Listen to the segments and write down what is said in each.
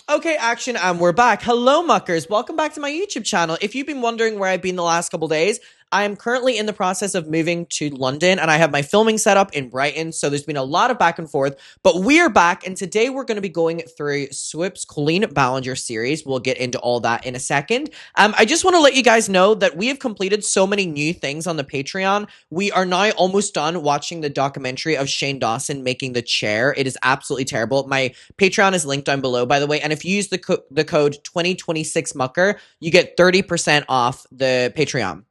Okay, action, and we're back. Hello, muckers. Welcome back to my YouTube channel. If you've been wondering where I've been the last couple days, I am currently in the process of moving to London, and I have my filming set up in Brighton, so there's been a lot of back and forth, but we're back, and today we're going to be going through Swoop's Colleen Ballinger series. We'll get into all that in a second. I just want to let you guys know that we have completed so many new things on the Patreon. We are now almost done watching the documentary of Shane Dawson making the chair. It is absolutely terrible. My Patreon is linked down below, by the way, and if you use the code 2026mucker, you get 30% off the Patreon.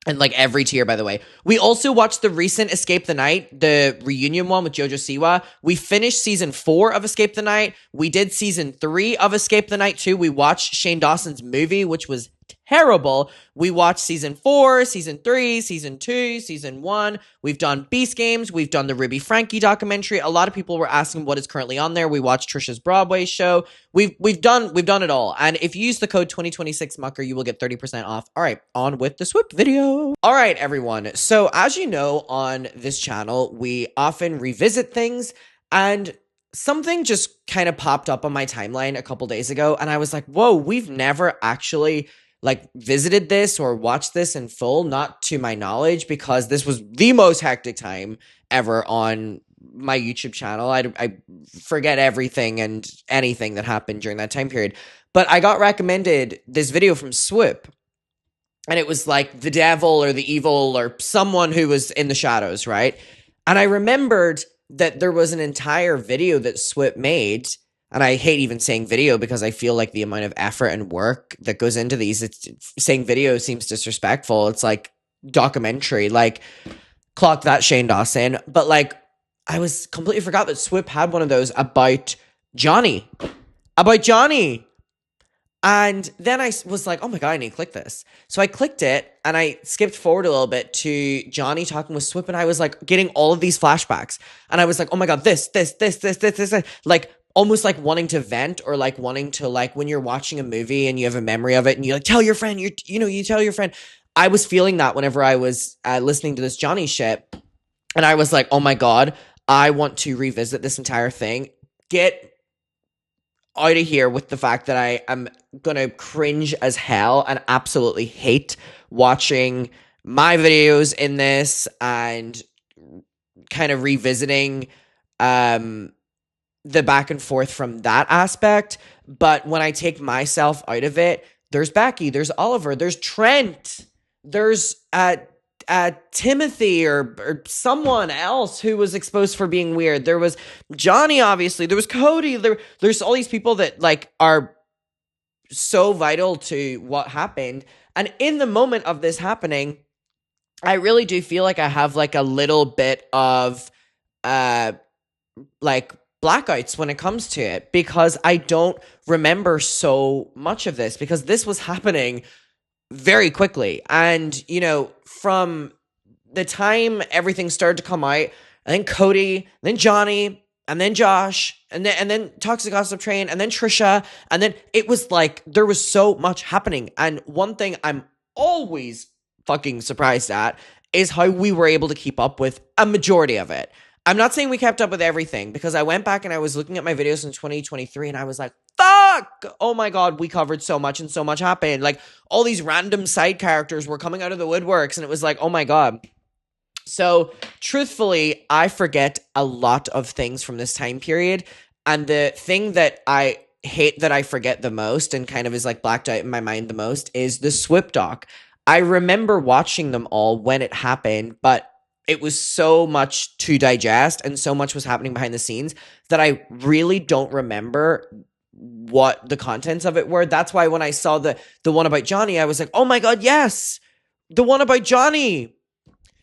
And like every tier, by the way. We also watched the recent Escape the Night, the reunion one with Jojo Siwa. We finished season 4 of Escape the Night. We did season 3 of Escape the Night too. We watched Shane Dawson's movie, which was terrible. We watched season 4, season 3, season 2, season 1. We've done Beast Games. We've done the Ruby Frankie documentary. A lot of people were asking what is currently on there. We watched Trisha's Broadway show. We've done it all. And if you use the code 2026mucker, you will get 30% off. All right, on with the Swoop video. All right, everyone. So as you know, on this channel, we often revisit things, and something just kind of popped up on my timeline a couple days ago, and I was like, whoa, we've never actually visited this or watched this in full, not to my knowledge, because this was the most hectic time ever on my YouTube channel. I forget everything and anything that happened during that time period. But I got recommended this video from Swoop, and it was like the devil or the evil or someone who was in the shadows, right? And I remembered that there was an entire video that Swoop made. And I hate even saying video because I feel like the amount of effort and work that goes into these, saying video seems disrespectful. It's like documentary, like clock that, Shane Dawson. But I was completely forgot that Swoop had one of those about Johnny. And then I was like, oh my God, I need to click this. So I clicked it and I skipped forward a little bit to Johnny talking with Swoop, and I was like getting all of these flashbacks. And I was like, oh my God, this. Like, almost like wanting to vent, or like wanting to, like when you're watching a movie and you have a memory of it and you like tell your friend, you tell your friend. I was feeling that whenever I was listening to this Johnny shit, and I was like, oh my God, I want to revisit this entire thing. Get out of here with the fact that I am gonna cringe as hell and absolutely hate watching my videos in this, and kind of revisiting the back and forth from that aspect. But when I take myself out of it, there's Becky, there's Oliver, there's Trent, there's Timothy or someone else who was exposed for being weird. There was Johnny, obviously. There was Cody. There's all these people that are so vital to what happened. And in the moment of this happening, I really do feel like I have a little bit of blackouts when it comes to it, because I don't remember so much of this, because this was happening very quickly. And, from the time everything started to come out, I think Cody, then Johnny, and then Josh, and then Toxic Gossip Train, and then Trisha, and then it was there was so much happening. And one thing I'm always fucking surprised at is how we were able to keep up with a majority of it. I'm not saying we kept up with everything, because I went back and I was looking at my videos in 2023 and I was like, fuck! Oh my God, we covered so much and so much happened. All these random side characters were coming out of the woodworks, and it was like, oh my God. So, truthfully, I forget a lot of things from this time period. And the thing that I hate that I forget the most, and kind of is blacked out in my mind the most, is the Swoop doc. I remember watching them all when it happened, but it was so much to digest and so much was happening behind the scenes that I really don't remember what the contents of it were. That's why when I saw the one about Johnny, I was like, oh my God, yes, the one about Johnny.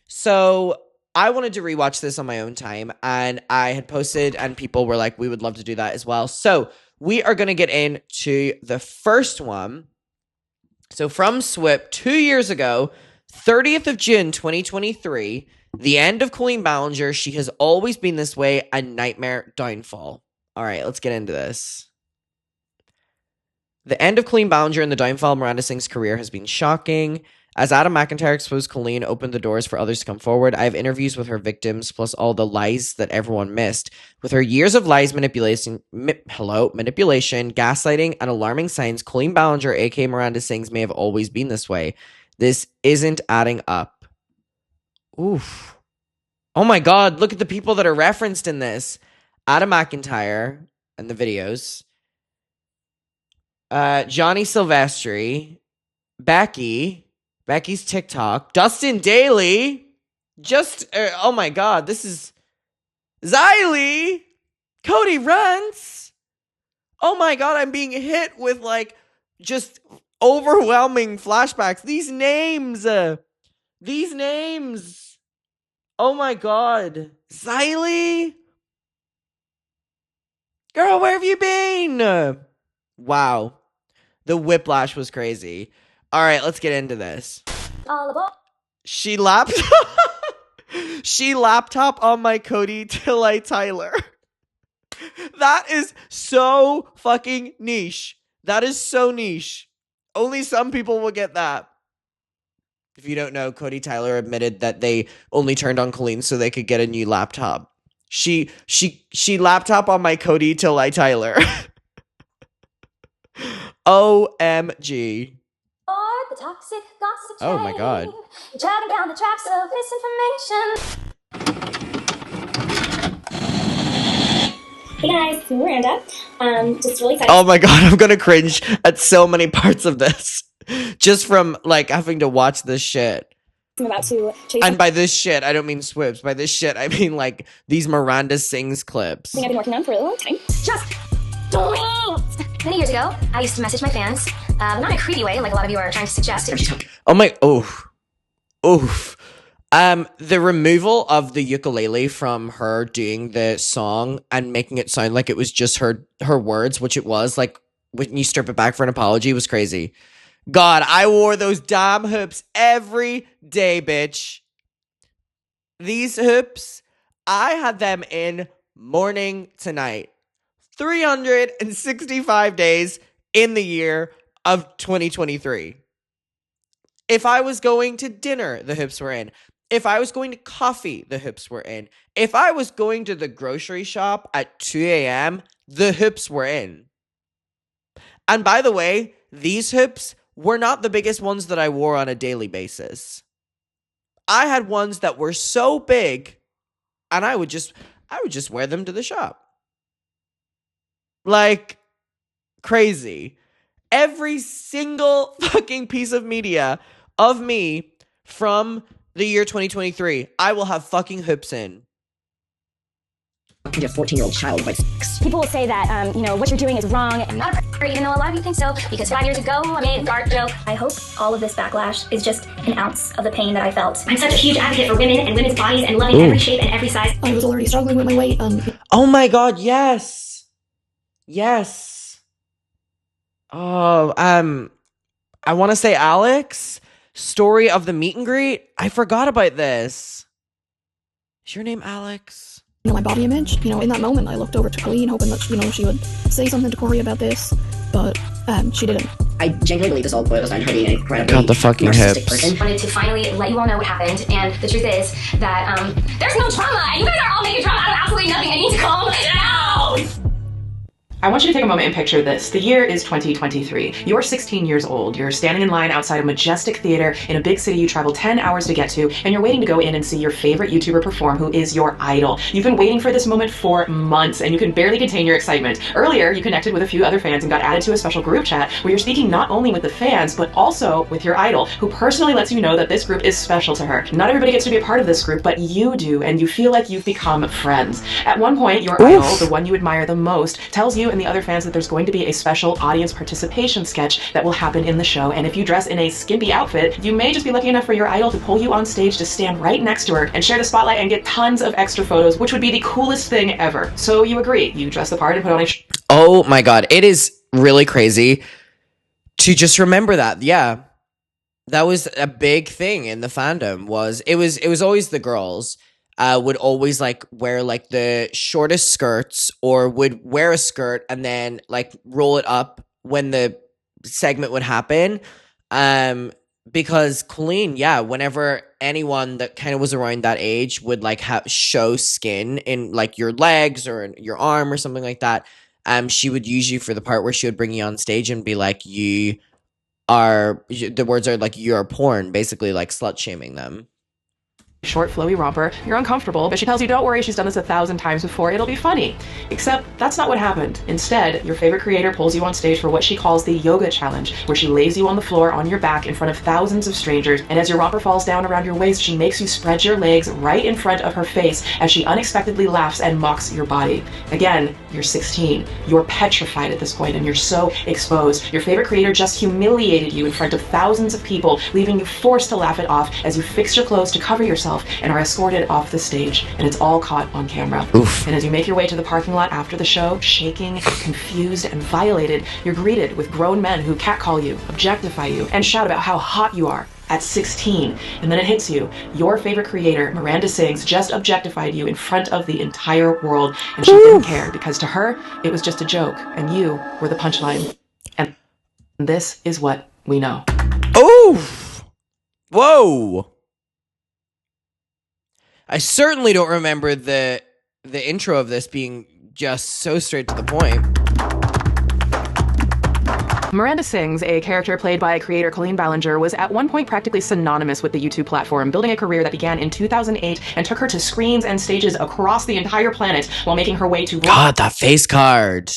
So I wanted to rewatch this on my own time, and I had posted, and people were like, we would love to do that as well. So we are going to get into the first one. So from Swoop, 2 years ago, 30th of June, 2023, the end of Colleen Ballinger, She Has Always Been This Way, a Nightmare Downfall. All right, let's get into this. The end of Colleen Ballinger and the downfall of Miranda Sings' career has been shocking. As Adam McIntyre exposed Colleen opened the doors for others to come forward, I have interviews with her victims, plus all the lies that everyone missed. With her years of lies, manipulation, gaslighting, and alarming signs, Colleen Ballinger, aka Miranda Sings, may have always been this way. This isn't adding up. Oof. Oh my God, look at the people that are referenced in this. Adam McIntyre and the videos. Johnny Silvestri. Becky's TikTok. Dustin Daly. Oh my God, this is Xylee. Cody Runts. Oh my God, I'm being hit with like just overwhelming flashbacks. These names. Oh my God. Xylee. Girl, where have you been? Wow. The whiplash was crazy. All right, let's get into this. She laptop on my Cody Tyler. That is so fucking niche. That is so niche. Only some people will get that. If you don't know, Cody Tyler admitted that they only turned on Colleen so they could get a new laptop. She laptop on my Cody Tyler. OMG. The toxic gossip oh my God. Chatting down the tracks of misinformation. Hey guys, it's Miranda. Just really excited. Oh my God, I'm gonna cringe at so many parts of this. Just from like having to watch this shit. I'm about to chase. And by this shit, I don't mean Swoops. By this shit, I mean like these Miranda Sings clips. Something I've been working on for a long time. Just don't. Many years ago, I used to message my fans, not in a creepy way, like a lot of you are trying to suggest. Oof. The removal of the ukulele from her doing the song and making it sound like it was just her words, which it was, like when you strip it back for an apology, was crazy. God, I wore those damn hoops every day, bitch. These hoops, I had them in morning to night. 365 days in the year of 2023. If I was going to dinner, the hoops were in. If I was going to coffee, the hoops were in. If I was going to the grocery shop at 2 a.m., the hoops were in. And by the way, these hoops were not the biggest ones that I wore on a daily basis. I had ones that were so big, and I would just wear them to the shop. Like, crazy. Every single fucking piece of media of me from the year 2023, I will have fucking hoops in. Your 14-year-old child by 6. People will say that, what you're doing is wrong. I'm not a predator, even though a lot of you think so, because 5 years ago, I made a dark joke. I hope all of this backlash is just an ounce of the pain that I felt. I'm such a huge advocate for women and women's bodies and loving every shape and every size. I was already struggling with my weight. Oh my God, yes. Yes. Oh, I want to say Alex, story of the meet and greet. I forgot about this. Is your name Alex? My body image. In that moment, I looked over to Colleen, hoping that, she would say something to Cory about this, but she didn't. I genuinely believe this all boils down to her being an incredibly got the fucking narcissistic hips. person. I wanted to finally let you all know what happened, and the truth is that, there's no drama, and you guys are all making drama out of absolutely nothing. I need to calm down! I want you to take a moment and picture this. The year is 2023. You're 16 years old. You're standing in line outside a majestic theater in a big city you traveled 10 hours to get to, and you're waiting to go in and see your favorite YouTuber perform who is your idol. You've been waiting for this moment for months, and you can barely contain your excitement. Earlier, you connected with a few other fans and got added to a special group chat where you're speaking not only with the fans, but also with your idol, who personally lets you know that this group is special to her. Not everybody gets to be a part of this group, but you do, and you feel like you've become friends. At one point, your idol, the one you admire the most, tells you and the other fans that there's going to be a special audience participation sketch that will happen in the show, and if you dress in a skimpy outfit, you may just be lucky enough for your idol to pull you on stage to stand right next to her and share the spotlight and get tons of extra photos, which would be the coolest thing ever. So you agree, you dress the part and put on a Oh my God, it is really crazy to just remember that. Yeah, that was a big thing in the fandom. It was always the girls would always like wear like the shortest skirts, or would wear a skirt and then like roll it up when the segment would happen. because Colleen, yeah, whenever anyone that kind of was around that age would like show skin in like your legs or in your arm or something like that, she would use you for the part where she would bring you on stage and be like, the words are like, you are porn, basically like slut shaming them. Short, flowy romper. You're uncomfortable, but she tells you, don't worry, she's done this 1,000 times before, it'll be funny. Except that's not what happened. Instead, your favorite creator pulls you on stage for what she calls the yoga challenge, where she lays you on the floor on your back in front of thousands of strangers, and as your romper falls down around your waist, she makes you spread your legs right in front of her face as she unexpectedly laughs and mocks your body. Again, you're 16. You're petrified at this point, and you're so exposed. Your favorite creator just humiliated you in front of thousands of people, leaving you forced to laugh it off as you fix your clothes to cover yourself and are escorted off the stage, and it's all caught on camera. Oof. And as you make your way to the parking lot after the show, shaking, confused, and violated, you're greeted with grown men who catcall you, objectify you, and shout about how hot you are at 16. And then it hits you. Your favorite creator, Miranda Sings, just objectified you in front of the entire world, and she didn't care, because to her, it was just a joke, and you were the punchline. And this is what we know. Oh! Whoa! I certainly don't remember the intro of this being just so straight to the point. Miranda Sings, a character played by creator Colleen Ballinger, was at one point practically synonymous with the YouTube platform, building a career that began in 2008 and took her to screens and stages across the entire planet while making her way to God, that face card.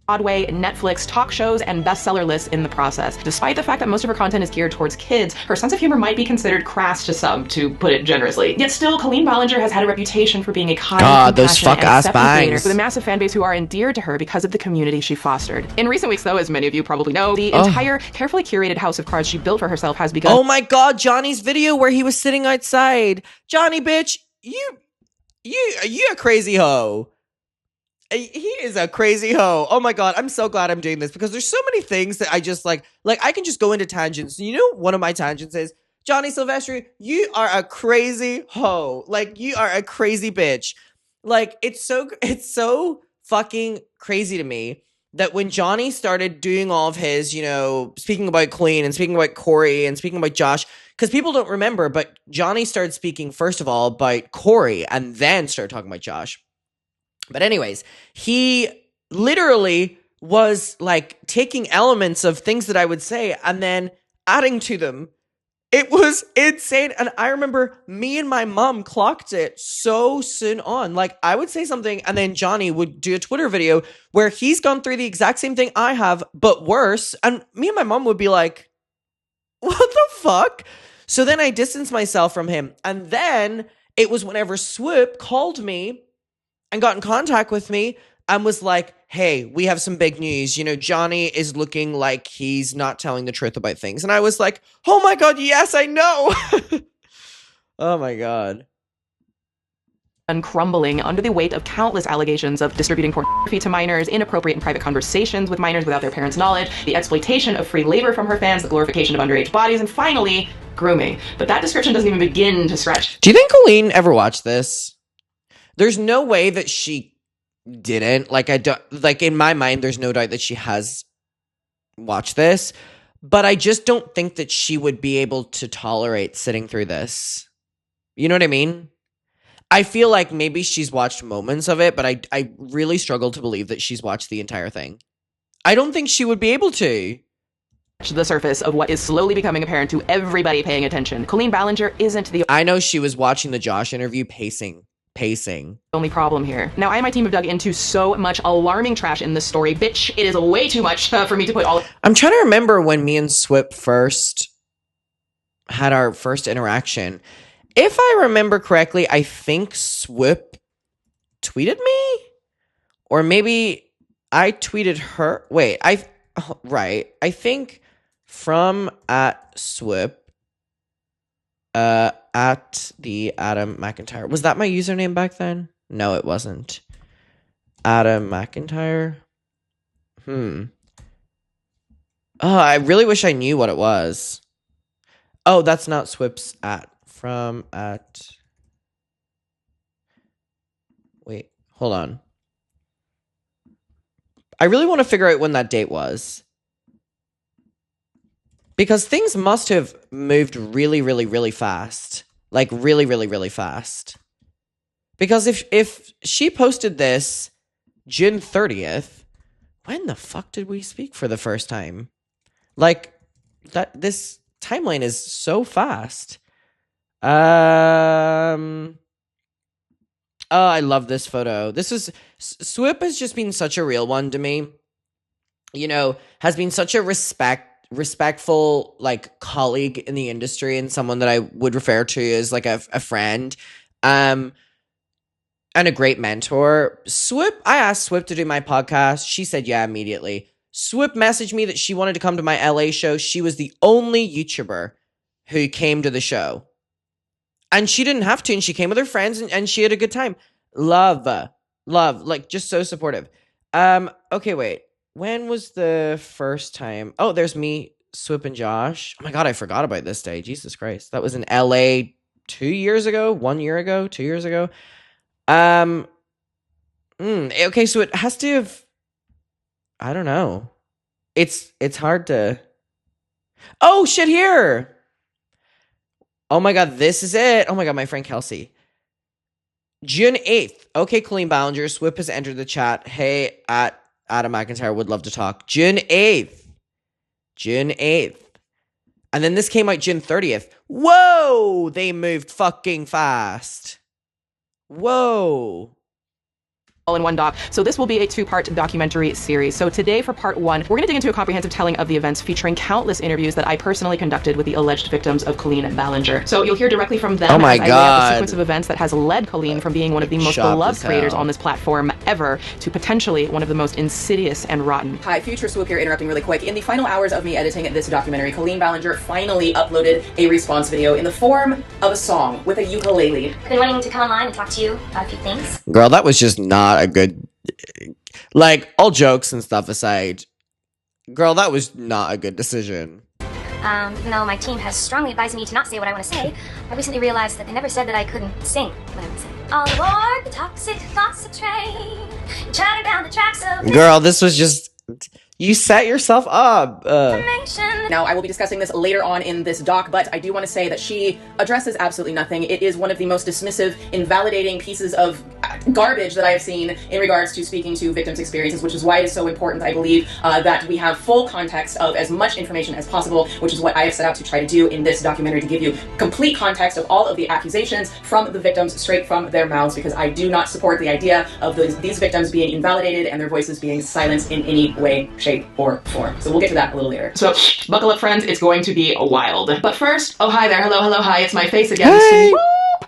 Broadway, Netflix, talk shows, and bestseller lists in the process. Despite the fact that most of her content is geared towards kids, her sense of humor might be considered crass to some, to put it generously. Yet still, Colleen Ballinger has had a reputation for being a kind, those compassionate, and accepting creator bangs. with a massive fan base who are endeared to her because of the community she fostered. In recent weeks, though, as many of you probably know, the entire carefully curated house of cards she built for herself has begun. Oh my God, Johnny's video where he was sitting outside. Johnny, bitch, you a crazy hoe. He is a crazy hoe. Oh my God, I'm so glad I'm doing this because there's so many things that I just like I can just go into tangents. You know, one of my tangents is, Johnny Silvestri, you are a crazy hoe. Like, you are a crazy bitch. Like, it's so fucking crazy to me that when Johnny started doing all of his, you know, speaking about Colleen and speaking about Cory and speaking about Josh, because people don't remember, but Johnny started speaking first of all about Cory and then started talking about Josh. But anyways, he literally was like taking elements of things that I would say and then adding to them. It was insane. And I remember me and my mom clocked it so soon on. Like, I would say something and then Johnny would do a Twitter video where he's gone through the exact same thing I have, but worse. And me and my mom would be like, what the fuck? So then I distanced myself from him. And then it was whenever Swoop called me and got in contact with me and was like, hey, we have some big news. You know, Johnny is looking like he's not telling the truth about things. And I was like, oh my God, yes, I know. Oh my God. And crumbling under the weight of countless allegations of distributing pornography to minors, inappropriate and private conversations with minors without their parents' knowledge, the exploitation of free labor from her fans, the glorification of underage bodies, and finally, grooming. But that description doesn't even begin to stretch. Do you think Colleen ever watched this? There's no way that she didn't. Like, I don't, like, in my mind, there's no doubt that she has watched this, but I just don't think that she would be able to tolerate sitting through this. You know what I mean? I feel like maybe she's watched moments of it, but I really struggle to believe that she's watched the entire thing. I don't think she would be able to. The surface of what is slowly becoming apparent to everybody paying attention. Colleen Ballinger isn't the I know she was watching the Josh interview pacing. Only problem here. Now, I and my team have dug into so much alarming trash in this story. Bitch, it is way too much for me to put all. I'm trying to remember when me and Swoop first had our first interaction. If I remember correctly, I think Swoop tweeted me, or maybe I tweeted her. Wait, right. I think from at Swoop, at the Adam McIntyre. Was that my username back then? No, it wasn't. Adam McIntyre. Oh, I really wish I knew what it was. Oh, that's not Swoop's at. From at. Wait, hold on. I really want to figure out when that date was. Because things must have moved really, really, really fast. Like, really, really, really fast. Because if she posted this June 30th, when the fuck did we speak for the first time? Like, this timeline is so fast. Oh, I love this photo. Swoop has just been such a real one to me. You know, has been such a respectful, like, colleague in the industry and someone that I would refer to as, like, a friend. And a great mentor. Swoop, I asked Swoop to do my podcast. She said yeah immediately. Swoop messaged me that she wanted to come to my LA show. She was the only YouTuber who came to the show. And she didn't have to, and she came with her friends, and she had a good time. Love, like, just so supportive. Okay, wait. When was the first time? Oh, there's me, Swoop, and Josh. Oh my god, I forgot about this day. Jesus Christ. That was in LA 2 years ago, 1 year ago, 2 years ago. Okay, so it has to have, I don't know. It's hard to, oh, shit, here. Oh my god, this is it. Oh my god, my friend Kelsey. June 8th. Okay, Colleen Ballinger, Swoop has entered the chat. Hey, at Adam McIntyre, would love to talk. June 8th. June 8th. And then this came out June 30th. Whoa, they moved fucking fast. Whoa. All in one doc. So this will be a 2-part documentary series. So today for part 1, we're going to dig into a comprehensive telling of the events featuring countless interviews that I personally conducted with the alleged victims of Colleen Ballinger. So you'll hear directly from them. Oh my as I lay out god. the sequence of events that has led Colleen from being one of the most beloved creators on this platform ever to potentially one of the most insidious and rotten. Hi, future Swoop here, interrupting really quick. In the final hours of me editing this documentary, Colleen Ballinger finally uploaded a response video in the form of a song with a ukulele. Been wanting to come online and talk to you about a few things. Girl, that was just not a good, like, all jokes and stuff aside, girl, that was not a good decision. Even though my team has strongly advised me to not say what I want to say, I recently realized that they never said that I couldn't sing what I would say. All aboard the toxic gossip train, chatting down the tracks of Girl, this was just, you set yourself up. information. Now, I will be discussing this later on in this doc, but I do want to say that she addresses absolutely nothing. It is one of the most dismissive, invalidating pieces of garbage that I have seen in regards to speaking to victims' experiences, which is why it is so important, I believe, that we have full context of as much information as possible, which is what I have set out to try to do in this documentary, to give you complete context of all of the accusations from the victims straight from their mouths, because I do not support the idea of these victims being invalidated and their voices being silenced in any way, shape, or form. So we'll get to that a little later. So buckle up, friends. It's going to be wild. But first, oh, hi there. Hello, hello, hi. It's my face again. Hey. Swoop.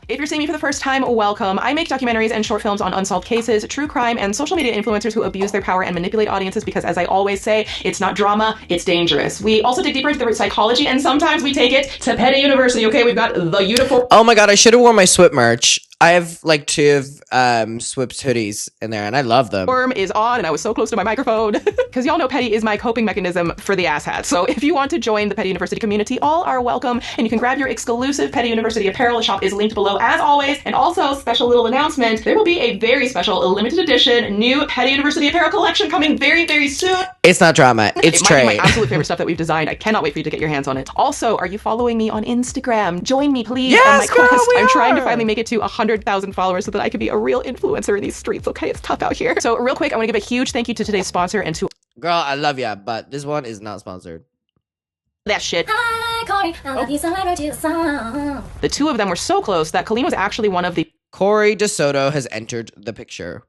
If you're seeing me for the first time, welcome. I make documentaries and short films on unsolved cases, true crime, and social media influencers who abuse their power and manipulate audiences because, as I always say, it's not drama, it's dangerous. We also dig deeper into the psychology, and sometimes we take it to Petty University, okay? We've got the beautiful... Oh my god, I should have worn my Swoop merch. I have like 2 of Swoop's hoodies in there, and I love them. Worm is on, and I was so close to my microphone. Because y'all know Petty is my coping mechanism for the asshat. So if you want to join the Petty University community, all are welcome, and you can grab your exclusive Petty University apparel. The shop is linked below, as always. And also, special little announcement, there will be a very special limited edition new Petty University apparel collection coming very, very soon. It's not drama, it's It might be trade. my absolute favorite stuff that we've designed. I cannot wait for you to get your hands on it. Also, are you following me on Instagram? Join me, please, on my Yes, girl, quest. we I'm trying to are. finally make it to 100,000 followers so that I can be a real influencer in these streets, okay? It's tough out here. So real quick, I want to give a huge thank you to today's sponsor and to Girl, I love ya, but this one is not sponsored. that shit. Hi, Cory. I love you so I wrote you a song. The two of them were so close that Colleen was actually one of the Cory Dodto has entered the picture.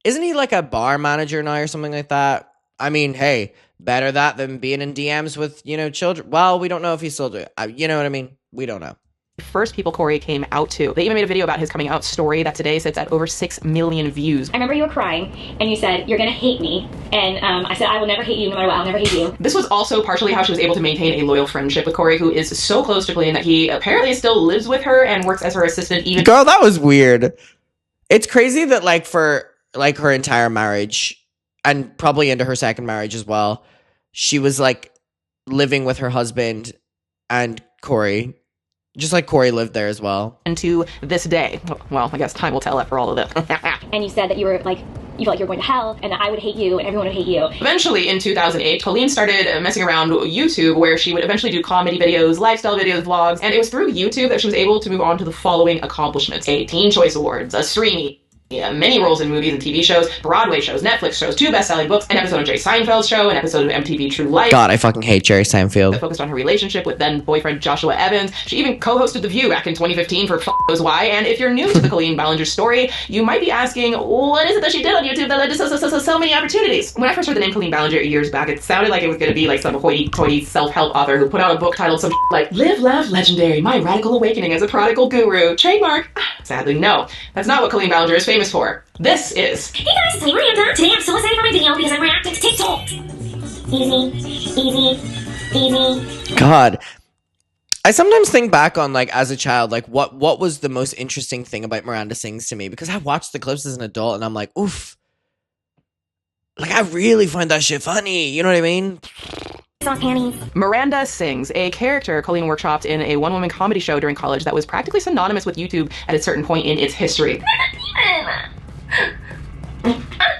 Isn't he like a bar manager now or something like that? I mean, hey, better that than being in DMs with, you know, children. Well, we don't know if he's still doing it. You know what I mean? We don't know. first people Cory came out to. They even made a video about his coming out story that today sits at over 6 million views. I remember you were crying and you said, "You're gonna hate me." And I said, "I will never hate you no matter what. I'll never hate you." This was also partially how she was able to maintain a loyal friendship with Cory, who is so close to Colleen that he apparently still lives with her and works as her assistant even. Girl, that was weird. It's crazy that like for like her entire marriage and probably into her second marriage as well, she was like living with her husband and Cory. Just like Cory lived there as well. And to this day. Well, I guess time will tell after all of this. And you said that you were like, you felt like you were going to hell, and that I would hate you, and everyone would hate you. Eventually, in 2008, Colleen started messing around YouTube, where she would eventually do comedy videos, lifestyle videos, vlogs, and it was through YouTube that she was able to move on to the following accomplishments: a Teen Choice Awards, a Streamy, many roles in movies and TV shows, Broadway shows, Netflix shows, 2 best-selling books, an episode of Jerry Seinfeld's show, an episode of MTV True Life. God, I fucking hate Jerry Seinfeld. That focused on her relationship with then-boyfriend Joshua Evans. She even co-hosted The View back in 2015 for F*** Knows Why. And if you're new to the Colleen Ballinger story, you might be asking, what is it that she did on YouTube that led to so many opportunities? When I first heard the name Colleen Ballinger years back, it sounded like it was going to be like some hoity-toity self-help author who put out a book titled some like, Live, Laugh, Legendary, My Radical Awakening as a Prodigal Guru. Trademark. Sadly, no. That's not what Colleen Ballinger is famous for. This is... Hey guys, it's me, Miranda. Today I'm so excited for my video because I'm reacting to TikTok. Easy. God. I sometimes think back on, like, as a child, like, what was the most interesting thing about Miranda Sings to me? Because I watched the clips as an adult, and I'm like, oof. Like, I really find that shit funny. You know what I mean? Miranda Sings, a character Colleen workshopped in a one-woman comedy show during college that was practically synonymous with YouTube at a certain point in its history.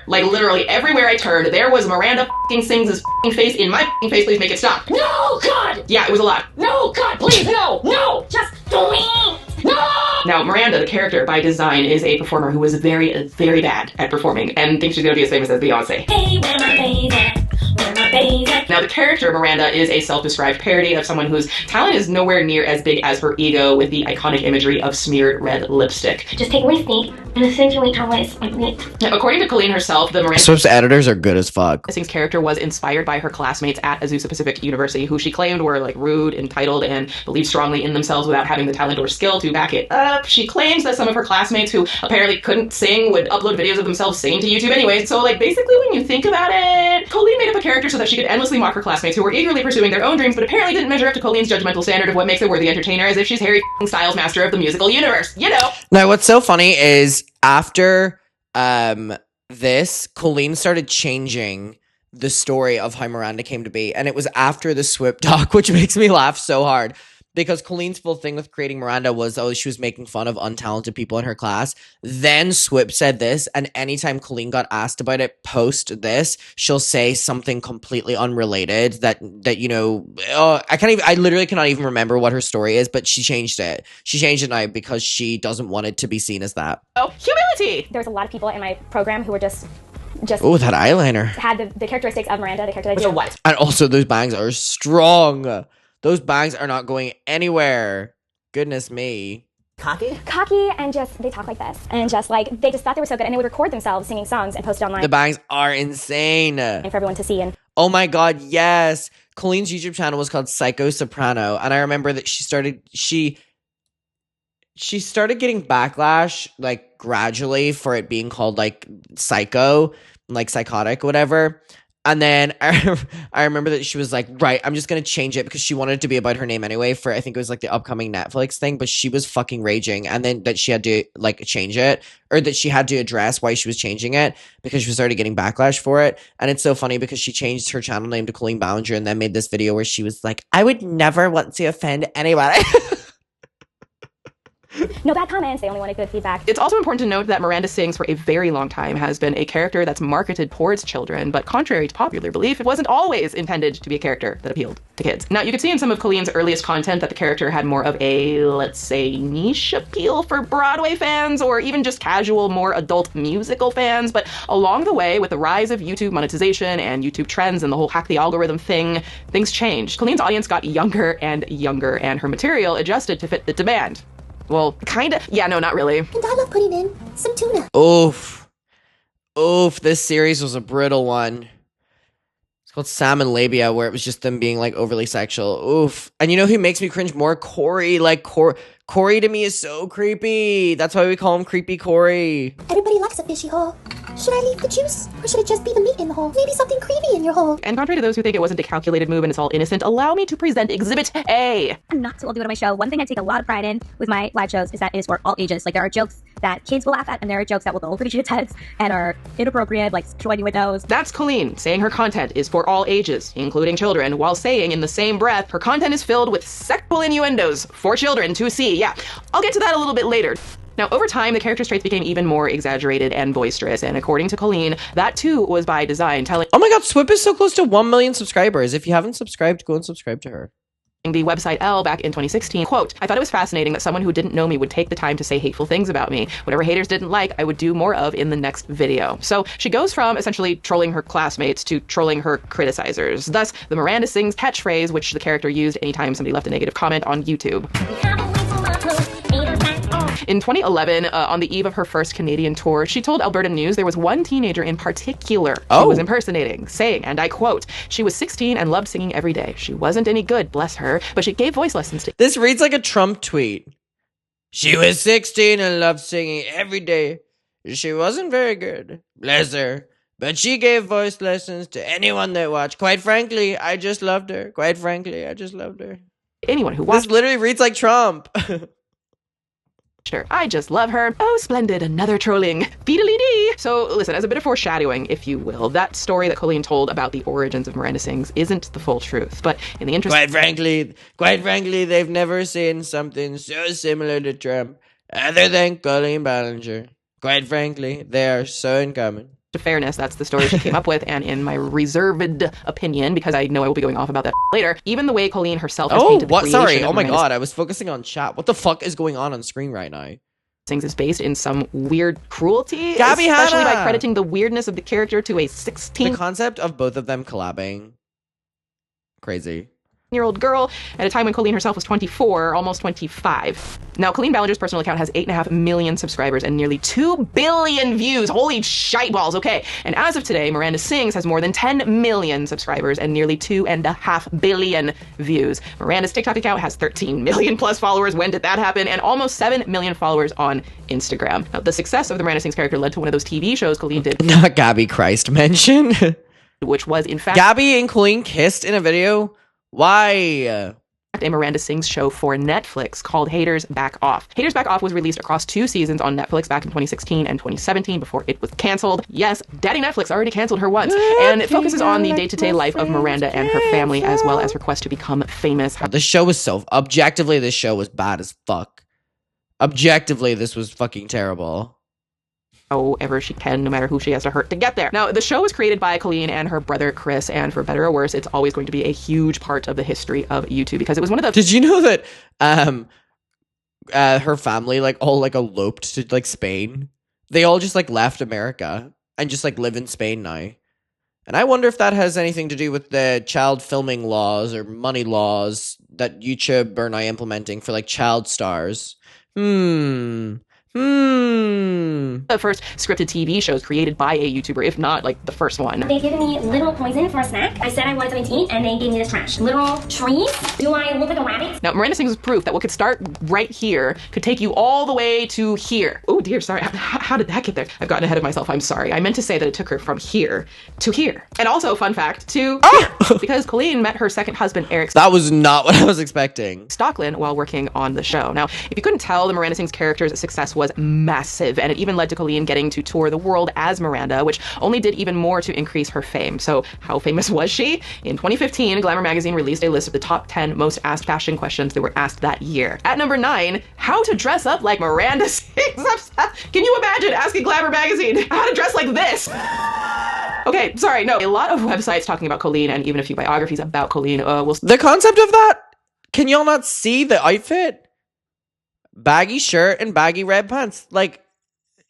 Like, literally everywhere I turned, there was Miranda f***ing Sings' f***ing face in my f***ing face. Please make it stop. No, God! Yeah, it was a lot. No, God, please, no! Just delete! No! Now, Miranda, the character, by design, is a performer who is very, very bad at performing and thinks she's gonna be as famous as Beyonce. Hey, where my baby? Where my baby? Now, the character, Miranda, is a self-described parody of someone whose talent is nowhere near as big as her ego, with the iconic imagery of smeared red lipstick. Just take lipstick and accentuate her waist like this. Now, according to Colleen herself, the Miranda Swoop's editors are good as fuck. Sings character was inspired by her classmates at Azusa Pacific University, who she claimed were like rude, entitled, and believed strongly in themselves without having the talent or skill to back it up. She claims that some of her classmates who apparently couldn't sing would upload videos of themselves singing to YouTube anyway. So, like, basically when you think about it, Colleen made up a character so that she could endlessly mock her classmates who were eagerly pursuing their own dreams, but apparently didn't measure up to Colleen's judgmental standard of what makes a worthy entertainer, as if she's Harry Styles, master of the musical universe, you know? Now, what's so funny is after this, Colleen started changing the story of how Miranda came to be, and it was after the Swoop doc, which makes me laugh so hard. Because Colleen's full thing with creating Miranda was, oh, she was making fun of untalented people in her class. Then Swoop said this, and anytime Colleen got asked about it post this, she'll say something completely unrelated that you know, I literally cannot even remember what her story is, but she changed it. She changed it now because she doesn't want it to be seen as that. Oh, humility! There was a lot of people in my program who were just Oh, that eyeliner. had the characteristics of Miranda, the character that I So do. what? And also those bangs are strong. Those bangs are not going anywhere. Goodness me. Cocky, and just, they talk like this. And just like, they just thought they were so good, and they would record themselves singing songs and post it online. The bangs are insane. And for everyone to see. And oh my god, yes. Colleen's YouTube channel was called Psycho Soprano, and I remember that she started getting backlash, like, gradually for it being called, like, psycho, like psychotic, whatever. And then I remember that she was like, right, I'm just going to change it, because she wanted it to be about her name anyway for, I think it was like the upcoming Netflix thing, but she was fucking raging. And then that she had to like change it, or that she had to address why she was changing it, because she was already getting backlash for it. And it's so funny because she changed her channel name to Colleen Ballinger and then made this video where she was like, I would never want to offend anybody. no bad comments, they only wanted good feedback. It's also important to note that Miranda Sings for a very long time has been a character that's marketed towards children, but contrary to popular belief, it wasn't always intended to be a character that appealed to kids. Now, you could see in some of Colleen's earliest content that the character had more of a, let's say, niche appeal for Broadway fans, or even just casual, more adult musical fans, but along the way, with the rise of YouTube monetization and YouTube trends and the whole hack the algorithm thing, things changed. Colleen's audience got younger, and her material adjusted to fit the demand. Well, kinda. Yeah, no, not really. And I love putting in some tuna. Oof. This series was a brittle one. It's called Salmon Labia, where it was just them being like overly sexual. Oof. And you know who makes me cringe more? Cory. Like, Cory to me is so creepy. That's why we call him Creepy Cory. Everybody likes a fishy hole. Should I leave the juice, or should it just be the meat in the hole? Maybe something creepy in your hole. And contrary to those who think it wasn't a calculated move and it's all innocent, allow me to present Exhibit A. I'm not too old to go to my show. One thing I take a lot of pride in with my live shows is that it is for all ages. Like, there are jokes that kids will laugh at, and there are jokes that will go over each other's heads and are inappropriate, like sexual innuendos. That's Colleen saying her content is for all ages, including children, while saying in the same breath her content is filled with sexual innuendos for children to see. Yeah, I'll get to that a little bit later. Now, over time, the character's traits became even more exaggerated and boisterous, and according to Colleen, that too was by design, telling Oh my god, Swoop is so close to 1 million subscribers. If you haven't subscribed, go and subscribe to her. The website Elle back in 2016, quote, "I thought it was fascinating that someone who didn't know me would take the time to say hateful things about me. Whatever haters didn't like, I would do more of in the next video." So she goes from essentially trolling her classmates to trolling her criticizers. Thus, the Miranda Sings catchphrase, which the character used anytime somebody left a negative comment on YouTube. In 2011, on the eve of her first Canadian tour, she told Alberta News there was one teenager in particular she was impersonating, saying, and I quote, "She was 16 and loved singing every day. She wasn't any good, bless her, but she gave voice lessons to..." This reads like a Trump tweet. She was 16 and loved singing every day. She wasn't very good, bless her, but she gave voice lessons to anyone that watched. Quite frankly, I just loved her. Quite frankly, I just loved her. Anyone who watched... This literally reads like Trump. Sure, I just love her. Oh, splendid, another trolling. Beedly-dee. So listen, as a bit of foreshadowing, if you will, that story that Colleen told about the origins of Miranda Sings isn't the full truth, but in the interest... Quite frankly, they've never seen something so similar to Trump, other than Colleen Ballinger. Quite frankly, they are so in common. To fairness, that's the story she came up with, and in my reserved opinion, because I know I will be going off about that later, even the way Colleen herself has painted the creation Sorry, of oh my Miranda god, I was focusing on chat. What the fuck is going on screen right now? Sings is based in some weird cruelty, Gabby especially Hanna! by crediting the weirdness of the character to a 16... The concept of both of them collabing. Crazy. ...year-old girl at a time when Colleen herself was 24, almost 25. Now, Colleen Ballinger's personal account has 8.5 million subscribers and nearly 2 billion views. Holy shite balls, okay. And as of today, Miranda Sings has more than 10 million subscribers and nearly 2.5 billion views. Miranda's TikTok account has 13 million plus followers. When did that happen? And almost 7 million followers on Instagram. Now, the success of the Miranda Sings character led to one of those TV shows Colleen did. Not Gabby Christ mention. Which was, in fact... Gabby and Colleen kissed in a video? Why? A Miranda Sings show for Netflix called Haters Back Off. Haters Back Off was released across 2 seasons on Netflix back in 2016 and 2017 before it was canceled. Yes, Daddy Netflix already canceled her once. And it focuses on the day-to-day life of Miranda and her family, as well as her quest to become famous. The show was objectively, this show was bad as fuck. Objectively, this was fucking terrible. However she can, no matter who she has to hurt to get there. Now, the show was created by Colleen and her brother Chris, and for better or worse, it's always going to be a huge part of the history of YouTube because it was one of the... Did you know that her family all eloped to Spain? They all just left America and just live in Spain now. And I wonder if that has anything to do with the child filming laws or money laws that YouTube are now implementing for child stars. The first scripted TV shows created by a YouTuber, if not the first one. They gave me literal poison for a snack. I said I wanted something to eat, and they gave me this trash. Literal trees. Do I look like a rabbit? Now, Miranda Sings was proof that what could start right here could take you all the way to here. Oh dear, sorry. How did that get there? I've gotten ahead of myself. I'm sorry. I meant to say that it took her from here to here. And also, fun fact, to here. Because Colleen met her second husband, Eric. That was not what I was expecting. Stockland while working on the show. Now, if you couldn't tell, the Miranda Sings character's success was massive, and it even led to Colleen getting to tour the world as Miranda, which only did even more to increase her fame. So how famous was she? In 2015, Glamour magazine released a list of the top 10 most asked fashion questions that were asked that year. At number 9, how to dress up like Miranda Sings. Can you imagine asking Glamour magazine how to dress like this? Okay, sorry, no. A lot of websites talking about Colleen and even a few biographies about Colleen will... The concept of that? Can y'all not see the outfit? Baggy shirt and baggy red pants.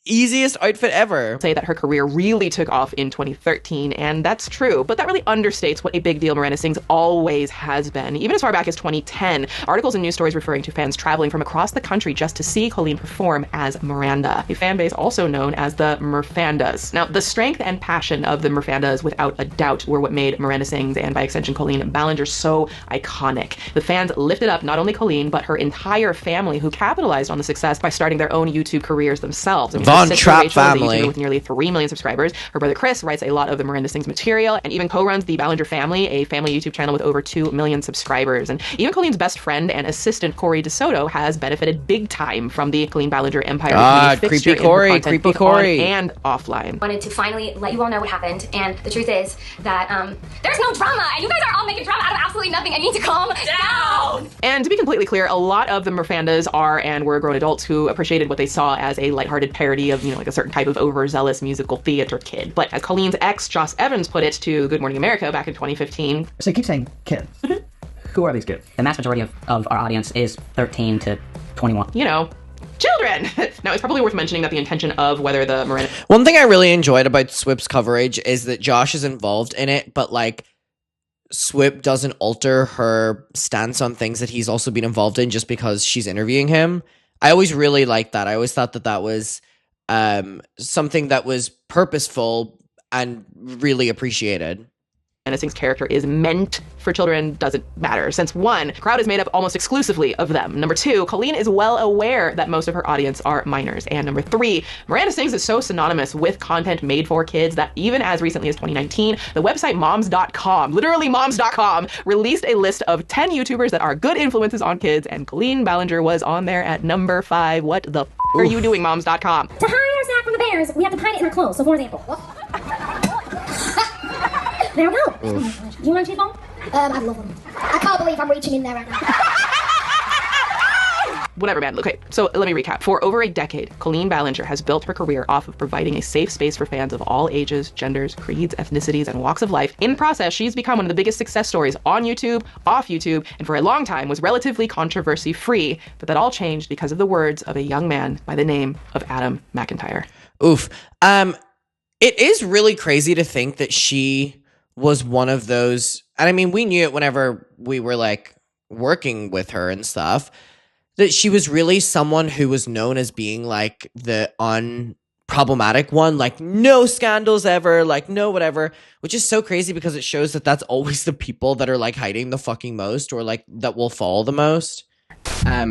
Easiest outfit ever. Say that her career really took off in 2013, and that's true, but that really understates what a big deal Miranda Sings always has been. Even as far back as 2010, articles and news stories referring to fans traveling from across the country just to see Colleen perform as Miranda, a fan base also known as the Mirfandas. Now, the strength and passion of the Mirfandas, without a doubt, were what made Miranda Sings, and by extension Colleen Ballinger, so iconic. The fans lifted up not only Colleen, but her entire family, who capitalized on the success by starting their own YouTube careers themselves. Von sister Trapp Rachel is a family YouTuber with nearly 3 million subscribers. Her brother Chris writes a lot of the Miranda Sings material and even co-runs the Ballinger Family, a family YouTube channel with over 2 million subscribers. And even Colleen's best friend and assistant Cory Dodto has benefited big time from the Colleen Ballinger empire. God, creepy Cory, creepy Cory. And offline. Wanted to finally let you all know what happened, and the truth is that there's no drama, and you guys are all making drama out of absolutely nothing. I need to calm down. And to be completely clear, a lot of the Mirfandas are and were grown adults who appreciated what they saw as a lighthearted parody of, like a certain type of overzealous musical theater kid. But as Colleen's ex, Joss Evans, put it to Good Morning America back in 2015. So you keep saying kids. Who are these kids? The mass majority of our audience is 13 to 21. Children! Now, it's probably worth mentioning that the intention of whether the Miranda... One thing I really enjoyed about Swoop's coverage is that Josh is involved in it, but Swoop doesn't alter her stance on things that he's also been involved in just because she's interviewing him. I always really liked that. I always thought that was something that was purposeful and really appreciated. Miranda Sings' character is meant for children doesn't matter, since 1, the crowd is made up almost exclusively of them. Number 2, Colleen is well aware that most of her audience are minors. And number 3, Miranda Sings is so synonymous with content made for kids that even as recently as 2019, the website moms.com, literally moms.com, released a list of 10 YouTubers that are good influences on kids, and Colleen Ballinger was on there at number 5. What the are you doing, moms.com? To hide our snack from the bears, we have to hide it in our clothes. So for example, there we go. Do you want a cheese ball? I love them. I can't believe I'm reaching in there right now. Whatever, man. Okay, so let me recap. For over a decade, Colleen Ballinger has built her career off of providing a safe space for fans of all ages, genders, creeds, ethnicities, and walks of life. In the process, she's become one of the biggest success stories on YouTube, off YouTube, and for a long time was relatively controversy-free, but that all changed because of the words of a young man by the name of Adam McIntyre. Oof. It is really crazy to think that she was one of those, and I mean, we knew it whenever we were working with her and stuff, that she was really someone who was known as being the unproblematic one, no scandals ever, no whatever, which is so crazy because it shows that that's always the people that are hiding the fucking most or that will fall the most.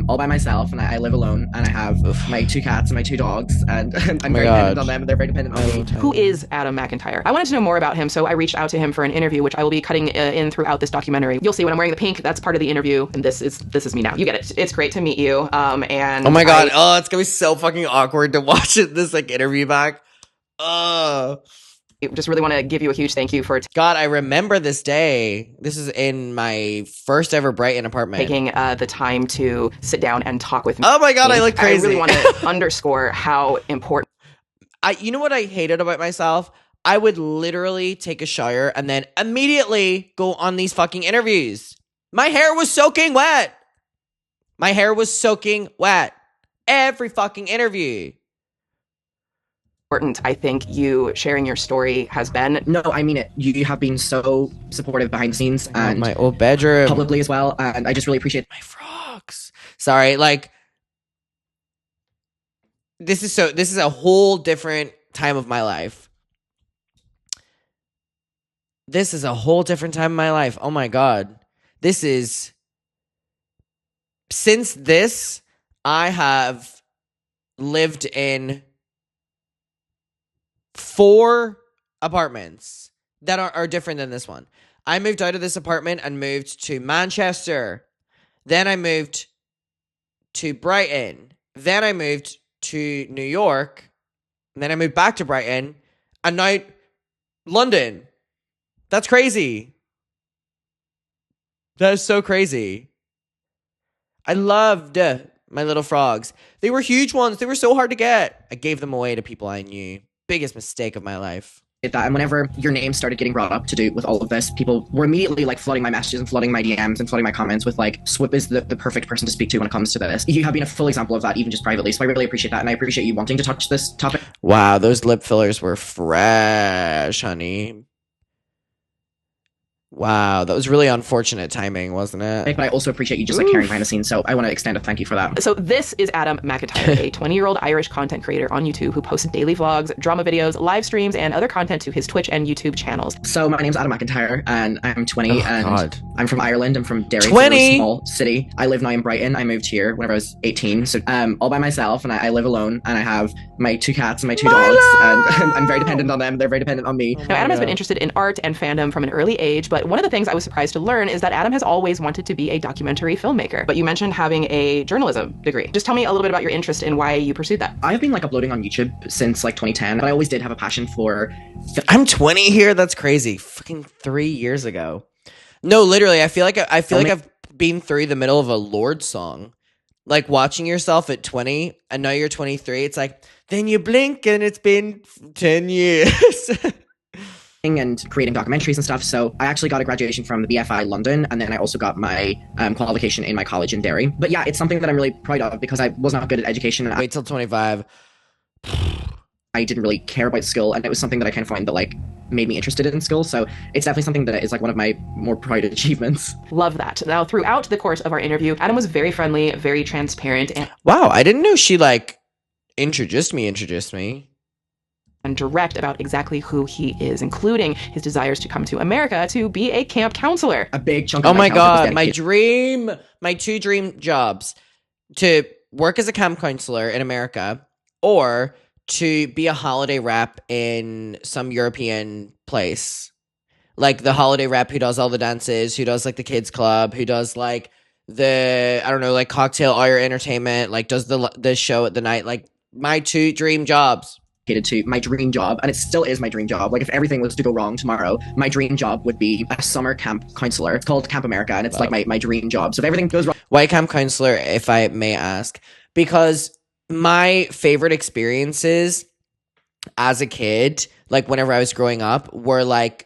All by myself, and I live alone, and I have my 2 cats and my 2 dogs, and I'm very dependent on them, and they're very dependent on me. Who is Adam McIntyre? I wanted to know more about him, so I reached out to him for an interview, which I will be cutting in throughout this documentary. You'll see when I'm wearing the pink, that's part of the interview, and this is me now. You get it. It's great to meet you. And oh my god, it's gonna be so fucking awkward to watch this interview back. Just really want to give you a huge thank you for God, I remember this day. This is in my first ever Brighton apartment. Taking the time to sit down and talk with me. Oh my god, I look crazy. I really want to underscore how important. You know what I hated about myself? I would literally take a shower and then immediately go on these fucking interviews. My hair was soaking wet. Every fucking interview. Important, I think you sharing your story has been. No, I mean it. You have been so supportive behind the scenes and my old bedroom, publicly as well, and I just really appreciate my frogs. Sorry, this is a whole different time of my life. Oh my god. Since this, I have lived in 4 apartments that are different than this one. I moved out of this apartment and moved to Manchester. Then I moved to Brighton. Then I moved to New York. And then I moved back to Brighton. And now London. That's crazy. That is so crazy. I loved my little frogs. They were huge ones. They were so hard to get. I gave them away to people I knew. Biggest mistake of my life. that. And whenever your name started getting brought up to do with all of this, people were immediately flooding my messages and flooding my DMs and flooding my comments with Swoop is the perfect person to speak to when it comes to this. You have been a full example of that, even just privately. So I really appreciate that, and I appreciate you wanting to touch this topic. Wow, those lip fillers were fresh, honey. Wow, that was really unfortunate timing, wasn't it? But I also appreciate you just like caring behind the scenes, so I want to extend a thank you for that. So this is Adam McIntyre, a 20-year-old Irish content creator on YouTube who posts daily vlogs, drama videos, live streams, and other content to his Twitch and YouTube channels. So my name's Adam McIntyre, and I'm 20, God. I'm from Ireland. I'm from Derry, 20? a small city. I live now in Brighton. I moved here whenever I was 18, so all by myself, and I live alone, and I have my 2 cats and my 2 dogs, and I'm very dependent on them. They're very dependent on me. Now, Adam has been interested in art and fandom from an early age, but one of the things I was surprised to learn is that Adam has always wanted to be a documentary filmmaker. But you mentioned having a journalism degree. Just tell me a little bit about your interest in why you pursued that. I've been like uploading on YouTube since like 2010, but I always did have a passion for I'm 20 here. That's crazy. Fucking 3 years ago. No, literally, I feel like I've been through the middle of a Lorde song. Like watching yourself at 20 and now you're 23. It's like, then you blink and it's been 10 years. and creating documentaries and stuff. So I actually got a graduation from the BFI London, and then I also got my qualification in my college in Derry. But yeah, it's something that I'm really proud of because I was not good at education. Wait till 25. I didn't really care about school, and it was something that I kind of find that like made me interested in school. So it's definitely something that is like one of my more proud achievements. Love that. Now, throughout the course of our interview, Adam was very friendly, very transparent, and Wow, I didn't know she like introduced me. And direct about exactly who he is, including his desires to come to America to be a camp counselor. A big chunk of Oh my God, my dedicated. my 2 dream jobs, to work as a camp counselor in America or to be a holiday rep in some European place. Like the holiday rep who does all the dances, who does like the kids club, who does like the, I don't know, like cocktail hour entertainment, like does the show at the night. Like my 2 dream jobs. To my dream job, and it still is my dream job. Like if everything was to go wrong tomorrow, my dream job would be a summer camp counselor. It's called Camp America, and it's like my dream job. So if everything goes wrong, Why camp counselor, if I may ask? Because my favorite experiences as a kid, like whenever I was growing up, were like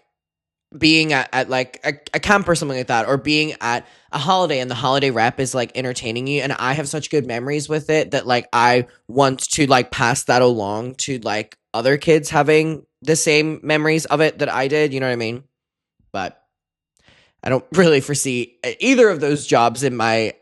being at like a camp or something like that, or being at a holiday, and the holiday rep is like entertaining you, and I have such good memories with it that like I want to like pass that along to like other kids having the same memories of it that I did, you know what I mean? But I don't really foresee either of those jobs in my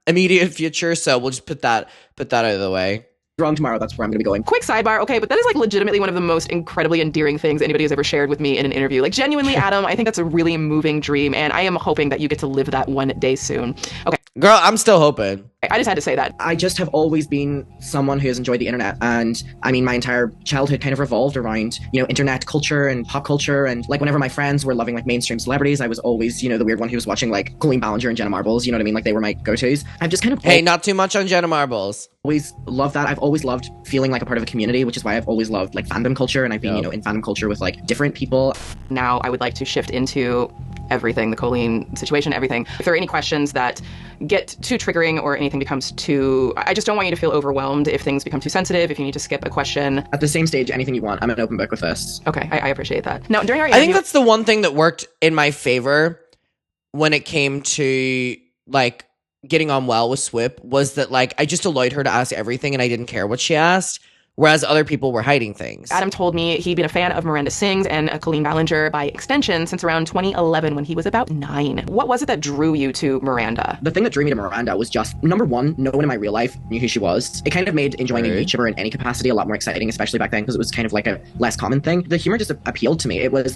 immediate future, so we'll just put that out of the way. wrong tomorrow, that's where I'm going to be going. Quick sidebar, okay, but that is like legitimately one of the most incredibly endearing things anybody has ever shared with me in an interview. Like genuinely, Adam, I think that's a really moving dream, and I am hoping that you get to live that one day soon. Okay. Girl, I'm still hoping. I just had to say that. I just have always been someone who has enjoyed the internet, and I mean, my entire childhood kind of revolved around, you know, internet culture and pop culture, and like whenever my friends were loving like mainstream celebrities, I was always, you know, the weird one who was watching like Colleen Ballinger and Jenna Marbles, you know what I mean? Like they were my go-tos. I've just kind of not too much on Jenna Marbles. Always loved that. I've always loved feeling like a part of a community, which is why I've always loved like fandom culture, and I've been, you know, in fandom culture with like different people. Now I would like to shift into everything, the Colleen situation, everything. If there are any questions that get too triggering or anything becomes too, I just don't want you to feel overwhelmed if things become too sensitive, if you need to skip a question. At the same stage, anything you want, I'm an open book with this. Okay, I appreciate that. Now, during our I interview, think that's the one thing that worked in my favor when it came to like getting on well with Swoop, was that like I just allowed her to ask everything and I didn't care what she asked. Whereas other people were hiding things. Adam told me he'd been a fan of Miranda Sings and Colleen Ballinger by extension since around 2011 when he was about 9. What was it that drew you to Miranda? The thing that drew me to Miranda was just, number one, no one in my real life knew who she was. It kind of made enjoying a YouTuber in any capacity a lot more exciting, especially back then, because it was kind of like a less common thing. The humor just appealed to me. It was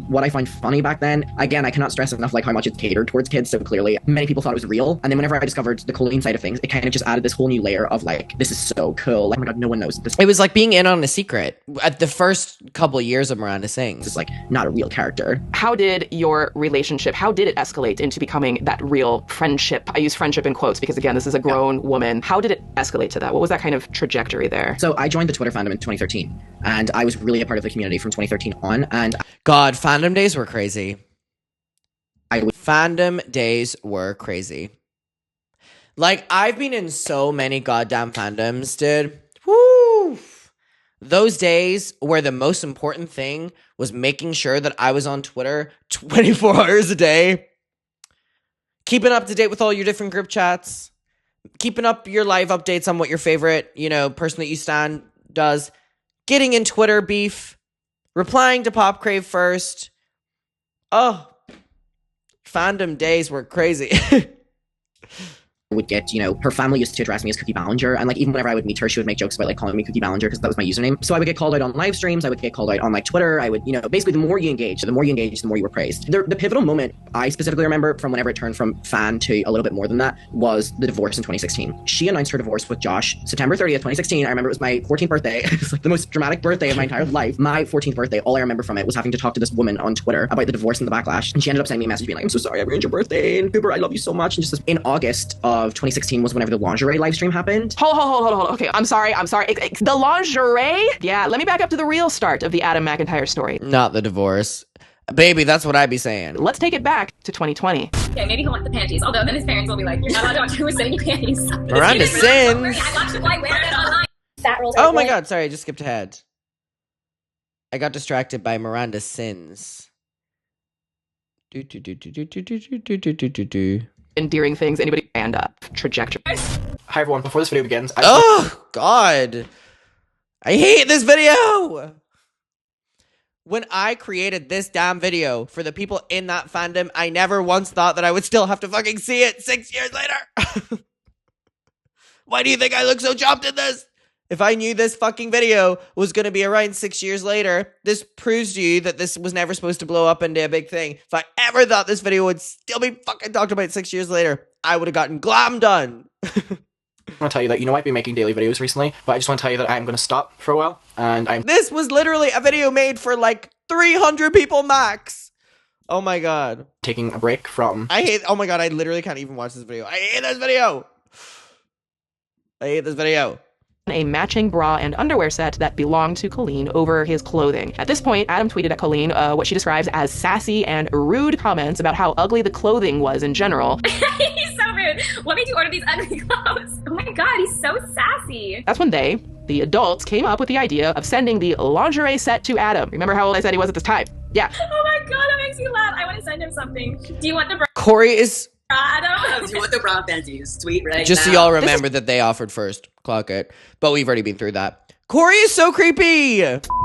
what I found funny back then. Again, I cannot stress enough like how much it's catered towards kids, so clearly many people thought it was real. And then whenever I discovered the Colleen side of things, it kind of just added this whole new layer of like, this is so cool. Like, oh my god, no one knows this. It was like being in on a secret at the first couple of years of Miranda Sings. It's like not a real character. How did your relationship, how did it escalate into becoming that real friendship? I use friendship in quotes because again, this is a grown woman. How did it escalate to that? What was that kind of trajectory there? So I joined the Twitter fandom in 2013, and I was really a part of the community from 2013 on, and God, fandom days were crazy. Fandom days were crazy. Like, I've been in so many goddamn fandoms, dude. Woo! Those days where the most important thing was making sure that I was on Twitter 24 hours a day, keeping up to date with all your different group chats, keeping up your live updates on what your favorite, you know, person that you stan does, getting in Twitter beef, replying to Pop Crave first. Oh, fandom days were crazy. Would get, you know, her family used to address me as Cookie Ballinger, and like even whenever I would meet her, she would make jokes about like calling me Cookie Ballinger because that was my username. So I would get called out on live streams, I would get called out on like Twitter, I would, you know, basically the more you engage, the more you were praised. The pivotal moment I specifically remember from whenever it turned from fan to a little bit more than that was the divorce in 2016. She announced her divorce with Josh September 30th, 2016. I remember it was my 14th birthday. It was like the most dramatic birthday of my entire life. My 14th birthday, all I remember from it was having to talk to this woman on Twitter about the divorce and the backlash. And she ended up sending me a message being like, I'm so sorry I ruined your birthday, and Cooper, I love you so much. And just this, in August of 2016 was whenever the lingerie live stream happened. Hold. Okay, I'm sorry. The lingerie? Yeah, let me back up to the real start of the Adam McIntyre story. Not the divorce. Baby, that's what I'd be saying. Let's take it back to 2020. Okay, maybe he'll want the panties. Although then his parents will be like, you're not allowed to watch who is sending you panties. Miranda Sings. I watched the boy wear it online. Fat rolls. Oh my god, sorry, I just skipped ahead. I got distracted by Miranda Sings. Do. Endearing things, anybody and trajectory. Hi everyone, before this video begins, Oh god. I hate this video. When I created this damn video for the people in that fandom, I never once thought that I would still have to fucking see it 6 years later. Why do you think I look so chopped in this? If I knew this fucking video was going to be around 6 years later, this proves to you that this was never supposed to blow up into a big thing. If I ever thought this video would still be fucking talked about 6 years later, I would have gotten glam done. I want to tell you that, you know, I've been making daily videos recently, but I just want to tell you that I'm going to stop for a while, and I'm... This was literally a video made for like 300 people max. Oh my god. Taking a break from... Oh my god, I literally can't even watch this video. I hate this video. I hate this video. A matching bra and underwear set that belonged to Colleen over his clothes. At this point, Adam tweeted at Colleen what she describes as sassy and rude comments about how ugly the clothing was in general. He's so rude. What made you order these ugly clothes? Oh my god, he's so sassy. That's when the adults, came up with the idea of sending the lingerie set to Adam. Remember how old I said he was at this time? Yeah. Oh my god, that makes me laugh. I want to send him something. Do you want the bra, Cory is... Adam? Do you want the bra panties? Tweet right Just now. so y'all remember that they offered first. Clock it. But we've already been through that. Cory is so creepy.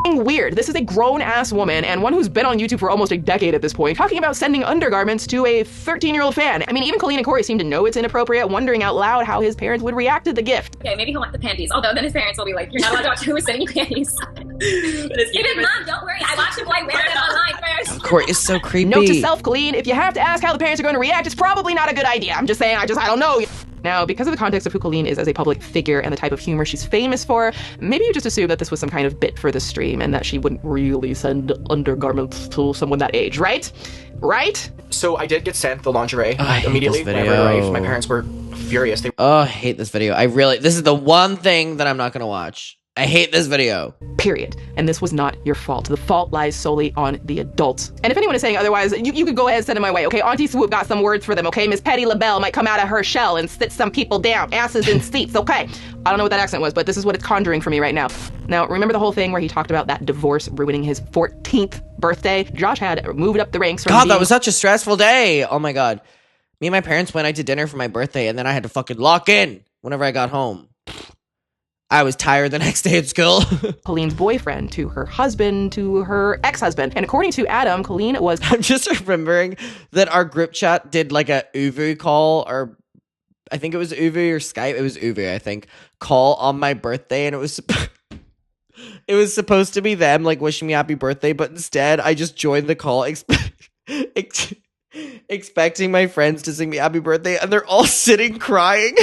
Weird. This is a grown-ass woman and one who's been on YouTube for almost a decade at this point, talking about sending undergarments to a 13-year-old fan. I mean, even Colleen and Cory seem to know it's inappropriate, wondering out loud how his parents would react to the gift. Okay, maybe he'll want the panties. Although then his parents will be like, you're not allowed to watch who is sending you panties. Even mom, don't worry. I watched the boy wear it online first. Cory is so creepy. Note to self, Colleen, if you have to ask how the parents are going to react, it's probably not a good idea. I'm just saying, I don't know. Now, because of the context of who Colleen is as a public figure and the type of humor she's famous for, maybe you just assume that this was some kind of bit for the stream and that she wouldn't really send undergarments to someone that age, right? Right? So I did get sent the lingerie hate immediately this whenever it video. arrived. My parents were furious. Oh, I hate this video. This is the one thing that I'm not going to watch. I hate this video. Period. And this was not your fault. The fault lies solely on the adults. And if anyone is saying otherwise, you could go ahead and send it my way, okay? Auntie Swoop got some words for them, okay? Miss Petty LaBelle might come out of her shell and sit some people down, asses in seats, okay? I don't know what that accent was, but this is what it's conjuring for me right now. Now, remember the whole thing where he talked about that divorce ruining his 14th birthday? Josh had moved up the ranks from God, that was such a stressful day. Oh my god. Me and my parents went out to dinner for my birthday, and then I had to fucking lock in whenever I got home. I was tired the next day at school. Colleen's boyfriend to her husband to her ex-husband. And according to Adam, Colleen was... I'm just remembering that our group chat did like a Uvu call, or I think it was Uvu or Skype. It was Uvu, I think. Call on my birthday, and it was... it was supposed to be them like wishing me happy birthday, but instead I just joined the call expecting my friends to sing me happy birthday, and they're all sitting crying.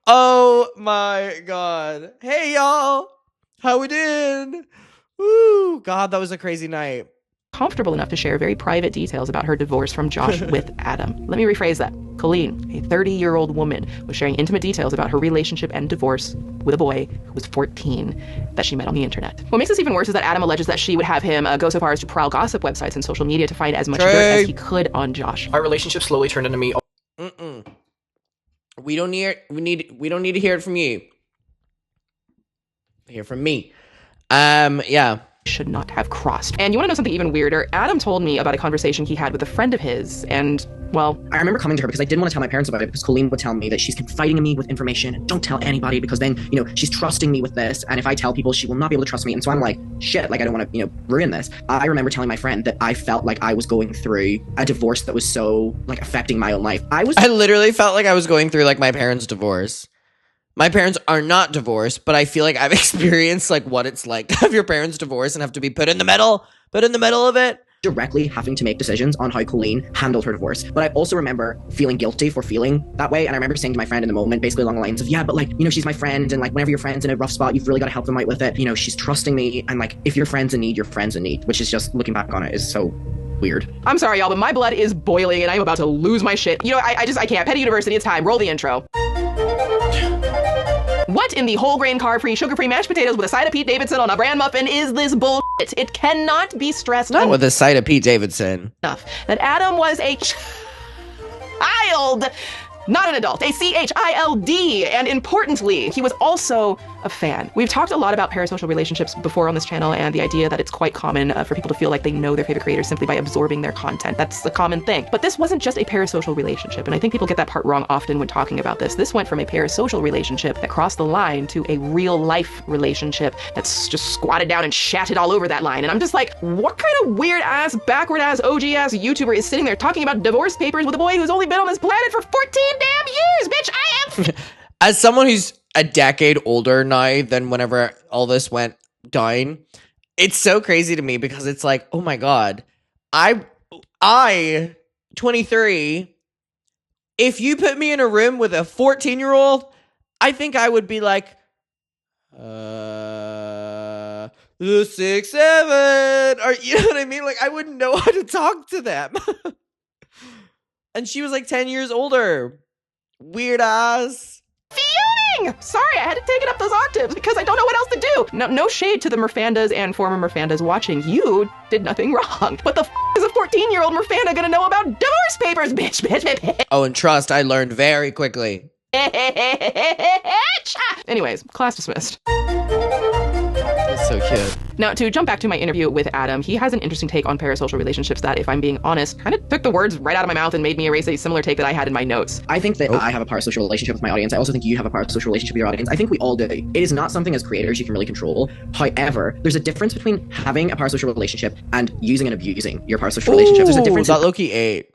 Oh my god. Hey y'all. How we doing? Woo. God, that was a crazy night. Comfortable enough to share very private details about her divorce from Josh with Adam. Let me rephrase that. Colleen, a 30-year-old woman, was sharing intimate details about her relationship and divorce with a boy who was 14 that she met on the internet. What makes this even worse is that Adam alleges that she would have him go so far as to prowl gossip websites and social media to find as much dirt as he could on Josh. Our relationship slowly turned into me... We don't need to hear it from you. Hear from me. Yeah. Should not have crossed. And you want to know something even weirder? Adam told me about a conversation he had with a friend of his, and well, I remember coming to her because I didn't want to tell my parents about it because Colleen would tell me that she's confiding in me with information and don't tell anybody because then, you know, she's trusting me with this. And if I tell people, she will not be able to trust me. And so I'm like, shit, like I don't want to, you know, ruin this. I remember telling my friend that I felt like I was going through a divorce that was so like affecting my own life. I literally felt like I was going through like my parents' divorce. My parents are not divorced, but I feel like I've experienced like what it's like to have your parents divorce and have to be put in the middle of it. Directly having to make decisions on how Colleen handled her divorce. But I also remember feeling guilty for feeling that way. And I remember saying to my friend in the moment, basically along the lines of, yeah, but like, you know, she's my friend. And like, whenever your friend's in a rough spot, you've really got to help them out with it. You know, she's trusting me. And like, if your friend's in need, your friend's in need, which is just looking back on it is so weird. I'm sorry, y'all, but my blood is boiling and I'm about to lose my shit. You know, I can't. Petty University, it's time. Roll the intro. What in the whole grain carb-free, sugar-free mashed potatoes with a side of Pete Davidson on a bran muffin is this bullshit? It cannot be stressed Not with a side of Pete Davidson. enough that Adam was a child, not an adult, a child, and importantly, he was also a fan. We've talked a lot about parasocial relationships before on this channel and the idea that it's quite common for people to feel like they know their favorite creators simply by absorbing their content. That's a common thing. But this wasn't just a parasocial relationship, and I think people get that part wrong often when talking about this. This went from a parasocial relationship that crossed the line to a real-life relationship that's just squatted down and shatted all over that line. And I'm just like, what kind of weird-ass, backward-ass, OG-ass YouTuber is sitting there talking about divorce papers with a boy who's only been on this planet for 14 damn years, bitch? I am... As someone who's a decade older now than whenever all this went down, it's so crazy to me because it's like, oh my God, I 23, if you put me in a room with a 14-year-old, I think I would be like, 6, 7, or you know what I mean? Like, I wouldn't know how to talk to them. And she was like 10 years older. Weird ass. Fuming! Sorry, I had to take it up those octaves because I don't know what else to do. No shade to the Murfandas and former Murfandas watching. You did nothing wrong. What the is a 14-year-old Murfanda gonna know about divorce papers, bitch? Oh, and trust, I learned very quickly. Anyways, class dismissed. That's so cute. Now, to jump back to my interview with Adam, he has an interesting take on parasocial relationships that, if I'm being honest, kind of took the words right out of my mouth and made me erase a similar take that I had in my notes. I think that I have a parasocial relationship with my audience. I also think you have a parasocial relationship with your audience. I think we all do. It is not something as creators you can really control. However, there's a difference between having a parasocial relationship and using and abusing your parasocial relationship. There's a difference. That Loki ate.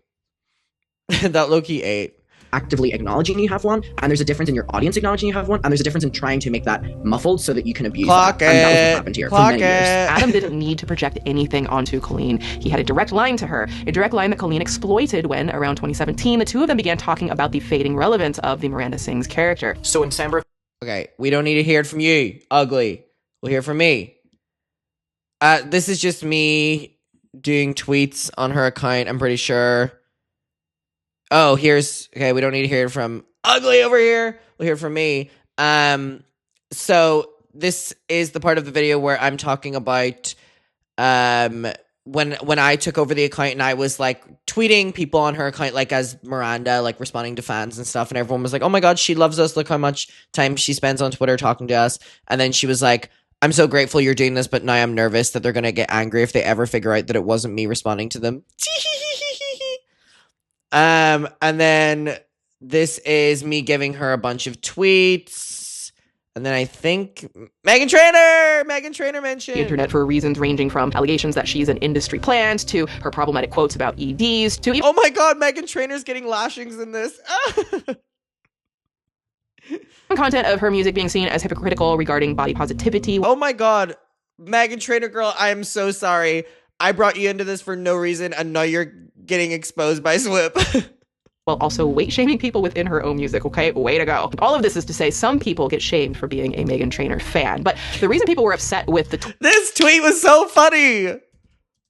That Loki ate. Actively acknowledging you have one, and there's a difference in your audience acknowledging you have one, and there's a difference in trying to make that muffled so that you can abuse Clock that. And that was what happened here for many years. Adam didn't need to project anything onto Colleen. He had a direct line to her, a direct line that Colleen exploited when, around 2017, the two of them began talking about the fading relevance of the Miranda Sings character. So in December... Okay, we don't need to hear it from you, ugly. We'll hear from me. This is just me doing tweets on her account, I'm pretty sure. Oh, okay, we don't need to hear it from ugly over here. We'll hear it from me. So this is the part of the video where I'm talking about when I took over the account and I was like tweeting people on her account, like as Miranda, like responding to fans and stuff, and everyone was like, oh my God, she loves us, look how much time she spends on Twitter talking to us. And then she was like, I'm so grateful you're doing this, but now I'm nervous that they're gonna get angry if they ever figure out that it wasn't me responding to them. And then this is me giving her a bunch of tweets. And then I think Meghan Trainor mentioned the internet for reasons ranging from allegations that she's an industry plant to her problematic quotes about EDs to oh my God, Meghan Trainor's getting lashings in this. Content of her music being seen as hypocritical regarding body positivity. Oh my God, Meghan Trainor girl, I am so sorry. I brought you into this for no reason, and now you're getting exposed by Swoop. While also weight-shaming people within her own music, okay? Way to go. All of this is to say some people get shamed for being a Meghan Trainor fan, but the reason people were upset with the this tweet was so funny!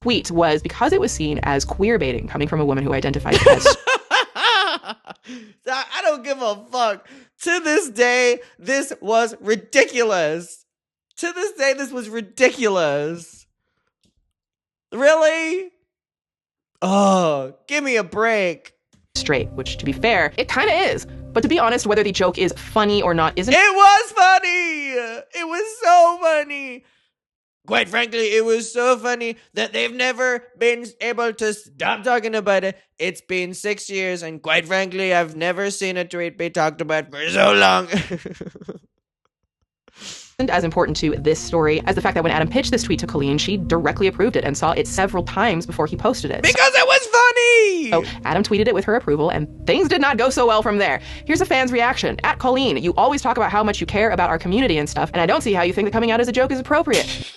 Tweet was because it was seen as queer-baiting coming from a woman who identifies as... I don't give a fuck. To this day, this was ridiculous. To this day, this was ridiculous. Really? Oh, give me a break. Straight, which to be fair, it kind of is. But to be honest, whether the joke is funny or not isn't... It was funny! It was so funny! Quite frankly, it was so funny that they've never been able to stop talking about it. It's been 6 years, and quite frankly, I've never seen a tweet be talked about for so long. As important to this story as the fact that when Adam pitched this tweet to Colleen, she directly approved it and saw it several times before he posted it. Because it was funny! So Adam tweeted it with her approval, and things did not go so well from there. Here's a fan's reaction. At Colleen, you always talk about how much you care about our community and stuff, and I don't see how you think that coming out as a joke is appropriate.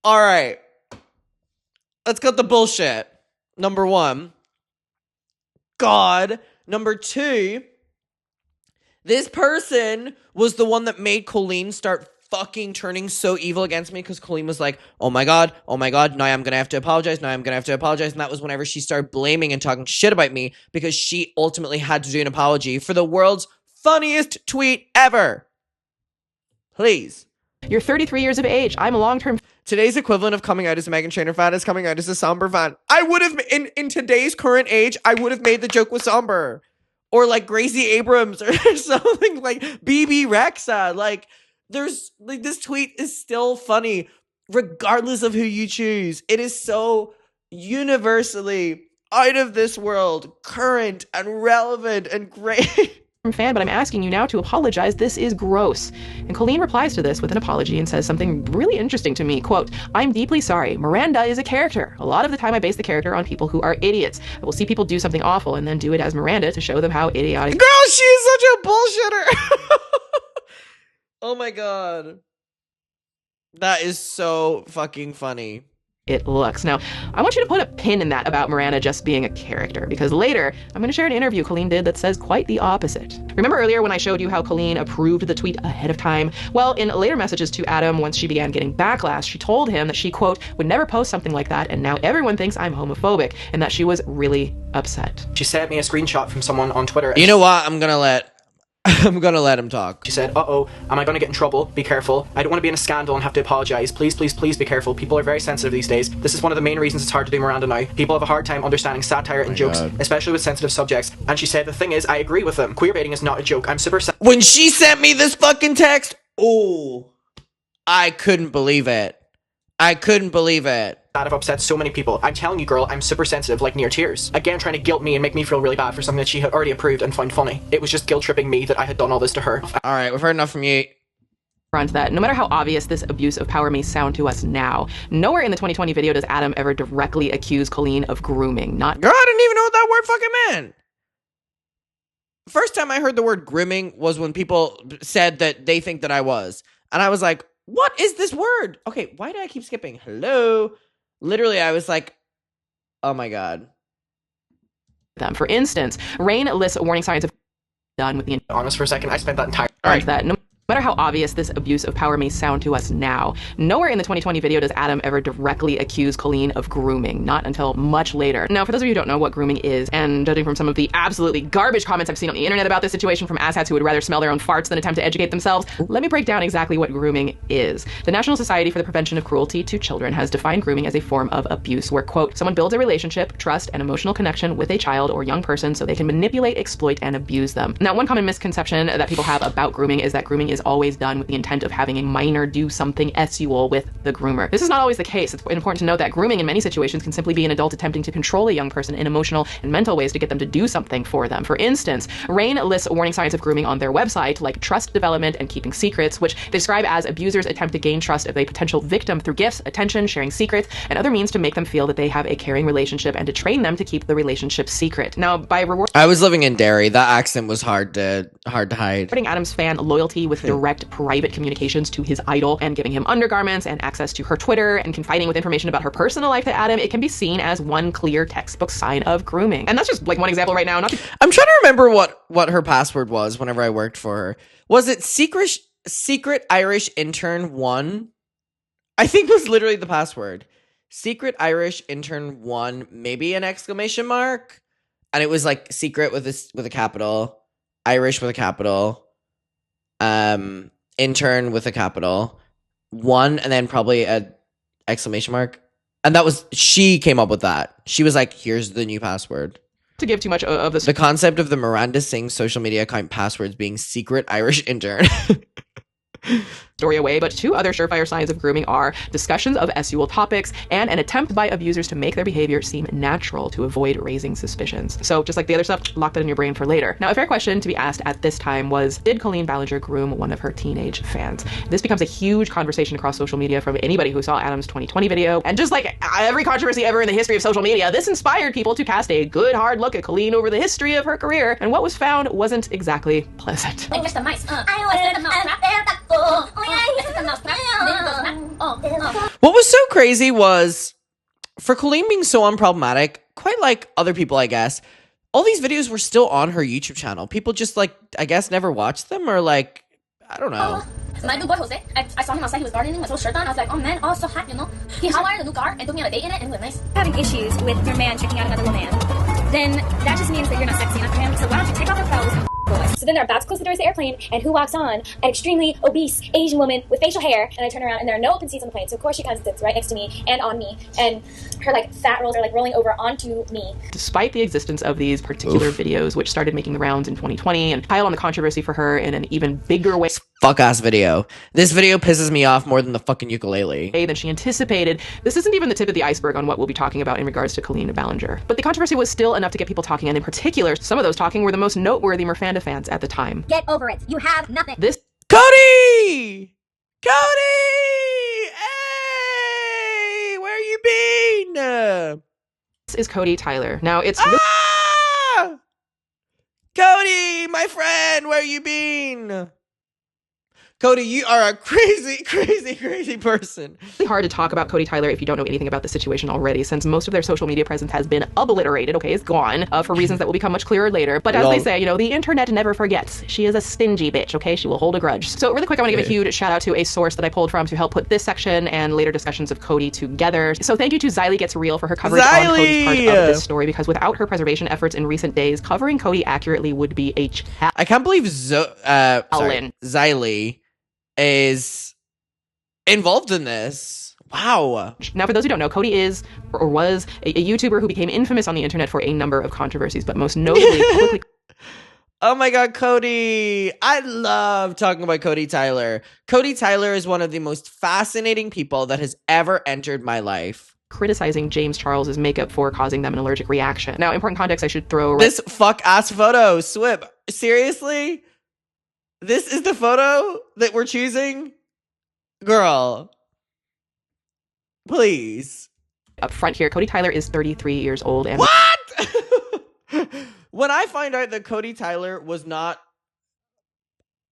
All right. Let's cut the bullshit. Number one. God. Number two. This person was the one that made Colleen start fucking turning so evil against me, because Colleen was like, oh my god, now I'm gonna have to apologize, and that was whenever she started blaming and talking shit about me, because she ultimately had to do an apology for the world's funniest tweet ever. Please. You're 33 years of age. I'm a long-term... Today's equivalent of coming out as a Meghan Trainor fan is coming out as a Somber fan. I would have, in today's current age, I would have made the joke with Somber. Or like Gracie Abrams or something, like BB Rexa. Like, there's, like, this tweet is still funny regardless of who you choose. It is so universally out of this world, current and relevant and great. Fan, but I'm asking you now to apologize. This is gross. And Colleen replies to this with an apology and says something really interesting to me. Quote, I'm deeply sorry. Miranda is a character. A lot of the time I base the character on people who are idiots. I will see people do something awful and then do it as Miranda to show them how idiotic. Girl, she's such a bullshitter. Oh my god. That is so fucking funny. It looks. Now, I want you to put a pin in that about Miranda just being a character, because later I'm going to share an interview Colleen did that says quite the opposite. Remember earlier when I showed you how Colleen approved the tweet ahead of time? Well, in later messages to Adam, once she began getting backlash, she told him that she, quote, would never post something like that, and now everyone thinks I'm homophobic, and that she was really upset. She sent me a screenshot from someone on Twitter. You know what? I'm gonna let him talk. She said, uh-oh, am I going to get in trouble? Be careful. I don't want to be in a scandal and have to apologize. Please, please, please be careful. People are very sensitive these days. This is one of the main reasons it's hard to do Miranda now. People have a hard time understanding satire and jokes, especially with sensitive subjects. And she said, the thing is, I agree with them. Queer baiting is not a joke. I'm super When she sent me this fucking text, oh, I couldn't believe it. That have upset so many people. I'm telling you, girl, I'm super sensitive, like near tears. Again, trying to guilt me and make me feel really bad for something that she had already approved and found funny. It was just guilt-tripping me that I had done all this to her. All right, we've heard enough from you. Front that no matter how obvious this abuse of power may sound to us now, nowhere in the 2020 video does Adam ever directly accuse Colleen of grooming. Girl, I didn't even know what that word fucking meant. First time I heard the word grooming was when people said that they think that I was. And I was like, what is this word? Okay, why do I keep skipping? Hello? Literally, I was like, oh my god. Them. For instance, Rain lists warning signs of done with the... Honest for a second, I spent that entire... Right. That no matter how obvious this abuse of power may sound to us now, nowhere in the 2020 video does Adam ever directly accuse Colleen of grooming, not until much later. Now, for those of you who don't know what grooming is, and judging from some of the absolutely garbage comments I've seen on the internet about this situation from asshats who would rather smell their own farts than attempt to educate themselves, let me break down exactly what grooming is. The National Society for the Prevention of Cruelty to Children has defined grooming as a form of abuse where, quote, someone builds a relationship, trust, and emotional connection with a child or young person so they can manipulate, exploit, and abuse them. Now, one common misconception that people have about grooming is that grooming is always done with the intent of having a minor do something sexual with the groomer. This is not always the case. It's important to note that grooming in many situations can simply be an adult attempting to control a young person in emotional and mental ways to get them to do something for them. For instance, Rain lists warning signs of grooming on their website, like trust development and keeping secrets, which they describe as abusers attempt to gain trust of a potential victim through gifts, attention, sharing secrets, and other means to make them feel that they have a caring relationship and to train them to keep the relationship secret. Now, by rewarding... I was living in Derry. That accent was hard to hide. Rewarding Adam's fan loyalty with direct private communications to his idol and giving him undergarments and access to her Twitter and confiding with information about her personal life to Adam, it can be seen as one clear textbook sign of grooming. And that's just like one example right now. I'm trying to remember what her password was whenever I worked for her. Was it Secret Irish Intern 1? I think was literally the password. Secret Irish Intern 1, maybe an exclamation mark. And it was like secret with a capital, Irish with a capital, intern with a capital, 1, and then probably a exclamation mark. And that was, she came up with that. She was like, here's the new password. To give too much of this. The concept of the Miranda Sings social media account passwords being secret Irish intern. story away, but two other surefire signs of grooming are discussions of sexual topics and an attempt by abusers to make their behavior seem natural to avoid raising suspicions. So just like the other stuff, lock that in your brain for later. Now, a fair question to be asked at this time was, did Colleen Ballinger groom one of her teenage fans? This becomes a huge conversation across social media from anybody who saw Adam's 2020 video. And just like every controversy ever in the history of social media, this inspired people to cast a good hard look at Colleen over the history of her career, and what was found wasn't exactly pleasant. Mr. Mice. I wanted the mouse. What was so crazy was, for Colleen being so unproblematic, quite like other people, I guess, all these videos were still on her YouTube channel. People just, like, I guess never watched them, or like, I don't know. My new boy Jose, I saw him outside, he was gardening with his shirt on. I was like, oh man, oh so hot, you know. He hotwired a new car and took me on a date in it, and it was nice. Having issues with your man checking out another woman, then that just means that you're not sexy enough for him. So why don't you take off your clothes and boy? So then they're about to close the doors of the airplane, and who walks on? An extremely obese Asian woman with facial hair. And I turn around, and there are no open seats on the plane. So of course she comes and sits right next to me and on me, and her like fat rolls are like rolling over onto me. Despite the existence of these particular videos, which started making the rounds in 2020 and piled on the controversy for her in an even bigger way. Fuck ass video. This video pisses me off more than the fucking ukulele. Than she anticipated. This isn't even the tip of the iceberg on what we'll be talking about in regards to Colleen Ballinger. But the controversy was still enough to get people talking, and in particular, some of those talking were the most noteworthy Miranda fans at the time. Get over it. You have nothing. This Cody! Cody! Hey! Where you been? This is Cody Tyler. Now, it's Cody, my friend, where you been? Cody, you are a crazy, crazy, crazy person. It's really hard to talk about Cody Tyler if you don't know anything about the situation already, since most of their social media presence has been obliterated, okay, it's gone, for reasons that will become much clearer later. But as they say, you know, the internet never forgets. She is a stingy bitch, okay? She will hold a grudge. So really quick, I want to give a huge shout out to a source that I pulled from to help put this section and later discussions of Cody together. So thank you to Xylee Gets Real for her coverage on Cody's part of this story, because without her preservation efforts in recent days, covering Cody accurately would be a challenge. I can't believe Xylee is involved in this. Wow. Now, for those who don't know, Cody is or was a YouTuber who became infamous on the internet for a number of controversies, but most notably publicly. Oh my god, Cody. I love talking about Cody Tyler. Cody Tyler is one of the most fascinating people that has ever entered my life. Criticizing James Charles's makeup for causing them an allergic reaction. Now, important context I should throw this fuck ass photo, Swoop. Seriously? This is the photo that we're choosing? Girl. Please. Up front here, Cody Tyler is 33 years old. And what? When I find out that Cody Tyler was not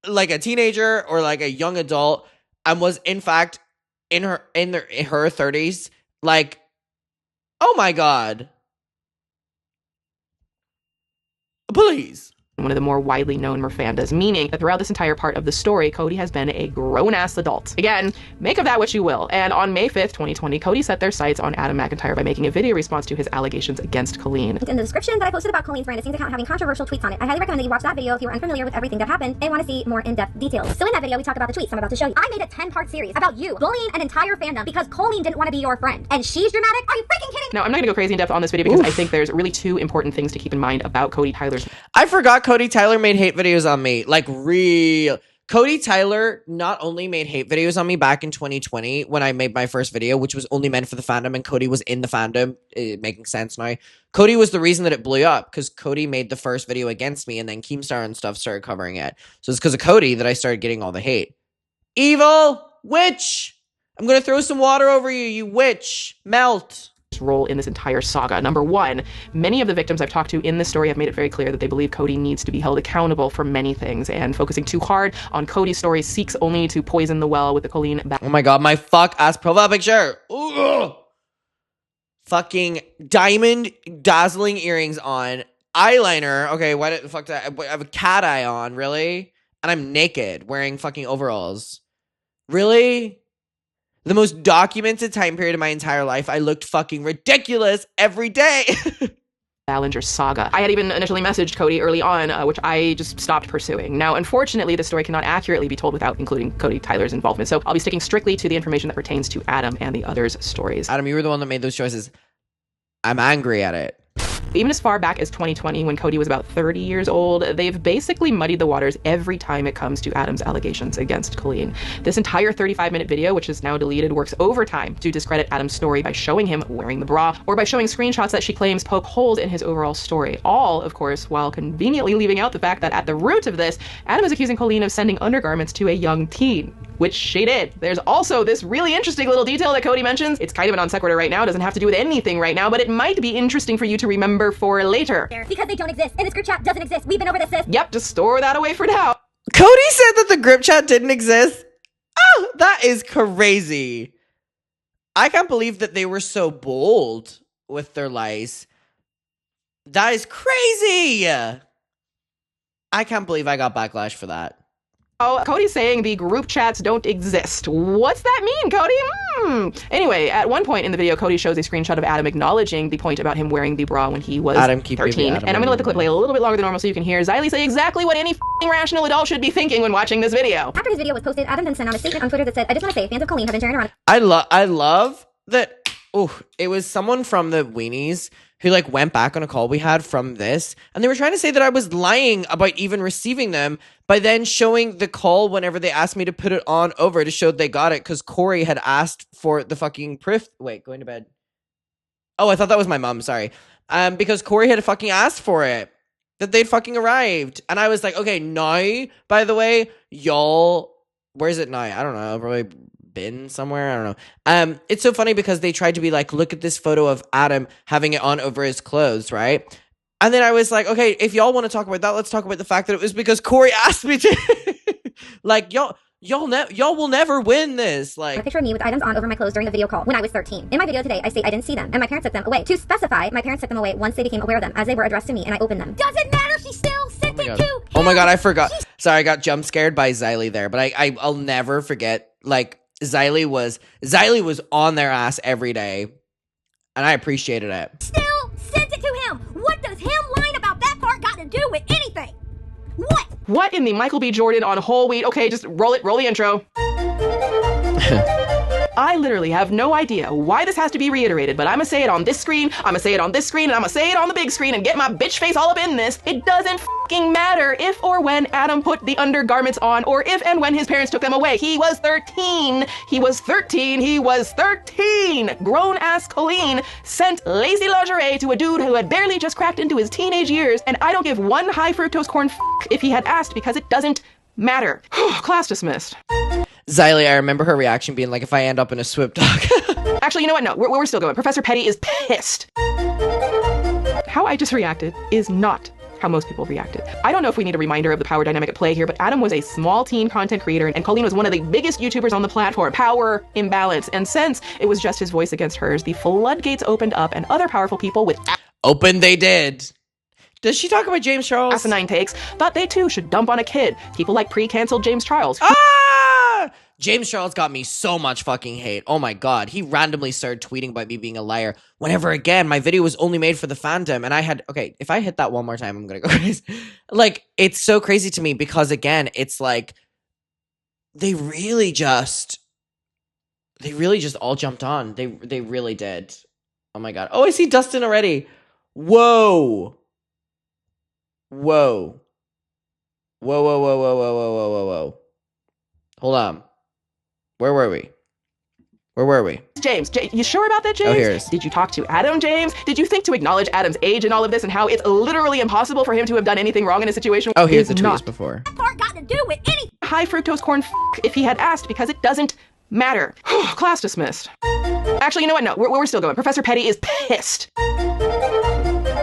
like a teenager or like a young adult and was in fact in her 30s, like, oh my god. Please. One of the more widely known Mirandas, meaning that throughout this entire part of the story, Cody has been a grown-ass adult. Again, make of that what you will. And on May 5th, 2020, Cody set their sights on Adam McIntyre by making a video response to his allegations against Colleen. In the description that I posted about Colleen's Miranda Sings account having controversial tweets on it, I highly recommend that you watch that video if you're unfamiliar with everything that happened and want to see more in-depth details. So in that video, we talk about the tweets I'm about to show you. I made a 10-part series about you bullying an entire fandom because Colleen didn't want to be your friend. And she's dramatic? Are you freaking kidding? Now, I'm not going to go crazy in depth on this video because I think there's really two important things to keep in mind about Cody Tyler's. I forgot Cody Tyler made hate videos on me. Like, real. Cody Tyler not only made hate videos on me back in 2020 when I made my first video, which was only meant for the fandom, and Cody was in the fandom, making sense now. Cody was the reason that it blew up, because Cody made the first video against me, and then Keemstar and stuff started covering it. So it's because of Cody that I started getting all the hate. Evil witch! I'm gonna throw some water over you, you witch! Melt! Role in this entire saga. Number one, many of the victims I've talked to in this story have made it very clear that they believe Cody needs to be held accountable for many things, and focusing too hard on Cody's story seeks only to poison the well with the Colleen. Oh my god, my fuck ass profile picture. Ugh. Fucking diamond dazzling earrings on, eyeliner. Okay, why the fuck did I have a cat eye on? Really? And I'm naked wearing fucking overalls. Really? The most documented time period of my entire life, I looked fucking ridiculous every day. Ballinger saga. I had even initially messaged Cody early on, which I just stopped pursuing. Now, unfortunately, the story cannot accurately be told without including Cody Tyler's involvement, so I'll be sticking strictly to the information that pertains to Adam and the others' stories. Adam, you were the one that made those choices. I'm angry at it. Even as far back as 2020, when Cody was about 30 years old, they've basically muddied the waters every time it comes to Adam's allegations against Colleen. This entire 35-minute video, which is now deleted, works overtime to discredit Adam's story by showing him wearing the bra, or by showing screenshots that she claims poke holes in his overall story. All, of course, while conveniently leaving out the fact that at the root of this, Adam is accusing Colleen of sending undergarments to a young teen, which she did. There's also this really interesting little detail that Cody mentions. It's kind of a non sequitur right now, doesn't have to do with anything right now, but it might be interesting for you to remember for later. Because they don't exist, and this group chat doesn't exist. We've been over this, sis. Yep, just store that away for now. Cody said that the group chat didn't exist. Oh, that is crazy. I can't believe that they were so bold with their lies. That is crazy. I can't believe I got backlash for that. Oh, Cody's saying the group chats don't exist. What's that mean, Cody? Anyway, at one point in the video, Cody shows a screenshot of Adam acknowledging the point about him wearing the bra when he was 13. And I'm going to let the clip play a little bit longer than normal so you can hear Xylee say exactly what any rational adult should be thinking when watching this video. After his video was posted, Adam then sent out a statement on Twitter that said, I just want to say, fans of Colleen have been sharing around. I love that. Oh, it was someone from the Weenies who like went back on a call we had from this, and they were trying to say that I was lying about even receiving them by then showing the call whenever they asked me to put it on over to show they got it because Cory had asked for the fucking proof. Wait, going to bed. Oh, I thought that was my mom. Sorry. Because Cory had fucking asked for it, that they'd fucking arrived, and I was like, okay, now, by the way, y'all, where's it now? I don't know. Probably bin somewhere. I don't know. It's so funny because they tried to be like, look at this photo of Adam having it on over his clothes, right? And then I was like, okay, if y'all want to talk about that, let's talk about the fact that it was because Cory asked me to. Like, y'all will never win this. Like, A picture of me with items on over my clothes during the video call when I was 13. In my video today, I say I didn't see them, and my parents took them away. To specify, my parents took them away once they became aware of them, as they were addressed to me, and I opened them. Doesn't matter, she still sent it to. Oh my god, I forgot. Sorry, I got jump scared by Xylee there, but I'll never forget. Like, Xylee was on their ass every day, and I appreciated it. Still sent it to him. What does him lying about that part got to do with anything? What in the Michael B. Jordan on whole wheat? Okay, just roll the intro. I literally have no idea why this has to be reiterated, but I'm gonna say it on this screen, I'm gonna say it on this screen, and I'm gonna say it on the big screen and get my bitch face all up in this. It doesn't fucking matter if or when Adam put the undergarments on, or if and when his parents took them away. He was 13. He was 13. He was 13. Grown-ass Colleen sent lazy lingerie to a dude who had barely just cracked into his teenage years, and I don't give one high fructose corn if he had asked because it doesn't matter. Class dismissed. Xylee, I remember her reaction being like, if I end up in a Swoop doc. Actually, you know what? No, we're still going. Professor Petty is pissed. How I just reacted is not how most people reacted. I don't know if we need a reminder of the power dynamic at play here, but Adam was a small teen content creator, and Colleen was one of the biggest YouTubers on the platform. Power imbalance. And since it was just his voice against hers, the floodgates opened up, and other powerful people with open they did. Does she talk about James Charles? Asinine takes thought they too should dump on a kid. People like pre-canceled James Charles. James Charles got me so much fucking hate. Oh my god. He randomly started tweeting about me being a liar. Whenever, again, my video was only made for the fandom, and I had, okay, if I hit that one more time, I'm gonna go crazy. Like, it's so crazy to me because, again, it's like, they really just all jumped on. They really did. Oh my god. Oh, I see Dustin already. Whoa. Whoa. Whoa, whoa, whoa, whoa, whoa, whoa, whoa, whoa, whoa. Hold on. Where were we? James, you sure about that, James? Oh, here it is. Did you talk to Adam, James? Did you think to acknowledge Adam's age and all of this and how it's literally impossible for him to have done anything wrong in a situation? Oh, here's the tweets before. That part got to do with anything. High fructose corn if he had asked because it doesn't matter. Class dismissed. Actually, you know what? No, we're still going. Professor Petty is pissed.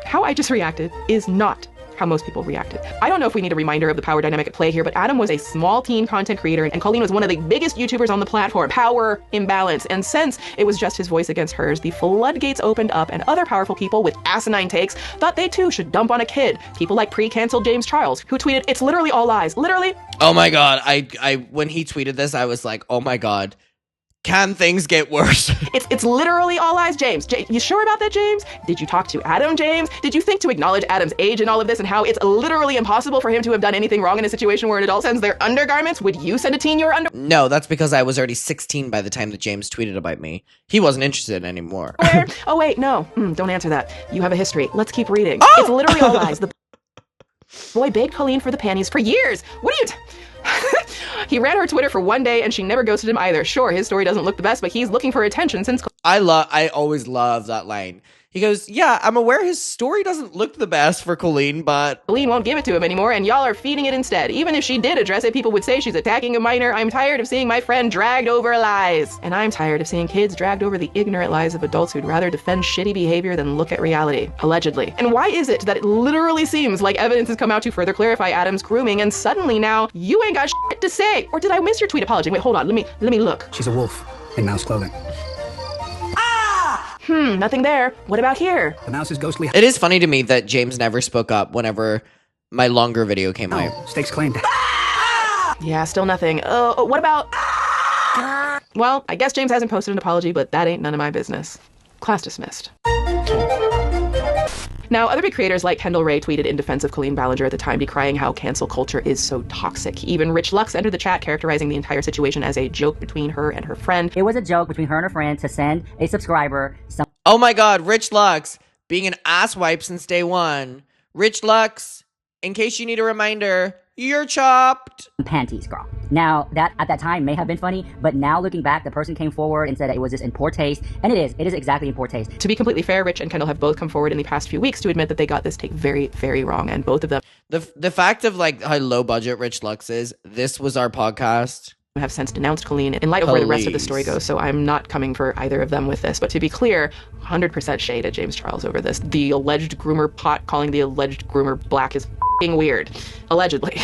How I just reacted is not how most people reacted. I don't know if we need a reminder of the power dynamic at play here, but Adam was a small teen content creator, and Colleen was one of the biggest YouTubers on the platform. Power imbalance. And since it was just his voice against hers, the floodgates opened up, and other powerful people with asinine takes thought they too should dump on a kid. People like pre-canceled James Charles, who tweeted, "It's literally all lies." Literally. Oh my god. I when he tweeted this, I was like, oh my god. Can things get worse? It's literally all lies, James. You sure about that, James? Did you talk to Adam, James? Did you think to acknowledge Adam's age in all of this and how it's literally impossible for him to have done anything wrong in a situation where an adult sends their undergarments? Would you send a teen your underwear? No, that's because I was already 16 by the time that James tweeted about me. He wasn't interested anymore. Oh, wait, no. Don't answer that. You have a history. Let's keep reading. Oh! It's literally all lies. The boy begged Colleen for the panties for years. What are you... He ran her Twitter for one day and she never ghosted him either. Sure, his story doesn't look the best, but he's looking for attention since... I always love that line. He goes, yeah, I'm aware his story doesn't look the best for Colleen, but... Colleen won't give it to him anymore, and y'all are feeding it instead. Even if she did address it, people would say she's attacking a minor. I'm tired of seeing my friend dragged over lies. And I'm tired of seeing kids dragged over the ignorant lies of adults who'd rather defend shitty behavior than look at reality. Allegedly. And why is it that it literally seems like evidence has come out to further clarify Adam's grooming, and suddenly now, you ain't got shit to say? Or did I miss your tweet apology? Wait, hold on, let me look. She's a wolf in mouse clothing. Nothing there. What about here? The mouse is ghostly. It is funny to me that James never spoke up whenever my longer video came out. Stakes claimed. Yeah, still nothing. What about... Well, I guess James hasn't posted an apology, but that ain't none of my business. Class dismissed. Now, other big creators like Kendall Ray tweeted in defense of Colleen Ballinger at the time, decrying how cancel culture is so toxic. Even Rich Lux entered the chat, characterizing the entire situation as a joke between her and her friend. It was a joke between her and her friend to send a subscriber some... Oh my god, Rich Lux, being an asswipe since day one. Rich Lux, in case you need a reminder, you're chopped. panties, girl. Now, that at that time may have been funny, but now looking back, the person came forward and said that it was just in poor taste, and it is exactly in poor taste. To be completely fair, Rich and Kendall have both come forward in the past few weeks to admit that they got this take very, very wrong, and both of them... The fact of, like, how low budget Rich Lux is, this was our podcast... have since denounced Colleen in light of where the rest of the story goes, so I'm not coming for either of them with this. But to be clear, 100% shade at James Charles over this. The alleged groomer pot calling the alleged groomer black is f***ing weird. Allegedly.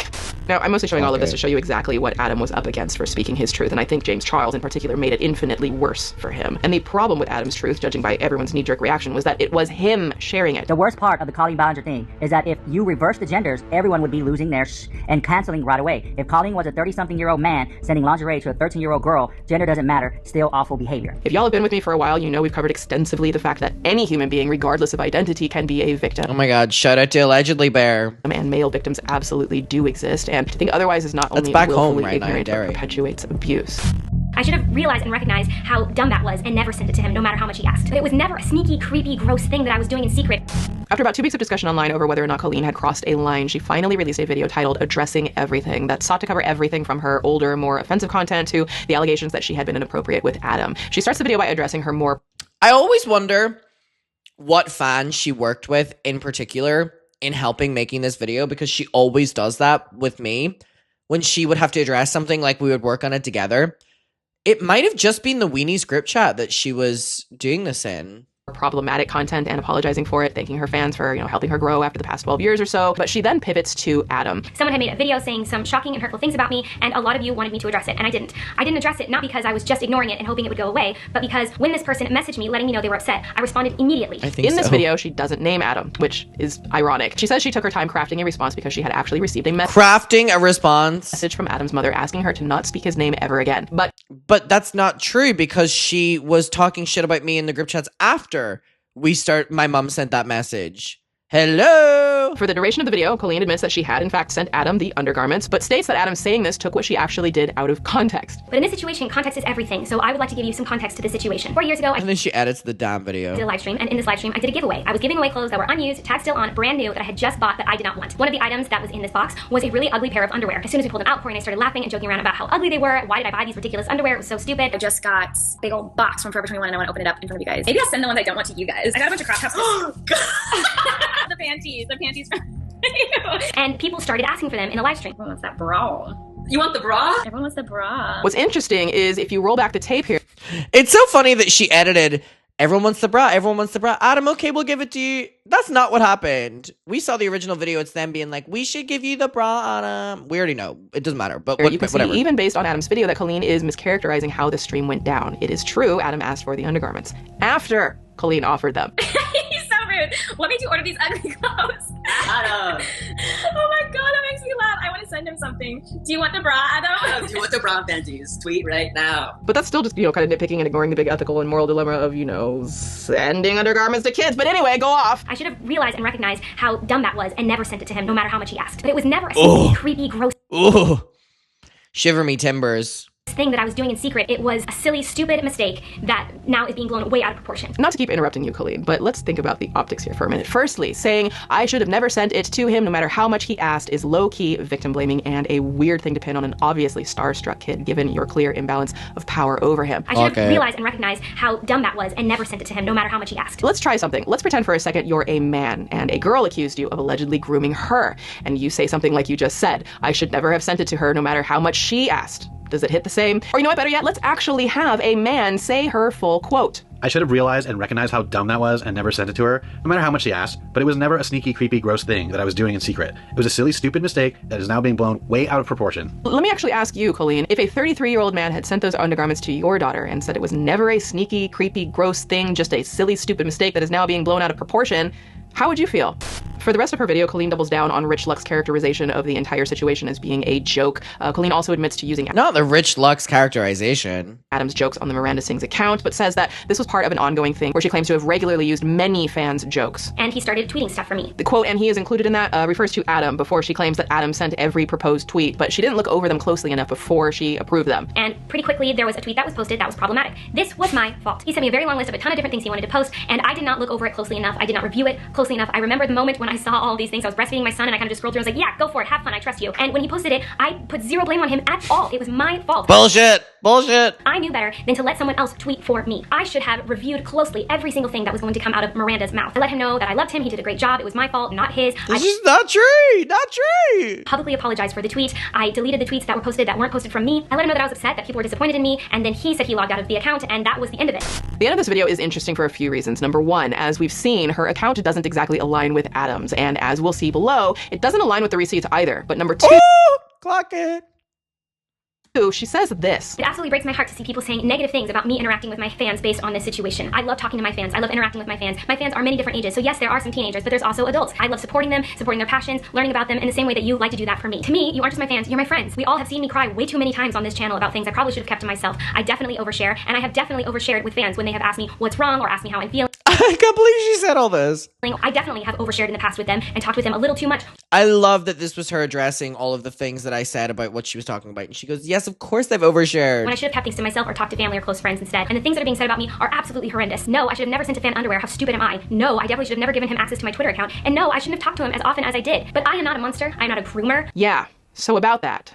Now, I'm mostly showing all of this to show you exactly what Adam was up against for speaking his truth, and I think James Charles in particular made it infinitely worse for him. And the problem with Adam's truth, judging by everyone's knee-jerk reaction, was that it was him sharing it. The worst part of the Colleen Ballinger thing is that if you reverse the genders, everyone would be losing their and canceling right away. If Colleen was a 30-something-year-old man sending lingerie to a 13-year-old girl, gender doesn't matter, still awful behavior. If y'all have been with me for a while, you know we've covered extensively the fact that any human being, regardless of identity, can be a victim. Oh my god, shout out to Allegedly Bear. And male victims absolutely do exist, and to think otherwise is not only back willfully home right now, ignorant, but Derry. perpetuates abuse. I should have realized and recognized how dumb that was and never sent it to him, no matter how much he asked. But it was never a sneaky, creepy, gross thing that I was doing in secret. After about 2 weeks of discussion online over whether or not Colleen had crossed a line, she finally released a video titled Addressing Everything that sought to cover everything from her older, more offensive content to the allegations that she had been inappropriate with Adam. She starts the video by addressing her more... I always wonder what fans she worked with in particular in helping making this video, because she always does that with me. When she would have to address something, like we would work on it together. It might have just been the Weenies group chat that she was doing this in. Problematic content and apologizing for it, thanking her fans for, helping her grow after the past 12 years or so. But she then pivots to Adam. Someone had made a video saying some shocking and hurtful things about me, and a lot of you wanted me to address it, and I didn't. I didn't address it not because I was just ignoring it and hoping it would go away, but because when this person messaged me letting me know they were upset, I responded immediately. In this video, she doesn't name Adam, which is ironic. She says she took her time crafting a response because she had actually received a message from Adam's mother asking her to not speak his name ever again. But that's not true, because she was talking shit about me in the group chats after my mom sent that message. Hello! For the duration of the video, Colleen admits that she had in fact sent Adam the undergarments, but states that Adam saying this took what she actually did out of context. But in this situation, context is everything, so I would like to give you some context to the situation. 4 years ago, And then she edits the damn video. I did a live stream, and in this live stream, I did a giveaway. I was giving away clothes that were unused, tag still on, brand new, that I had just bought that I did not want. One of the items that was in this box was a really ugly pair of underwear. As soon as we pulled them out, Cory and I started laughing and joking around about how ugly they were. Why did I buy these ridiculous underwear? It was so stupid. I just got a big old box from Forever 21 and I want to open it up in front of you guys. Maybe I'll send the ones I don't want to you guys. I got a bunch of crop tops. The panties from And people started asking for them in the live stream. Everyone wants that bra. You want the bra? Everyone wants the bra. What's interesting is if you roll back the tape here. It's so funny that she edited, everyone wants the bra, everyone wants the bra. Adam, okay, we'll give it to you. That's not what happened. We saw the original video. It's them being like, we should give you the bra, Adam. We already know. It doesn't matter. But you can see, even based on Adam's video, that Colleen is mischaracterizing how the stream went down. It is true, Adam asked for the undergarments after Colleen offered them. He's so rude. what made you order these ugly clothes? Adam! Oh my god, that makes me laugh. I want to send him something. Do you want the bra, Adam? Do you want the bra panties? Tweet right now. But that's still just, kind of nitpicking and ignoring the big ethical and moral dilemma of, sending undergarments to kids. But anyway, go off. I should have realized and recognized how dumb that was and never sent it to him, no matter how much he asked. But it was never a sneaky, creepy, gross Shiver me timbers. thing that I was doing in secret. It was a silly, stupid mistake that now is being blown way out of proportion. Not to keep interrupting you, Colleen, but let's think about the optics here for a minute. Firstly, saying I should have never sent it to him no matter how much he asked is low-key victim blaming and a weird thing to pin on an obviously starstruck kid given your clear imbalance of power over him. I should have realized and recognized how dumb that was and never sent it to him no matter how much he asked. Let's try something. Let's pretend for a second you're a man and a girl accused you of allegedly grooming her, and you say something like you just said. I should never have sent it to her no matter how much she asked. Does it hit the same? Or you know what, better yet, let's actually have a man say her full quote. I should have realized and recognized how dumb that was and never sent it to her, no matter how much she asked, but it was never a sneaky, creepy, gross thing that I was doing in secret. It was a silly, stupid mistake that is now being blown way out of proportion. Let me actually ask you, Colleen, if a 33-year-old man had sent those undergarments to your daughter and said it was never a sneaky, creepy, gross thing, just a silly, stupid mistake that is now being blown out of proportion, how would you feel? For the rest of her video, Colleen doubles down on Rich Luck's characterization of the entire situation as being a joke. Colleen also admits to using not the Rich Luck's characterization. Adam's jokes on the Miranda Sings account, but says that this was part of an ongoing thing where she claims to have regularly used many fans' jokes. And he started tweeting stuff for me. The quote, and he is included in that, refers to Adam before she claims that Adam sent every proposed tweet, but she didn't look over them closely enough before she approved them. And pretty quickly, there was a tweet that was posted that was problematic. This was my fault. He sent me a very long list of a ton of different things he wanted to post, and I did not look over it closely enough. I did not review it closely enough. I remember the moment when I saw all these things. I was breastfeeding my son, and I kind of just scrolled through and was like, yeah, go for it, have fun, I trust you. And when he posted it, I put zero blame on him at all. It was my fault. Bullshit! Bullshit! I knew better than to let someone else tweet for me. I should have reviewed closely every single thing that was going to come out of Miranda's mouth. I let him know that I loved him, he did a great job, it was my fault, not his. This is not true! Not true! Publicly apologized for the tweet. I deleted the tweets that were posted that weren't posted from me. I let him know that I was upset, that people were disappointed in me, and then he said he logged out of the account, and that was the end of it. The end of this video is interesting for a few reasons. Number one, as we've seen, her account doesn't exactly align with Adam's, and as we'll see below, it doesn't align with the receipts either. But number two, clock it. She says this. It absolutely breaks my heart to see people saying negative things about me interacting with my fans based on this situation. I love talking to my fans. I love interacting with my fans. My fans are many different ages. So yes, there are some teenagers, but there's also adults. I love supporting them, supporting their passions, learning about them in the same way that you like to do that for me. To me, you aren't just my fans, you're my friends. We all have seen me cry way too many times on this channel about things I probably should have kept to myself. I definitely overshare, and I have definitely overshared with fans when they have asked me what's wrong or asked me how I'm feeling. I can't believe she said all this. I definitely have overshared in the past with them and talked with them a little too much. I love that this was her addressing all of the things that I said about what she was talking about. And she goes, yes, of course they've overshared. When I should have kept things to myself or talked to family or close friends instead. And the things that are being said about me are absolutely horrendous. No, I should have never sent a fan underwear. How stupid am I? No, I definitely should have never given him access to my Twitter account. And no, I shouldn't have talked to him as often as I did. But I am not a monster. I am not a groomer. Yeah, so about that.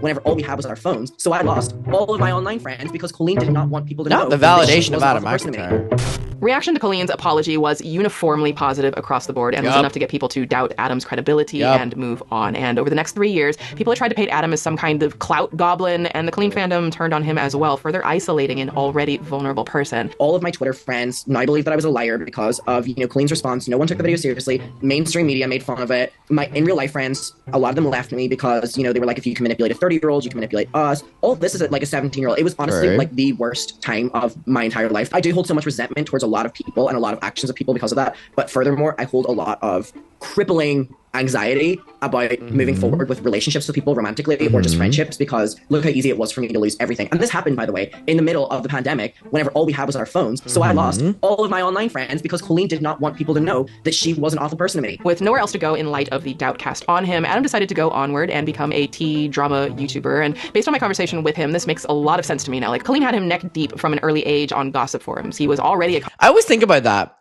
Whenever all we had was our phones, so I lost all of my online friends because Colleen did not want people to know. Not the validation of Adam McIntyre. Reaction to Colleen's apology was uniformly positive across the board and was enough to get people to doubt Adam's credibility and move on. And over the next 3 years, people had tried to paint Adam as some kind of clout goblin, and the Colleen fandom turned on him as well, further isolating an already vulnerable person. All of my Twitter friends now believe that I was a liar because of, Colleen's response. No one took the video seriously. Mainstream media made fun of it. My in real life friends, a lot of them left me because, they were like, if you can manipulate a 30-year-old, you can manipulate us. All of this is like a 17-year-old. It was honestly like the worst time of my entire life. I do hold so much resentment towards a lot of people and a lot of actions of people because of that. But furthermore, I hold a lot of crippling anxiety about moving forward with relationships with people romantically or just friendships, because look how easy it was for me to lose everything. And this happened, by the way, in the middle of the pandemic, whenever all we had was our phones. So I lost all of my online friends because Colleen did not want people to know that she was an awful person to me. With nowhere else to go in light of the doubt cast on him, Adam decided to go onward and become a T-drama YouTuber. And based on my conversation with him, this makes a lot of sense to me now. Like, Colleen had him neck deep from an early age on gossip forums. He was already I always think about that.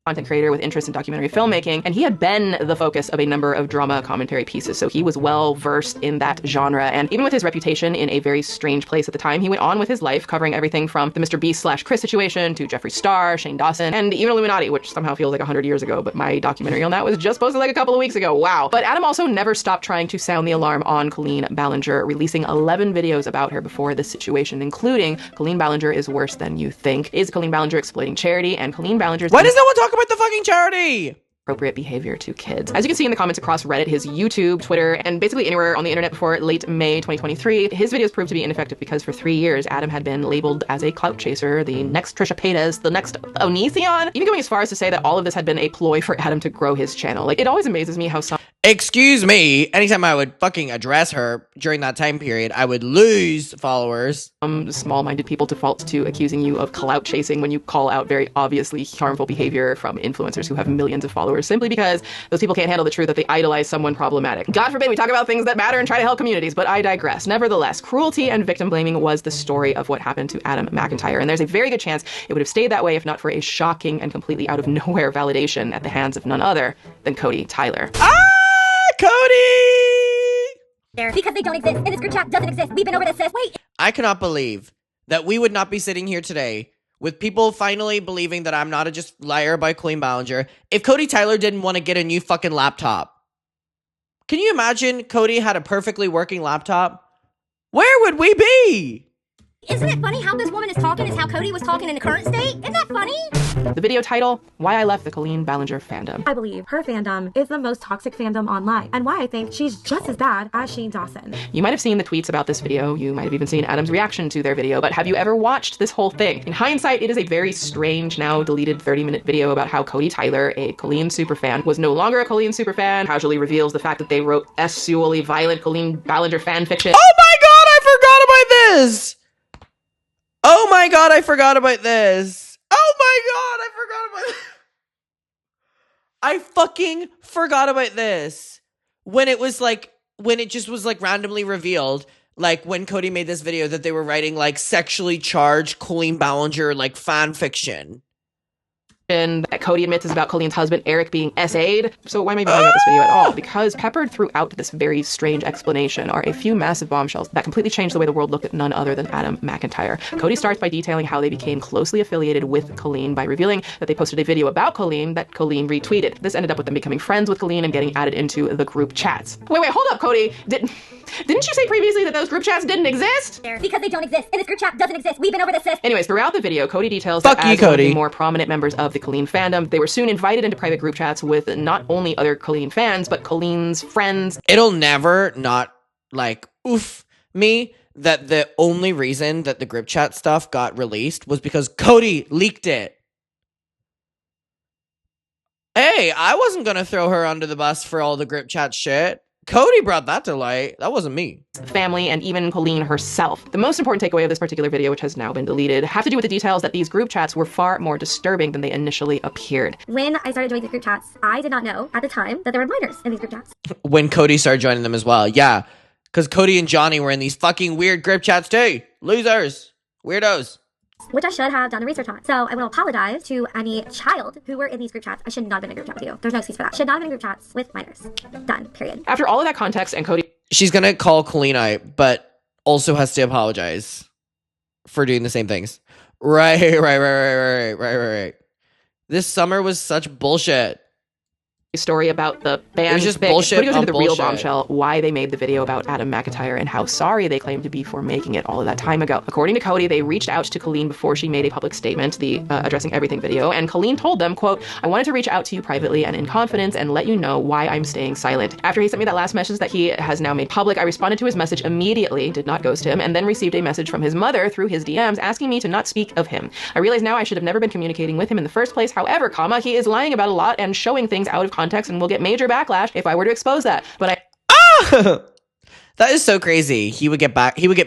Content creator with interest in documentary filmmaking, and he had been the focus of a number of drama commentary pieces, so he was well versed in that genre. And even with his reputation in a very strange place at the time, he went on with his life, covering everything from the Mr. Beast/Chris situation to Jeffree Star, Shane Dawson, and even Illuminati, which somehow feels like 100 years ago, but my documentary on that was just posted like a couple of weeks ago. Wow. But Adam also never stopped trying to sound the alarm on Colleen Ballinger, releasing 11 videos about her before this situation, including Colleen Ballinger is worse than you think, is Colleen Ballinger exploiting charity, and Colleen Ballinger's— Why does no one talk about the fucking charity? appropriate behavior to kids. As you can see in the comments across Reddit, his YouTube, Twitter, and basically anywhere on the internet before late May 2023, his videos proved to be ineffective because for 3 years, Adam had been labeled as a clout chaser, the next Trisha Paytas, the next Onision, even going as far as to say that all of this had been a ploy for Adam to grow his channel. Like, it always amazes me how some Excuse me, anytime I would fucking address her during that time period, I would lose followers. Small-minded people default to accusing you of clout chasing when you call out very obviously harmful behavior from influencers who have millions of followers simply because those people can't handle the truth that they idolize someone problematic. God forbid we talk about things that matter and try to help communities, but I digress. Nevertheless, cruelty and victim blaming was the story of what happened to Adam McIntyre, and there's a very good chance it would have stayed that way if not for a shocking and completely out of nowhere validation at the hands of none other than Cody Tyler. Cody! Because they don't exist, and this group chat doesn't exist. We've been over this, sis. Wait. I cannot believe that we would not be sitting here today with people finally believing that I'm not a just liar by Colleen Ballinger if Cody Tyler didn't want to get a new fucking laptop. Can you imagine Cody had a perfectly working laptop? Where would we be? Isn't it funny how this woman is talking is how Cody was talking in the current state? Isn't that funny? The video title, Why I Left the Colleen Ballinger Fandom. I believe her fandom is the most toxic fandom online, and why I think she's just as bad as Shane Dawson. You might have seen the tweets about this video, you might have even seen Adam's reaction to their video, but have you ever watched this whole thing? In hindsight, it is a very strange, now deleted 30-minute video about how Cody Tyler, a Colleen superfan, was no longer a Colleen superfan, casually reveals the fact that they wrote sexually violent Colleen Ballinger fanfiction. Oh my god, I forgot about this! Oh my god, I forgot about this! Oh my god, I forgot about this! I fucking forgot about this. When it was like, when it just was like randomly revealed, like when Cody made this video that they were writing like sexually charged Colleen Ballinger like fan fiction. That Cody admits is about Colleen's husband Eric being SA'd. So why am I even talking about this video at all? Because peppered throughout this very strange explanation are a few massive bombshells that completely changed the way the world looked at none other than Adam McIntyre. Cody starts by detailing how they became closely affiliated with Colleen by revealing that they posted a video about Colleen that Colleen retweeted. This ended up with them becoming friends with Colleen and getting added into the group chats. Wait, hold up, Cody. Didn't you say previously that those group chats didn't exist? Because they don't exist, and this group chat doesn't exist. We've been over this, sis. Anyways, throughout the video, Cody details that as one of the more prominent members of the Colleen fandom, they were soon invited into private group chats with not only other Colleen fans, but Colleen's friends. It'll never not, like, oof me that the only reason that the group chat stuff got released was because Cody leaked it. Hey, I wasn't gonna throw her under the bus for all the group chat shit. Cody brought that to light. That wasn't me. Family, and even Colleen herself. The most important takeaway of this particular video, which has now been deleted, have to do with the details that these group chats were far more disturbing than they initially appeared. When I started joining these group chats, I did not know at the time that there were minors in these group chats. When Cody started joining them as well. Yeah, because Cody and Johnny were in these fucking weird group chats too. Losers. Weirdos. Which I should have done the research on. So I will apologize to any child who were in these group chats. I should not have been in a group chat with you. There's no excuse for that. Should not have been in group chats with minors. Done. Period. After all of that context and Cody... She's gonna call Colleen out, but also has to apologize for doing the same things. Right. This summer was such bullshit. Story about the band. It was just bullshit. Cody goes into the real bullshit. bombshell, why they made the video about Adam McIntyre and how sorry they claim to be for making it all of that time ago. According to Cody, they reached out to Colleen before she made a public statement, the Addressing Everything video, and Colleen told them, quote, I wanted to reach out to you privately and in confidence and let you know why I'm staying silent. After he sent me that last message that he has now made public, I responded to his message immediately, did not ghost him, and then received a message from his mother through his DMs asking me to not speak of him. I realize now I should have never been communicating with him in the first place. However, he is lying about a lot and showing things out of context and will get major backlash if I were to expose that. But that is so crazy. He would get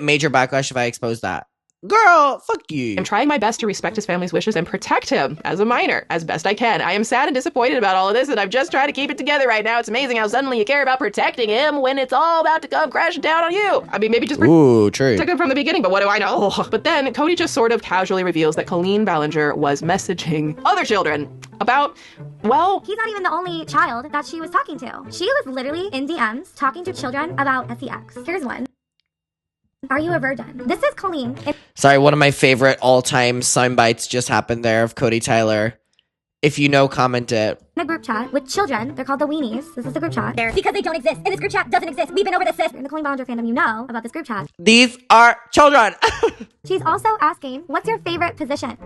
major backlash if I exposed that. Girl, fuck you. I'm trying my best to respect his family's wishes and protect him as a minor as best I can. I am sad and disappointed about all of this, and I'm just trying to keep it together right now. It's amazing how suddenly you care about protecting him when it's all about to come crashing down on you. I mean, maybe just protect him from the beginning, but what do I know? But then Cody just sort of casually reveals that Colleen Ballinger was messaging other children about, well... He's not even the only child that she was talking to. She was literally in DMs talking to children about sex. Here's one. Are you a virgin? This is Colleen. Sorry, one of my favorite all-time sound bites just happened there of Cody Tyler. If you know, comment it. In a group chat with children. They're called the Weenies. This is the group chat. Because they don't exist. And this group chat doesn't exist. We've been over this, sis. In the Colleen Ballinger fandom, you know about this group chat. These are children. She's also asking, what's your favorite position?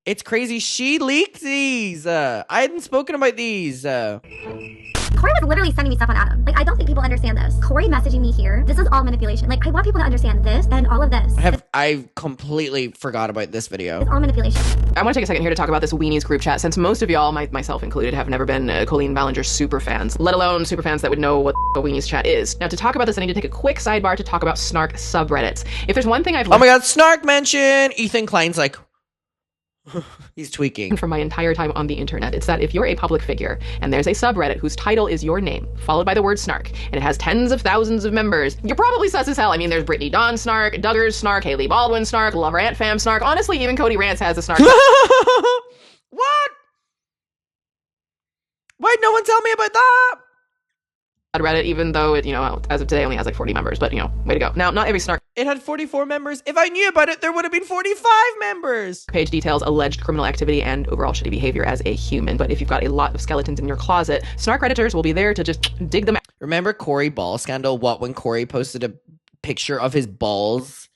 It's crazy. She leaked these. I hadn't spoken about these. Cory was literally sending me stuff on Adam. Like, I don't think people understand this. Cory messaging me here. This is all manipulation. Like, I want people to understand this and all of this. I completely forgot about this video. It's all manipulation. I want to take a second here to talk about this Weenies group chat, since most of y'all, myself included, have never been Colleen Ballinger super fans, let alone super fans that would know what a Weenies chat is. Now, to talk about this, I need to take a quick sidebar to talk about snark subreddits. If there's one thing I've learned— Oh my god, snark mention! Ethan Klein's like, he's tweaking. From my entire time on the internet, it's that if you're a public figure and there's a subreddit whose title is your name, followed by the word snark, and it has tens of thousands of members, you're probably sus as hell. I mean, there's Brittany Dawn snark, Duggars snark, Haley Baldwin snark, Lover Ant Fam snark. Honestly, even Cody Rants has a snark. What? Why'd no one tell me about that? Reddit, even though it, as of today only has like 40 members, but way to go. Now, not every snark It had 44 members. If I knew about it, there would have been 45 members. page details alleged criminal activity and overall shitty behavior as a human, but if you've got a lot of skeletons in your closet, snark redditors will be there to just dig them out. Remember Cory ball scandal? When Cory posted a picture of his balls?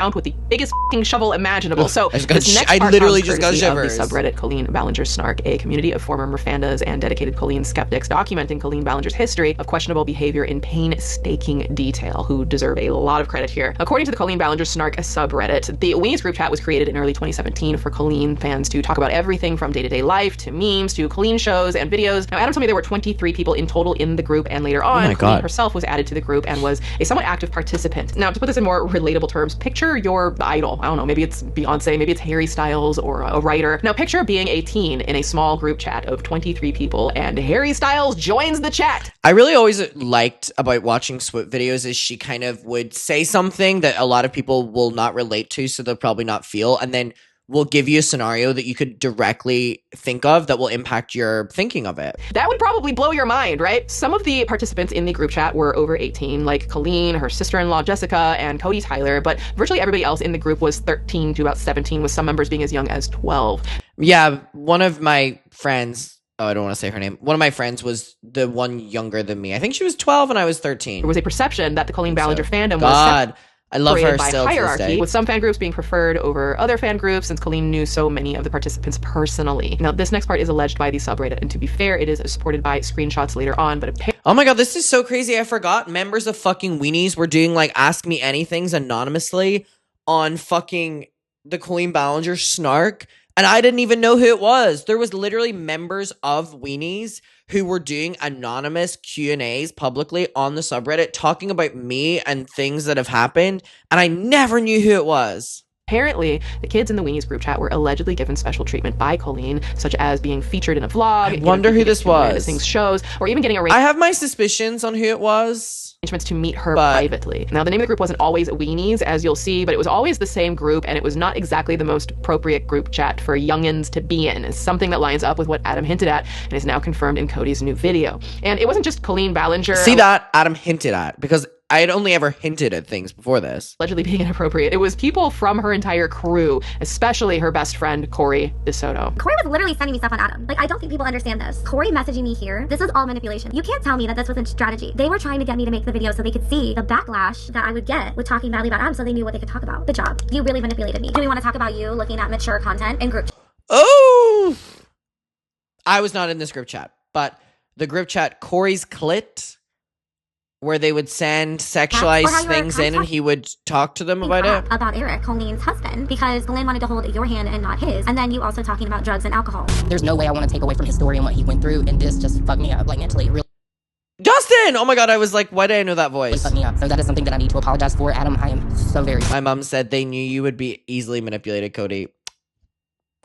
Out with the biggest f***ing shovel imaginable. So I literally just got shivers. The subreddit Colleen Ballinger Snark, a community of former Mirfandas and dedicated Colleen skeptics documenting Colleen Ballinger's history of questionable behavior in painstaking detail, who deserve a lot of credit here. According to the Colleen Ballinger Snark subreddit, the Weenies group chat was created in early 2017 for Colleen fans to talk about everything from day-to-day life to memes to Colleen shows and videos. Now, Adam told me there were 23 people in total in the group, and later on, Colleen herself was added to the group and was a somewhat active participant. Now, to put this in more relatable terms, picture your idol. I don't know, maybe it's Beyonce, maybe it's Harry Styles or a writer. Now picture being a teen in a small group chat of 23 people and Harry Styles joins the chat. I really always liked about watching Swoop videos is she kind of would say something that a lot of people will not relate to, so they'll probably not feel, and then will give you a scenario that you could directly think of that will impact your thinking of it. That would probably blow your mind, right? Some of the participants in the group chat were over 18, like Colleen, her sister-in-law Jessica, and Cody Tyler, but virtually everybody else in the group was 13 to about 17, with some members being as young as 12. Yeah, one of my friends, I don't want to say her name. One of my friends was the one younger than me. I think she was 12 and I was 13. There was a perception that the Colleen Ballinger fandom was I love her by still hierarchy, with some fan groups being preferred over other fan groups, since Colleen knew so many of the participants personally. Now, this next part is alleged by the subreddit, and to be fair, it is supported by screenshots later on, but oh my god, this is so crazy. I forgot members of fucking Weenies were doing like Ask Me Anythings anonymously on fucking the Colleen Ballinger snark, and I didn't even know who it was. There was literally members of Weenies who were doing anonymous Q&As publicly on the subreddit talking about me and things that have happened, and I never knew who it was. Apparently, the kids in the Weenies group chat were allegedly given special treatment by Colleen, such as being featured in a vlog. I wonder who this was. Miranda Sings shows, or even getting I have my suspicions on who it was. Arrangements to meet her privately. Now, the name of the group wasn't always Weenies, as you'll see, but it was always the same group, and it was not exactly the most appropriate group chat for youngins to be in. It's something that lines up with what Adam hinted at, and is now confirmed in Cody's new video. And it wasn't just Colleen Ballinger. See that? Adam hinted at, because I had only ever hinted at things before this. Allegedly being inappropriate. It was people from her entire crew, especially her best friend, Cory Dodto. Cory was literally sending me stuff on Adam. Like, I don't think people understand this. Cory messaging me here. This is all manipulation. You can't tell me that this wasn't strategy. They were trying to get me to make the video so they could see the backlash that I would get with talking badly about Adam, so they knew what they could talk about. Good job. You really manipulated me. Do we want to talk about you looking at mature content in group chat? Oh! I was not in this group chat, but the group chat, Cory's Clit, where they would send sexualized things in and he would talk to them about it? About Eric, Colleen's husband, because Colleen wanted to hold your hand and not his. And then you also talking about drugs and alcohol. There's no way I want to take away from his story and what he went through, and this just fucked me up, like mentally. Really. Dustin! Oh my god, I was like, why did I know that voice? Fucked me up. So that is something that I need to apologize for. Adam, I am so very... My mom said they knew you would be easily manipulated, Cody.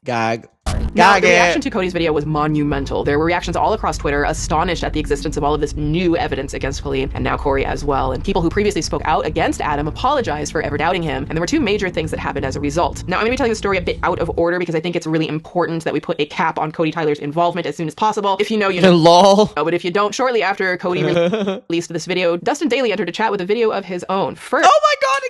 Gag. Now, the reaction to Cody's video was monumental. There were reactions all across Twitter, astonished at the existence of all of this new evidence against Colleen, and now Cory as well. And people who previously spoke out against Adam apologized for ever doubting him. And there were two major things that happened as a result. Now, I'm going to be telling the story a bit out of order because I think it's really important that we put a cap on Cody Tyler's involvement as soon as possible. If you know, you know. Lol. But if you don't, shortly after Cody released this video, Dustin Daly entered a chat with a video of his own. First, oh my god,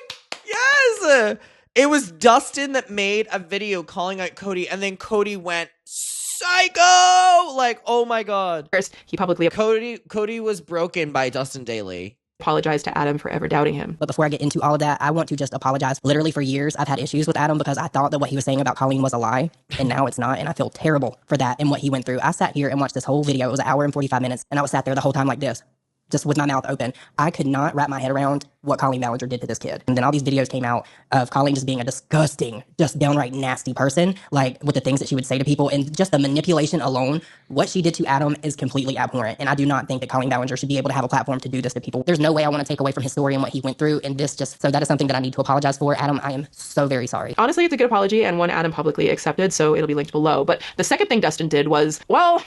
yes! It was Dustin that made a video calling out Cody, and then Cody went psycho! Like, oh my god. First, he publicly... Cody was broken by Dustin Daly. apologize to Adam for ever doubting him. But before I get into all of that, I want to just apologize. Literally for years, I've had issues with Adam because I thought that what he was saying about Colleen was a lie, and now it's not, and I feel terrible for that and what he went through. I sat here and watched this whole video. It was an hour and 45 minutes, and I was sat there the whole time like this, just with my mouth open. I could not wrap my head around what Colleen Ballinger did to this kid. And then all these videos came out of Colleen just being a disgusting, just downright nasty person, like with the things that she would say to people and just the manipulation alone. What she did to Adam is completely abhorrent. And I do not think that Colleen Ballinger should be able to have a platform to do this to people. There's no way I want to take away from his story and what he went through. And this just, so that is something that I need to apologize for. Adam, I am so very sorry. Honestly, it's a good apology and one Adam publicly accepted, so it'll be linked below. But the second thing Dustin did was, well,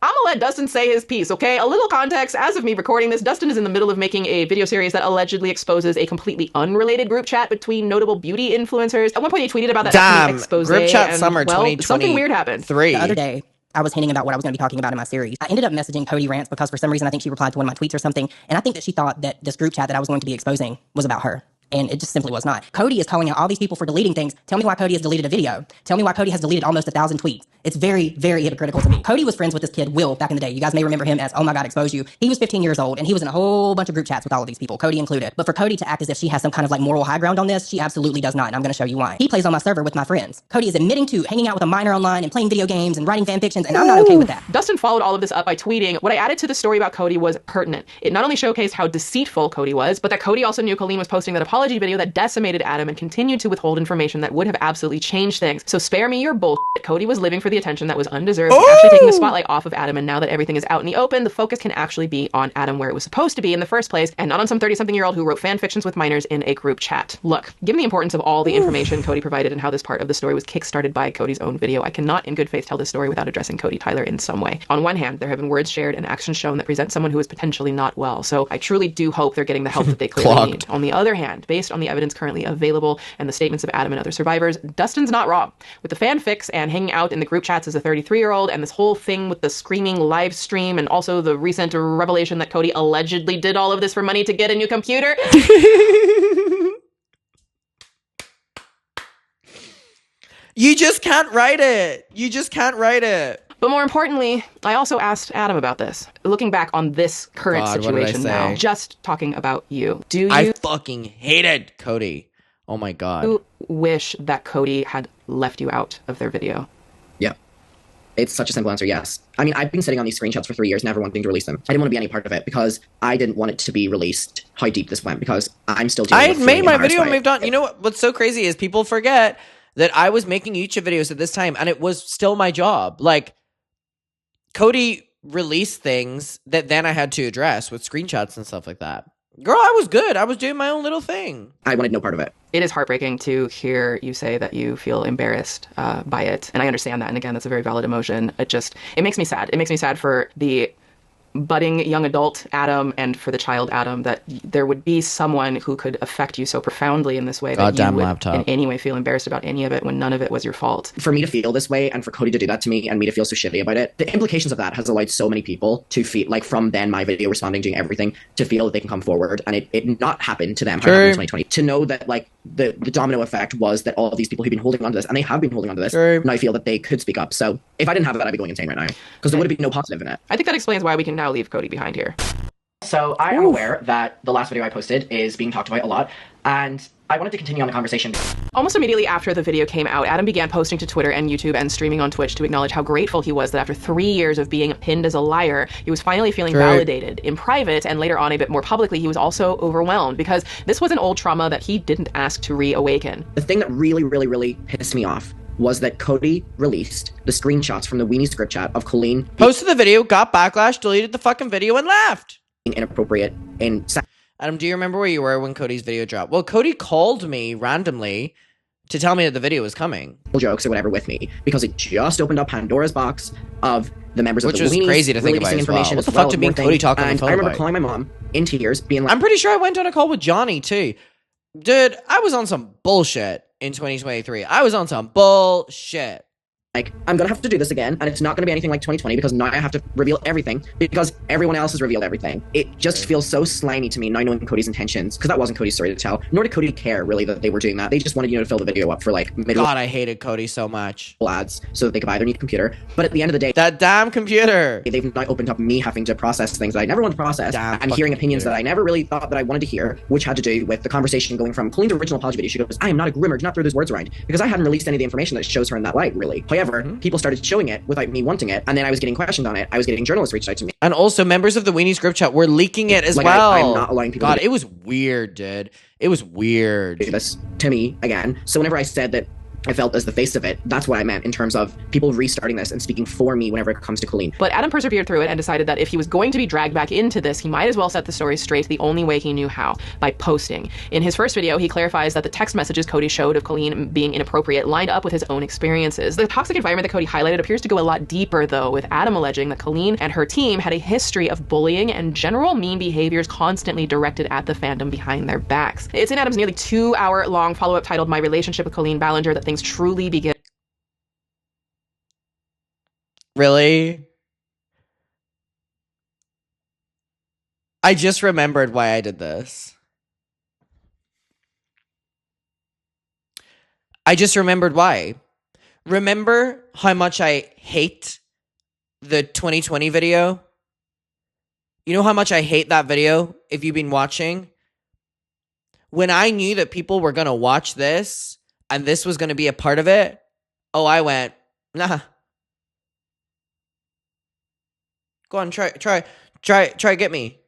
I'm gonna let Dustin say his piece, okay? A little context, as of me recording this, Dustin is in the middle of making a video series that allegedly exposes a completely unrelated group chat between notable beauty influencers. At one point he tweeted about that Damn, expose group chat and, summer well, 2023. something weird happened. The other day, I was hinting about what I was going to be talking about in my series. I ended up messaging Cody Rants because for some reason I think she replied to one of my tweets or something, and I think that she thought that this group chat that I was going to be exposing was about her. And it just simply was not. Cody is calling out all these people for deleting things. Tell me why Cody has deleted a video. Tell me why Cody has deleted almost 1,000 tweets. It's very, very hypocritical to me. Cody was friends with this kid, Will, back in the day. You guys may remember him as, oh my God, expose you. He was 15 years old, and he was in a whole bunch of group chats with all of these people, Cody included. But for Cody to act as if she has some kind of like moral high ground on this, she absolutely does not, and I'm going to show you why. He plays on my server with my friends. Cody is admitting to hanging out with a minor online and playing video games and writing fan fictions, and I'm not okay with that. Dustin followed all of this up by tweeting, what I added to the story about Cody was pertinent. It not only showcased how deceitful Cody was, but that Cody also knew Colleen was posting that apology video that decimated Adam and continued to withhold information that would have absolutely changed things. So spare me your bullshit. Cody was living for the attention that was undeserved, actually taking the spotlight off of Adam, and now that everything is out in the open, the focus can actually be on Adam where it was supposed to be in the first place, and not on some 30-something-year-old who wrote fan fictions with minors in a group chat. Look, given the importance of all the information Cody provided and how this part of the story was kickstarted by Cody's own video, I cannot in good faith tell this story without addressing Cody Tyler in some way. On one hand, there have been words shared and actions shown that present someone who is potentially not well, so I truly do hope they're getting the help that they clearly need. On the other hand, based on the evidence currently available and the statements of Adam and other survivors, Dustin's not wrong. With the fanfics and hanging out in the group chats as a 33-year-old and this whole thing with the screaming live stream and also the recent revelation that Cody allegedly did all of this for money to get a new computer. You just can't write it. You just can't write it. But more importantly, I also asked Adam about this. Looking back on this current situation now, just talking about you. Do you... I fucking hated Cody. Oh my God. You wish that Cody had left you out of their video? Yeah. It's such a simple answer, yes. I mean, I've been sitting on these screenshots for 3 years, never wanting to release them. I didn't want to be any part of it because I didn't want it to be released how deep this went because I'm still dealing with I made my video and moved on. You know what's so crazy is people forget that I was making YouTube videos at this time and it was still my job. Like, Cody released things that then I had to address with screenshots and stuff like that. Girl, I was good. I was doing my own little thing. I wanted no part of it. It is heartbreaking to hear you say that you feel embarrassed by it. And I understand that. And again, that's a very valid emotion. It makes me sad. It makes me sad for the budding young adult Adam and for the child Adam that there would be someone who could affect you so profoundly in this way that you would in any way feel embarrassed about any of it when none of it was your fault. For me to feel this way and for Cody to do that to me and me to feel so shitty about it, the implications of that has allowed so many people to feel like from then my video responding, doing everything to feel that they can come forward and it not happen to them how it happened in 2020. To know that like the domino effect was that all of these people who've been holding on to this and they have been holding on to this now feel that they could speak up. So if I didn't have that, I'd be going insane right now because there would have been no positive in it. I think that explains why we can now leave Cody behind here. So I am aware that the last video I posted is being talked about a lot, and I wanted to continue on the conversation. Almost immediately after the video came out, Adam began posting to Twitter and YouTube and streaming on Twitch to acknowledge how grateful he was that after 3 years of being pinned as a liar, he was finally feeling validated. In private, and later on a bit more publicly, he was also overwhelmed because this was an old trauma that he didn't ask to reawaken. The thing that really, really, really pissed me off was that Cody released the screenshots from the Weenies group chat of Colleen. Posted the video, got backlash, deleted the fucking video, and left. Inappropriate in Adam, do you remember where you were when Cody's video dropped? Well, Cody called me randomly to tell me that the video was coming. Jokes or whatever with me because it just opened up Pandora's box of the members of the Weenies. Which was crazy to think about as well. What the fuck did me and Cody talk on the phone I remember about? calling my mom in tears being like... I'm pretty sure I went on a call with Johnny too. Dude, I was on some bullshit in 2023. I was on some bullshit. like, I'm gonna have to do this again, and it's not gonna be anything like 2020 because now I have to reveal everything because everyone else has revealed everything. It just feels so slimy to me now knowing Cody's intentions, because that wasn't Cody's story to tell, nor did Cody care really that they were doing that. They just wanted, to fill the video up for like middle God, I hated Cody so much. ads so that they could buy their new computer. But at the end of the day, that damn computer, they've now opened up me having to process things that I never wanted to process, and hearing opinions that I never really thought that I wanted to hear, which had to do with the conversation going from Colleen's original apology video. She goes, I am not a groomer, do not throw those words around, because I hadn't released any of the information that shows her in that light, really. However, people started showing it without me wanting it, and then I was getting questioned on it. I was getting journalists reached out to me. And also members of the Weenies group chat were leaking it as like, well. I'm not allowing people God, to it was weird, dude. It was weird. do this to me again. So whenever I said that I felt as the face of it, that's what I meant in terms of people restarting this and speaking for me whenever it comes to Colleen. But Adam persevered through it and decided that if he was going to be dragged back into this, he might as well set the story straight the only way he knew how, by posting. In his first video, he clarifies that the text messages Cody showed of Colleen being inappropriate lined up with his own experiences. The toxic environment that Cody highlighted appears to go a lot deeper, though, with Adam alleging that Colleen and her team had a history of bullying and general mean behaviors constantly directed at the fandom behind their backs. It's in Adam's nearly 2-hour-long follow-up titled My Relationship with Colleen Ballinger that things truly begin. Really? I just remembered why I did this. I just remembered why. Remember how much I hate the 2020 video? You know how much I hate that video, if you've been watching? When I knew that people were going to watch this and this was going to be a part of it, I went, nah. Go on, try, get me.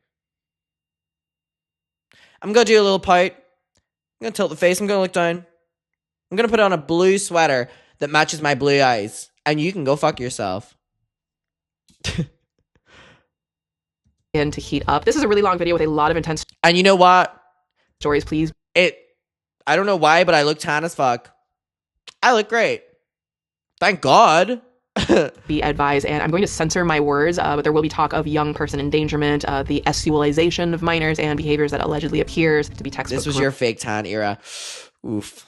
I'm going to do a little pout. I'm going to tilt the face. I'm going to look down. I'm going to put on a blue sweater that matches my blue eyes. And you can go fuck yourself. And to heat up. This is a really long video with a lot of intense. And you know what? Stories, please. I don't know why, but I look tan as fuck. I look great. Thank God. Be advised, and I'm going to censor my words, but there will be talk of young person endangerment, the sexualization of minors, and behaviors that allegedly appears to be textbook. This was your fake tan era. Oof.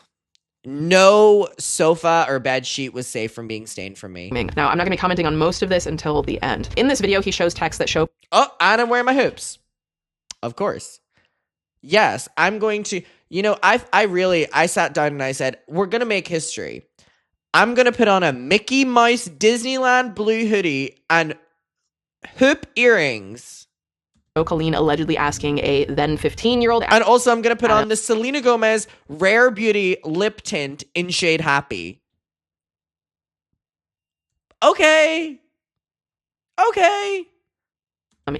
No sofa or bed sheet was safe from being stained from me. Now, I'm not going to be commenting on most of this until the end. In this video, he shows texts that show... Oh, and I'm wearing my hoops. Of course. Yes, I'm going to... I sat down and I said, we're going to make history. I'm going to put on a Mickey Mouse Disneyland blue hoodie and hoop earrings. Colleen allegedly asking a then 15-year-old... And also I'm going to put on the Selena Gomez Rare Beauty lip tint in shade Happy. Okay.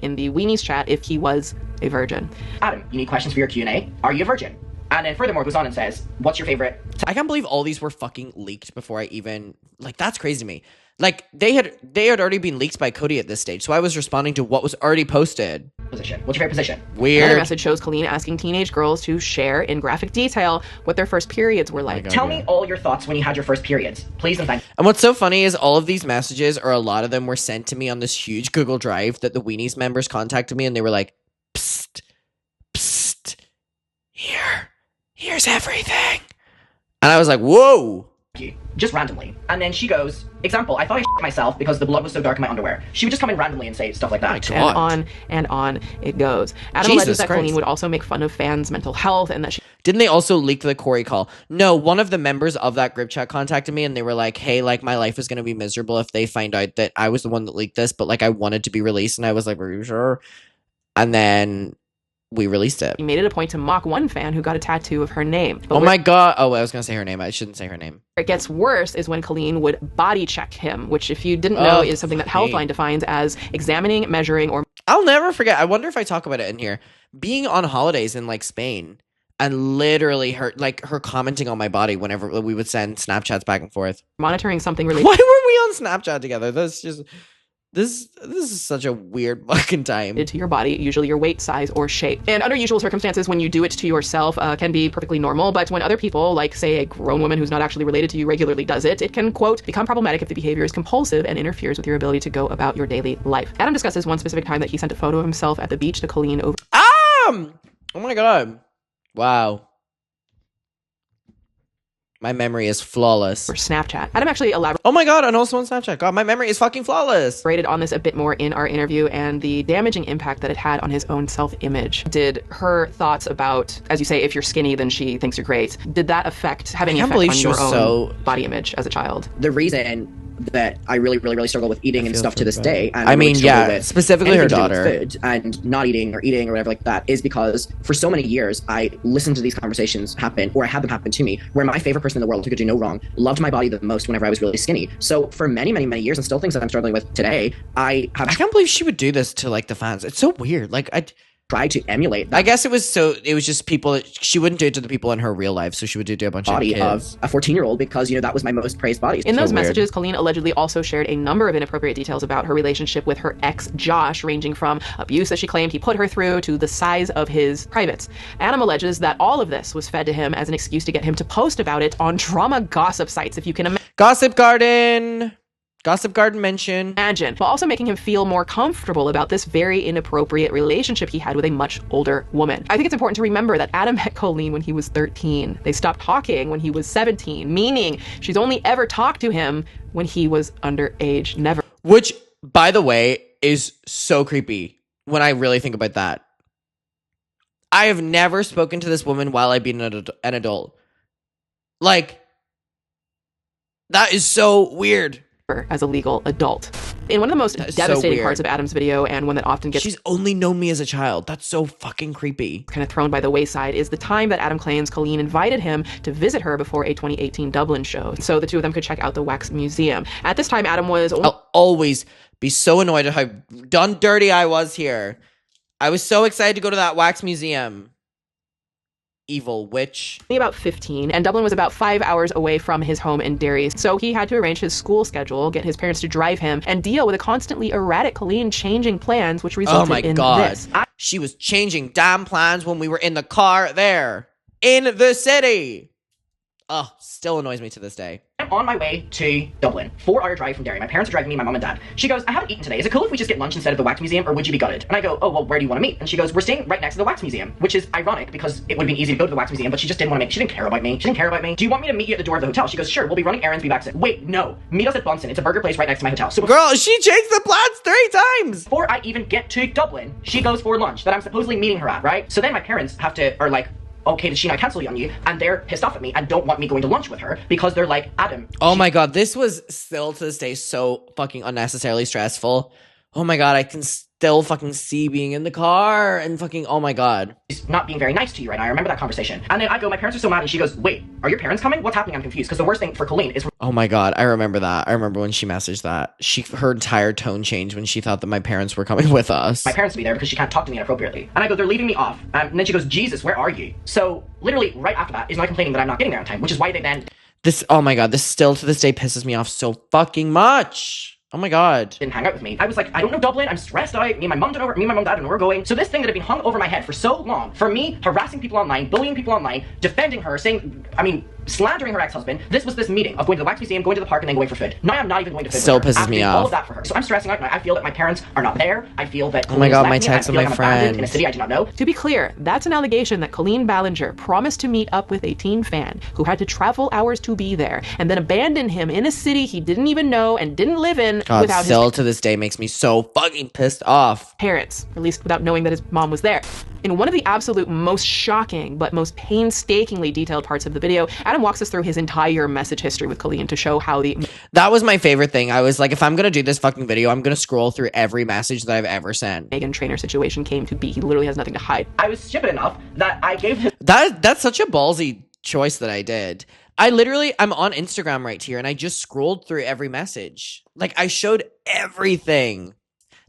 In the Weenies chat if he was a virgin. Adam, you need questions for your Q&A? Are you a virgin? And then furthermore goes on and says, what's your favorite? I can't believe all these were fucking leaked before I even... Like, that's crazy to me. Like, they had already been leaked by Cody at this stage, so I was responding to what was already posted. Position. What's your favorite position? Weird. Another message shows Colleen asking teenage girls to share in graphic detail what their first periods were like. Tell me all your thoughts when you had your first periods. Please and thank you. And what's so funny is all of these messages, or a lot of them, were sent to me on this huge Google Drive that the Weenies members contacted me, and they were like, psst, here's everything. And I was like, whoa. Just randomly. And then she goes, example, I thought I shit myself because the blood was so dark in my underwear. She would just come in randomly and say stuff like that. And on it goes. Adam alleges that Colleen would also make fun of fans' mental health and that she... Didn't they also leak the Cory call? No, one of the members of that group chat contacted me and they were like, hey, like, my life is going to be miserable if they find out that I was the one that leaked this, but, like, I wanted to be released. And I was like, are you sure? And then... we released it. He made it a point to mock one fan who got a tattoo of her name. But my God. Oh, I was going to say her name. I shouldn't say her name. Where it gets worse is when Colleen would body check him, which if you didn't know is something that Healthline defines as examining, measuring, or... I'll never forget. I wonder if I talk about it in here. Being on holidays in, like, Spain and literally her commenting on my body whenever we would send Snapchats back and forth. Monitoring something related... Why were we on Snapchat together? That's just... This is such a weird fucking time. To your body, usually your weight, size, or shape. And under usual circumstances, when you do it to yourself, can be perfectly normal. But when other people, like, say, a grown woman who's not actually related to you regularly does it, it can, quote, become problematic if the behavior is compulsive and interferes with your ability to go about your daily life. Adam discusses one specific time that he sent a photo of himself at the beach to Colleen over... Oh my God. Wow. My memory is flawless. Or Snapchat. Adam actually elaborated. Oh my god, and also on Snapchat. God, my memory is fucking flawless. On this a bit more in our interview and the damaging impact that it had on his own self-image. Did her thoughts about, as you say, if you're skinny, then she thinks you're great. Did that have any effect on your own body image as a child? The reason that I really struggle with eating and stuff to this day, and I mean, yeah, specifically her daughter, food and not eating or eating or whatever like that, is because for so many years I listened to these conversations happen, or I had them happen to me, where my favorite person in the world, who could do no wrong, loved my body the most whenever I was really skinny. So for many years, and still things that I'm struggling with today, I can't believe she would do this to like the fans. It's so weird. Like I try to emulate that. I guess it was just people that she wouldn't do it to the people in her real life, so she would do it to a bunch body of kids. Of a 14-year-old, because that was my most praised body. In those messages, Colleen allegedly also shared a number of inappropriate details about her relationship with her ex Josh, ranging from abuse that she claimed he put her through to the size of his privates. Adam alleges that all of this was fed to him as an excuse to get him to post about it on drama gossip sites, if you can imagine. Gossip Garden mention. Imagine, while also making him feel more comfortable about this very inappropriate relationship he had with a much older woman. I think it's important to remember that Adam met Colleen when he was 13. They stopped talking when he was 17, meaning she's only ever talked to him when he was underage. Never. Which, by the way, is so creepy when I really think about that. I have never spoken to this woman while I've been an adult. Like, that is so weird. As a legal adult. In one of the most devastating parts of Adam's video, and one that often gets... She's only known me as a child. That's so fucking creepy. Kind of thrown by the wayside, is the time that Adam claims Colleen invited him to visit her before a 2018 Dublin show, so the two of them could check out the Wax Museum. At this time, Adam was... I'll always be so annoyed at how done dirty I was here. I was so excited to go to that Wax Museum. Evil witch. About 15, and Dublin was about 5 hours away from his home in Derry, so he had to arrange his school schedule, get his parents to drive him, and deal with a constantly erratic Colleen changing plans, which resulted in this. She was changing damn plans when we were in the car there. In the city. Oh, still annoys me to this day. I'm on my way to Dublin. 4-hour drive from Derry. My parents are driving me, my mom and dad. She goes, I haven't eaten today. Is it cool if we just get lunch instead of the Wax Museum, or would you be gutted? And I go, oh, well, where do you want to meet? And she goes, we're staying right next to the Wax Museum, which is ironic because it would have been easy to go to the Wax Museum, but she just didn't want to she didn't care about me. She didn't care about me. Do you want me to meet you at the door of the hotel? She goes, sure, we'll be running errands, be back soon. Wait, no. Meet us at Bunsen. It's a burger place right next to my hotel. So girl, she changed the plans 3 times! Before I even get to Dublin, she goes for lunch that I'm supposedly meeting her at, right? So then my parents are like, okay, did she not cancel you on you? And they're pissed off at me and don't want me going to lunch with her because they're like, Adam. Oh my god, this was still to this day so fucking unnecessarily stressful. Oh my god, I can still fucking see being in the car and fucking, oh my god. She's not being very nice to you right now. I remember that conversation. And then I go, my parents are so mad, and she goes, wait, are your parents coming? What's happening? I'm confused. Because the worst thing for Colleen is... Oh my god, I remember that. I remember when she messaged that. Her entire tone changed when she thought that my parents were coming with us. My parents will be there because she can't talk to me inappropriately. And I go, they're leaving me off. And then she goes, Jesus, where are you? So literally right after that is my complaining that I'm not getting there on time, which is why they then... Oh my god, this still to this day pisses me off so fucking much. Oh my god. Didn't hang out with me. I was like, I don't know Dublin, I'm stressed out, me and my mom and dad don't know where we're going. So this thing that had been hung over my head for so long, for me harassing people online, bullying people online, defending her, slandering her ex-husband, this was this meeting of going to the Wax Museum, going to the park, and then going for food. Now I'm not even going to food. Still pisses me off. All of that for her. So I'm stressing out now. I feel that my parents are not there. I feel that oh my god, my text with my friend in a city I do not know. To be clear, that's an allegation that Colleen Ballinger promised to meet up with a teen fan who had to travel hours to be there, and then abandon him in a city he didn't even know and didn't live in without still to this day makes me so fucking pissed off. Parents, or at least without knowing that his mom was there. In one of the absolute most shocking but most painstakingly detailed parts of the video, Adam walks us through his entire message history with Colleen to show how That was my favorite thing. I was like, if I'm gonna do this fucking video, I'm gonna scroll through every message that I've ever sent. Meghan Trainor situation came to be. He literally has nothing to hide. I was stupid enough that I gave him... That's such a ballsy choice that I did. I'm on Instagram right here, and I just scrolled through every message. Like, I showed everything.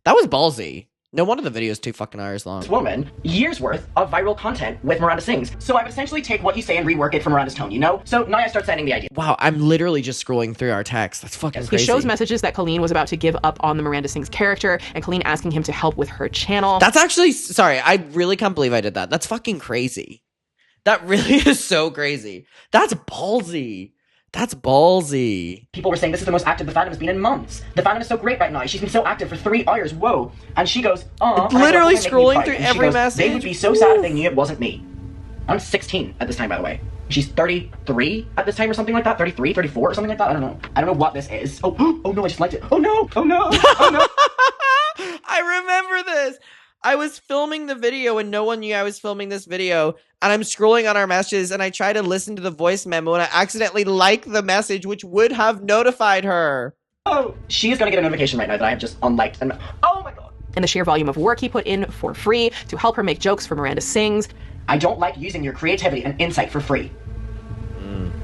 That was ballsy. No wonder the video is 2 fucking hours long. This woman, years worth of viral content with Miranda Sings. So I would essentially take what you say and rework it for Miranda's tone, you know? So now I start sending the idea. Wow, I'm literally just scrolling through our text. That's fucking crazy. He shows messages that Colleen was about to give up on the Miranda Sings character, and Colleen asking him to help with her channel. That's actually, sorry, I really can't believe I did that. That's fucking crazy. That really is so crazy. That's ballsy. That's ballsy. People were saying this is the most active the fandom has been in months. The fandom is so great right now. She's been so active for 3 hours. Whoa. And she goes, oh. Literally scrolling through every message. They would be so sad if they knew it wasn't me. I'm 16 at this time, by the way. She's 33 at this time or something like that. 33, 34 or something like that. I don't know. I don't know what this is. Oh no, I just liked it. Oh no, oh no, oh no. I remember this. I was filming the video and no one knew I was filming this video. And I'm scrolling on our messages and I try to listen to the voice memo and I accidentally like the message, which would have notified her. Oh, she is going to get a notification right now that I have just unliked. And oh my god. And the sheer volume of work he put in for free to help her make jokes for Miranda Sings. I don't like using your creativity and insight for free.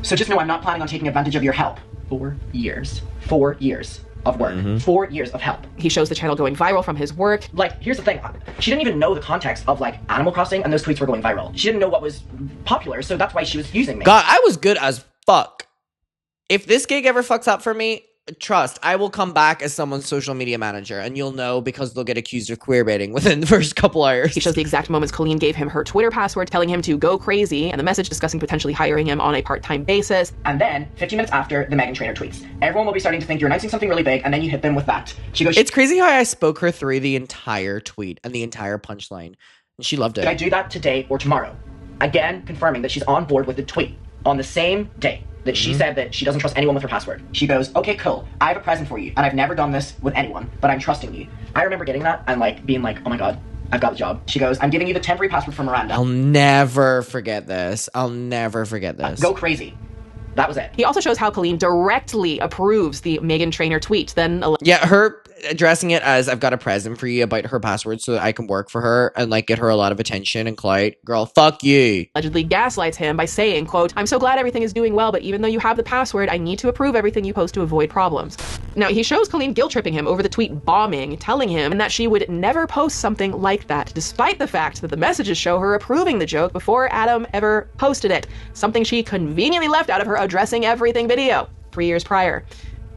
So just know I'm not planning on taking advantage of your help. 4 years. 4 years of work. 4 years of help. He shows the channel going viral from his work. Like, here's the thing. She didn't even know the context of, like, Animal Crossing, and those tweets were going viral. She didn't know what was popular, so that's why she was using me. God, I was good as fuck. If this gig ever fucks up for me, trust, I will come back as someone's social media manager, and you'll know because they'll get accused of queerbaiting within the first couple hours. He shows the exact moments Colleen gave him her Twitter password, telling him to go crazy, and the message discussing potentially hiring him on a part-time basis. And then, 15 minutes after, the Meghan Trainor tweets. Everyone will be starting to think you're announcing something really big, and then you hit them with that. She goes, it's crazy how I spoke her through the entire tweet and the entire punchline, and she loved it. Should I do that today or tomorrow? Again, confirming that she's on board with the tweet on the same day that she said that she doesn't trust anyone with her password. She goes, okay, cool, I have a present for you, and I've never done this with anyone, but I'm trusting you. I remember getting that and like being like, oh my god, I've got the job. She goes, I'm giving you the temporary password for Miranda. I'll never forget this. I'll never forget this. Go crazy. That was it. He also shows how Colleen directly approves the Meghan Trainor tweet. Then yeah, her addressing it as I've got a present for you about her password so that I can work for her and like get her a lot of attention and clout. Girl, fuck you. Allegedly gaslights him by saying, quote, I'm so glad everything is doing well, but even though you have the password, I need to approve everything you post to avoid problems. Now, he shows Colleen guilt-tripping him over the tweet bombing, telling him that she would never post something like that, despite the fact that the messages show her approving the joke before Adam ever posted it, something she conveniently left out of her addressing everything video 3 years prior.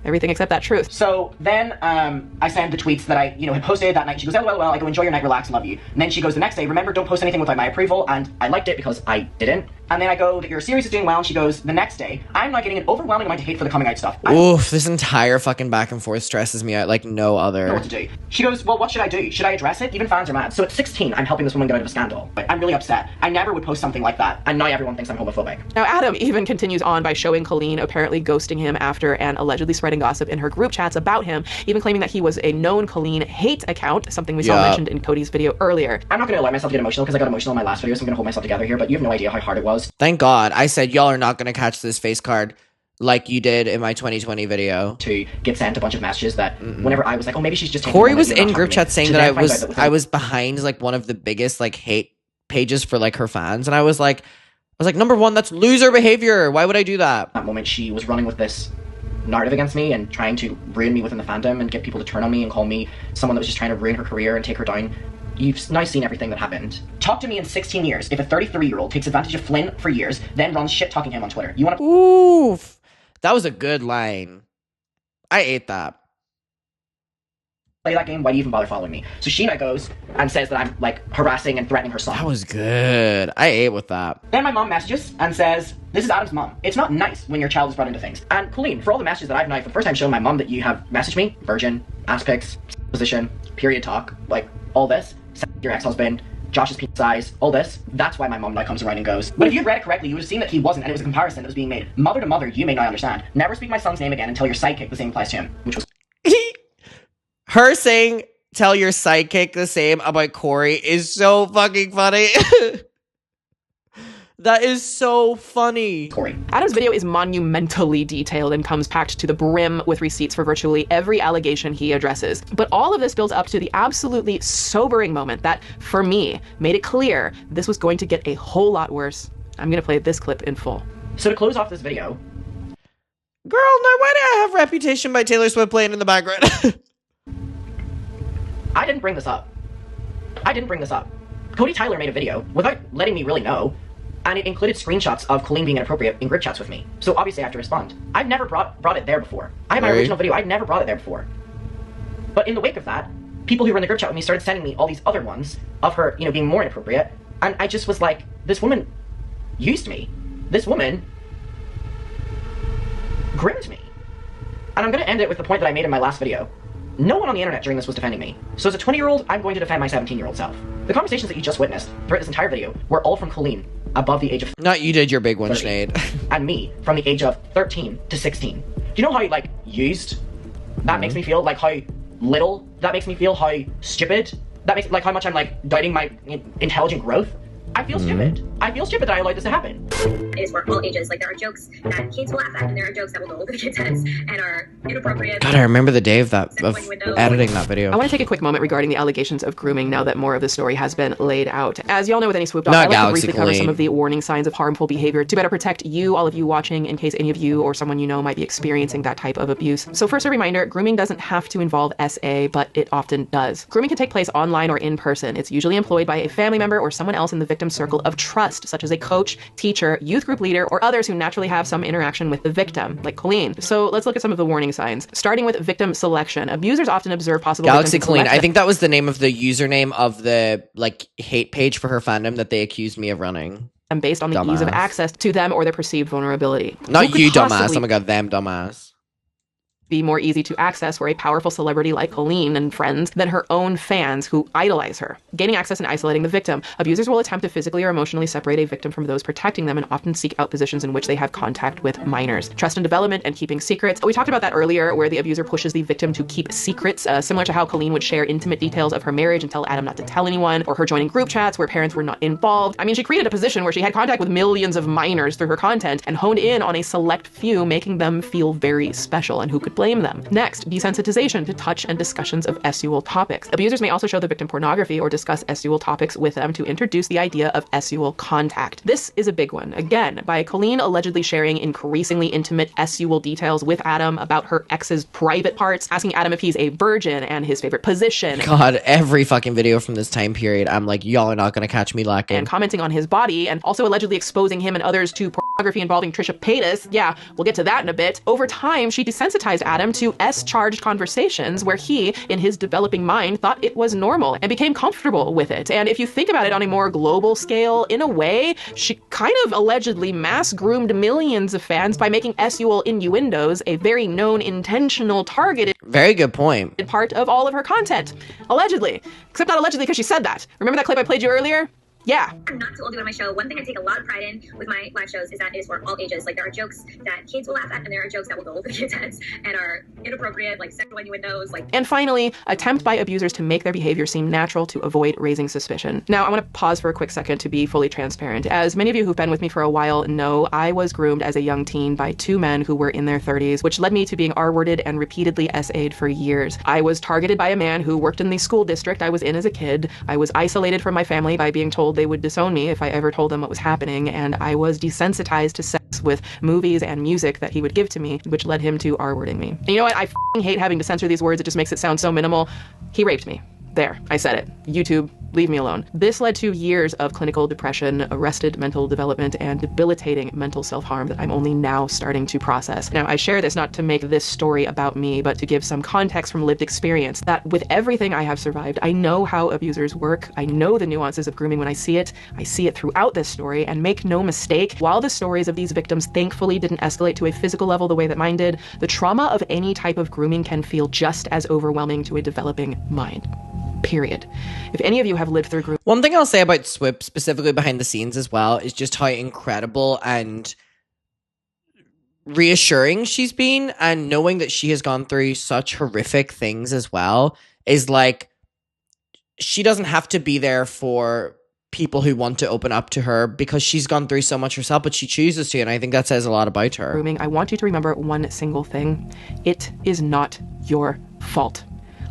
Everything except that truth. So then I send the tweets that I, had posted that night. She goes, oh, well, I go, enjoy your night, relax, love you. And then she goes the next day, remember, don't post anything without my approval. And I liked it because I didn't. And then I go, that your series is doing well. And she goes, the next day, I'm not getting an overwhelming amount of hate for the coming out stuff. Oof, this entire fucking back and forth stresses me out like no other. I know what to do. She goes, well, what should I do? Should I address it? Even fans are mad. So at 16, I'm helping this woman get out of a scandal. But I'm really upset. I never would post something like that. And now everyone thinks I'm homophobic. Now, Adam even continues on by showing Colleen apparently ghosting him after and allegedly spreading gossip in her group chats about him, even claiming that he was a known Colleen hate account, something we saw mentioned in Cody's video earlier. I'm not going to allow myself to get emotional because I got emotional in my last video, so I'm going to hold myself together here, but you have no idea how hard it was. Thank God. I said y'all are not going to catch this face card like you did in my 2020 video. To get sent a bunch of messages that whenever I was like, oh, maybe she's just taking Cory was in group chat saying that I was behind like one of the biggest like hate pages for like her fans, and I was like, number one, that's loser behavior. Why would I do that? That moment she was running with this narrative against me and trying to ruin me within the fandom and get people to turn on me and call me someone that was just trying to ruin her career and take her down. You've now seen everything that happened. Talk to me in 16 years if a 33-year-old takes advantage of Flynn for years, then runs shit-talking him on Twitter. You want to... Oof. That was a good line. I ate that. Play that game, why do you even bother following me? So Sheena goes and says that I'm, like, harassing and threatening her son. That was good. I ate with that. Then my mom messages and says, this is Adam's mom. It's not nice when your child is brought into things. And Colleen, for all the messages that I've now for the first time shown my mom that you have messaged me, virgin, ass pics, position, period talk, like, all this, your ex-husband, Josh's penis size, all this, that's why my mom now comes around and goes, but if you'd read it correctly, you would have seen that he wasn't, and it was a comparison that was being made. Mother to mother, you may not understand. Never speak my son's name again until your sidekick the same applies to him, which was... Her saying... tell your sidekick the same about Cory is so fucking funny. That is so funny. Cory. Adam's video is monumentally detailed and comes packed to the brim with receipts for virtually every allegation he addresses. But all of this builds up to the absolutely sobering moment that, for me, made it clear this was going to get a whole lot worse. I'm going to play this clip in full. So to close off this video... Girl, now why do I have Reputation by Taylor Swift playing in the background? I didn't bring this up. Cody Tyler made a video without letting me really know, and it included screenshots of Colleen being inappropriate in group chats with me. So obviously I have to respond. I've never brought it there before. I have my original video, I'd never brought it there before. But in the wake of that, people who were in the group chat with me started sending me all these other ones of her, being more inappropriate, and I just was like, this woman used me. This woman groomed me. And I'm gonna end it with the point that I made in my last video. No one on the internet during this was defending me. So as a 20-year-old, I'm going to defend my 17-year-old self. The conversations that you just witnessed throughout this entire video were all from Colleen. above the age of Not you did your big one, 30, Sinead. and me from the age of 13 to 16. Do you know how, like, used that makes me feel? Like, how little that makes me feel? How stupid that makes, like, how much I'm, like, doubting my intelligent growth? I feel stupid. I feel stupid that I allowed this to happen. It is for all ages. Like, there are jokes that kids will laugh at, and there are jokes that will go over the kids' heads and are inappropriate. God, I remember the day of editing that video. I want to take a quick moment regarding the allegations of grooming now that more of the story has been laid out. As y'all know with any Swoop dog, I like to briefly cover some of the warning signs of harmful behavior to better protect you, all of you watching, in case any of you or someone you know might be experiencing that type of abuse. So first, a reminder, grooming doesn't have to involve SA, but it often does. Grooming can take place online or in person. It's usually employed by a family member or someone else in the victim's circle of trust, such as a coach, teacher, youth group leader, or others who naturally have some interaction with the victim, like Colleen. So let's look at some of the warning signs. Starting with victim selection. Abusers often observe possible Galaxy Colleen. I think that was the name of the username of the hate page for her fandom that they accused me of running. And based on the ease of access to them or their perceived vulnerability. Not you, dumbass. Oh my god, them, dumbass. Be more easy to access for a powerful celebrity like Colleen and friends than her own fans who idolize her. Gaining access and isolating the victim. Abusers will attempt to physically or emotionally separate a victim from those protecting them and often seek out positions in which they have contact with minors. Trust and development and keeping secrets. We talked about that earlier, where the abuser pushes the victim to keep secrets, similar to how Colleen would share intimate details of her marriage and tell Adam not to tell anyone, or her joining group chats where parents were not involved. I mean, she created a position where she had contact with millions of minors through her content and honed in on a select few, making them feel very special, and who could blame them? Next, desensitization to touch and discussions of sexual topics. Abusers may also show the victim pornography or discuss sexual topics with them to introduce the idea of sexual contact. This is a big one. Again, by Colleen allegedly sharing increasingly intimate sexual details with Adam about her ex's private parts, asking Adam if he's a virgin and his favorite position. God, every fucking video from this time period, I'm like, y'all are not gonna catch me lacking. And commenting on his body, and also allegedly exposing him and others to pornography involving Trisha Paytas. Yeah, we'll get to that in a bit. Over time, she desensitized Adam to S-charged conversations where he, in his developing mind, thought it was normal and became comfortable with it. And if you think about it on a more global scale, in a way, she kind of allegedly mass-groomed millions of fans by making sexual innuendos a very known, intentional, targeted... Very good point. ...part of all of her content. Allegedly. Except not allegedly because she said that. Remember that clip I played you earlier? Yeah. I'm not too old to go to my show. One thing I take a lot of pride in with my live shows is that it is for all ages. Like, there are jokes that kids will laugh at, and there are jokes that will go over the kids' heads and are inappropriate, like sexual innuendos. And finally, attempt by abusers to make their behavior seem natural to avoid raising suspicion. Now, I want to pause for a quick second to be fully transparent. As many of you who've been with me for a while know, I was groomed as a young teen by two men who were in their 30s, which led me to being R-worded and repeatedly SA'd for years. I was targeted by a man who worked in the school district I was in as a kid. I was isolated from my family by being told they would disown me if I ever told them what was happening, and I was desensitized to sex with movies and music that he would give to me, which led him to R-wording me. And you know what? I f***ing hate having to censor these words. It just makes it sound so minimal. He raped me. There, I said it. YouTube, leave me alone. This led to years of clinical depression, arrested mental development, and debilitating mental self-harm that I'm only now starting to process. Now, I share this not to make this story about me, but to give some context from lived experience, that with everything I have survived, I know how abusers work. I know the nuances of grooming when I see it. I see it throughout this story, and make no mistake, while the stories of these victims thankfully didn't escalate to a physical level the way that mine did, the trauma of any type of grooming can feel just as overwhelming to a developing mind. Period. If any of you have lived through grooming... One thing I'll say about Swoop, specifically behind the scenes as well, is just how incredible and reassuring she's been, and knowing that she has gone through such horrific things as well, is like, she doesn't have to be there for people who want to open up to her because she's gone through so much herself, but she chooses to, and I think that says a lot about her. Grooming, I want you to remember one single thing. It is not your fault.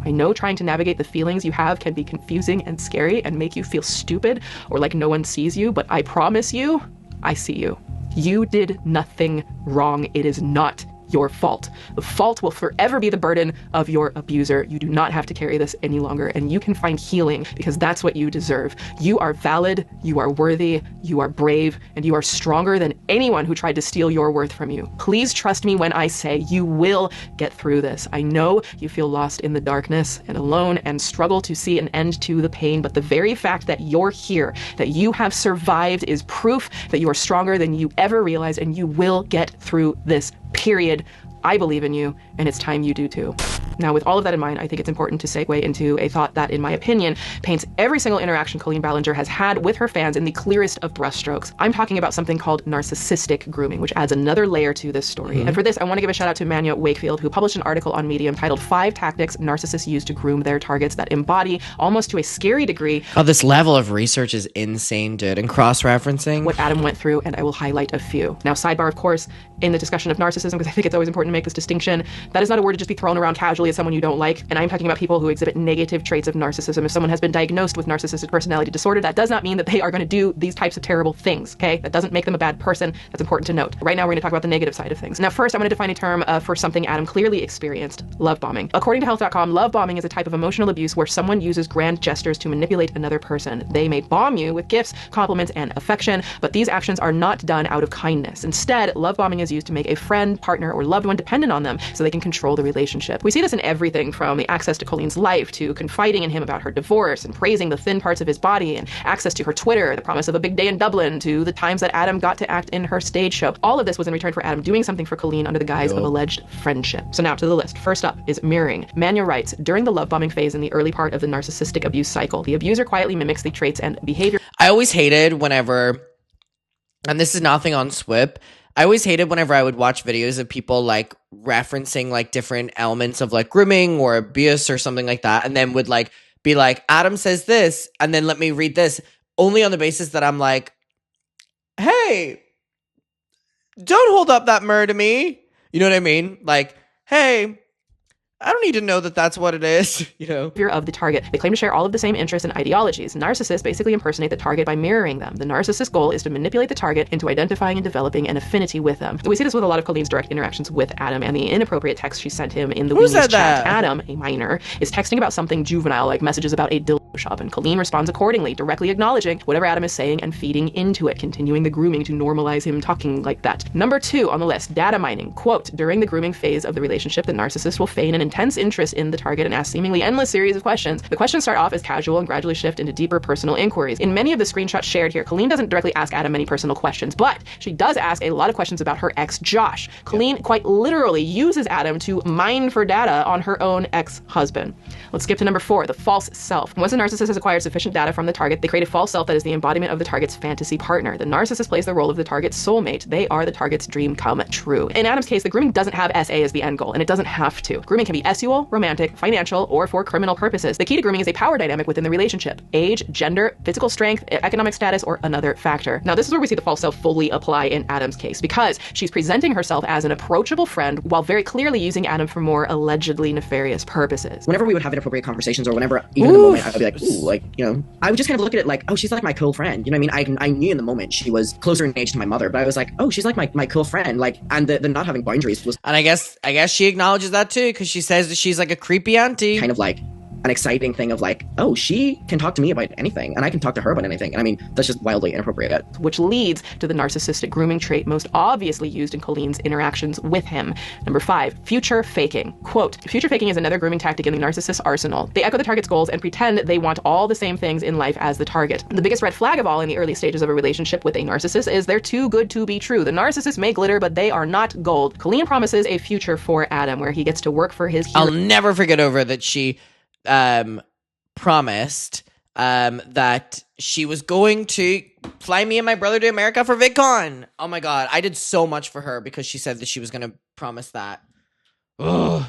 I know trying to navigate the feelings you have can be confusing and scary and make you feel stupid or like no one sees you, but I promise you, I see you. You did nothing wrong. It is not your fault. The fault will forever be the burden of your abuser. You do not have to carry this any longer, and you can find healing because that's what you deserve. You are valid, you are worthy, you are brave, and you are stronger than anyone who tried to steal your worth from you. Please trust me when I say you will get through this. I know you feel lost in the darkness and alone and struggle to see an end to the pain, but the very fact that you're here, that you have survived, is proof that you are stronger than you ever realized, and you will get through this. Period. I believe in you, and it's time you do too. Now, with all of that in mind, I think it's important to segue into a thought that, in my opinion, paints every single interaction Colleen Ballinger has had with her fans in the clearest of brushstrokes. I'm talking about something called narcissistic grooming, which adds another layer to this story. And for this, I want to give a shout out to Manya Wakefield, who published an article on Medium titled 5 Tactics Narcissists Use to Groom Their Targets that embody, almost to a scary degree, Oh, this level of research is insane, dude. And cross-referencing. what Adam went through, and I will highlight a few. Now, sidebar, of course, in the discussion of narcissism, because I think it's always important to make this distinction, that is not a word to just be thrown around casually as someone you don't like. And I'm talking about people who exhibit negative traits of narcissism. If someone has been diagnosed with narcissistic personality disorder, that does not mean that they are going to do these types of terrible things, okay? That doesn't make them a bad person. That's important to note. Right now, we're going to talk about the negative side of things. Now, first, I'm going to define a term for something Adam clearly experienced: love bombing. According to health.com, love bombing is a type of emotional abuse where someone uses grand gestures to manipulate another person. They may bomb you with gifts, compliments, and affection, but these actions are not done out of kindness. Instead, love bombing is used to make a friend, partner, or loved one dependent on them so they can control the relationship. We see this in everything from the access to Colleen's life to confiding in him about her divorce and praising the thin parts of his body, and access to her Twitter, the promise of a big day in Dublin, to the times that Adam got to act in her stage show. All of this was in return for Adam doing something for Colleen under the guise of alleged friendship. So now to the list. First up is mirroring. Manya writes, during the love bombing phase in the early part of the narcissistic abuse cycle, the abuser quietly mimics the traits and behavior. I always hated whenever, and this is nothing on Swoop, I always hated whenever I would watch videos of people like referencing like different elements of like grooming or abuse or something like that, and then would like be like, Adam says this, and then let me read this, only on the basis that I'm like, hey, don't hold up that mirror to me. You know what I mean? Like, hey, I don't need to know that that's what it is, you know? Fear of the target. They claim to share all of the same interests and ideologies. Narcissists basically impersonate the target by mirroring them. The narcissist's goal is to manipulate the target into identifying and developing an affinity with them. We see this with a lot of Colleen's direct interactions with Adam and the inappropriate text she sent him in the Weenies chat. Adam, a minor, is texting about something juvenile, like messages about a dildo shop, and Colleen responds accordingly, directly acknowledging whatever Adam is saying and feeding into it, continuing the grooming to normalize him talking like that. Number 2 on the list, data mining. Quote, during the grooming phase of the relationship, the narcissist will feign an intense interest in the target and ask seemingly endless series of questions. The questions start off as casual and gradually shift into deeper personal inquiries. In many of the screenshots shared here, Colleen doesn't directly ask Adam many personal questions, but she does ask a lot of questions about her ex, Josh. Colleen quite literally uses Adam to mine for data on her own ex-husband. Let's skip to number 4, the false self. Once a narcissist has acquired sufficient data from the target, they create a false self that is the embodiment of the target's fantasy partner. The narcissist plays the role of the target's soulmate. They are the target's dream come true. In Adam's case, the grooming doesn't have SA as the end goal, and it doesn't have to. Grooming can be sexual, romantic, financial, or for criminal purposes. The key to grooming is a power dynamic within the relationship: age, gender, physical strength, economic status, or another factor. Now, this is where we see the false self fully apply in Adam's case, because she's presenting herself as an approachable friend while very clearly using Adam for more allegedly nefarious purposes. Whenever we would have inappropriate conversations, or whenever, even in the moment, I would be like, ooh, like, you know, I would just kind of look at it like, oh, she's like my cool friend. You know what I mean? I knew in the moment she was closer in age to my mother, but I was like, oh, she's like my cool friend. Like, and the not having boundaries was. And I guess she acknowledges that too, because she says that she's like a creepy auntie. Kind of like an exciting thing of like, oh, she can talk to me about anything and I can talk to her about anything. And I mean, that's just wildly inappropriate. Which leads to the narcissistic grooming trait most obviously used in Colleen's interactions with him. Number 5, future faking. Quote, future faking is another grooming tactic in the narcissist's arsenal. They echo the target's goals and pretend they want all the same things in life as the target. The biggest red flag of all in the early stages of a relationship with a narcissist is they're too good to be true. The narcissists may glitter, but they are not gold. Colleen promises a future for Adam where he gets to work for his hero. I'll never forget over that she promised that she was going to fly me and my brother to America for VidCon. Oh my god, I did so much for her because she said that she was going to promise that. Ugh,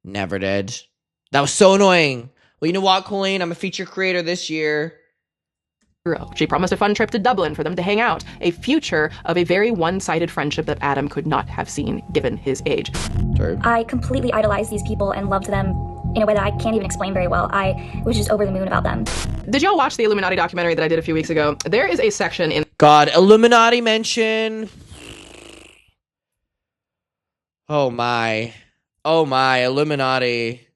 never did. That was so annoying. Well, you know what, Colleen? I'm a feature creator this year. She promised a fun trip to Dublin for them to hang out, a future of a very one-sided friendship that Adam could not have seen given his age. I completely idolized these people and loved them in a way that I can't even explain very well. I was just over the moon about them. Did y'all watch the Illuminati documentary that I did a few weeks ago? There is a section in... God, Illuminati mention. Oh my, Illuminati.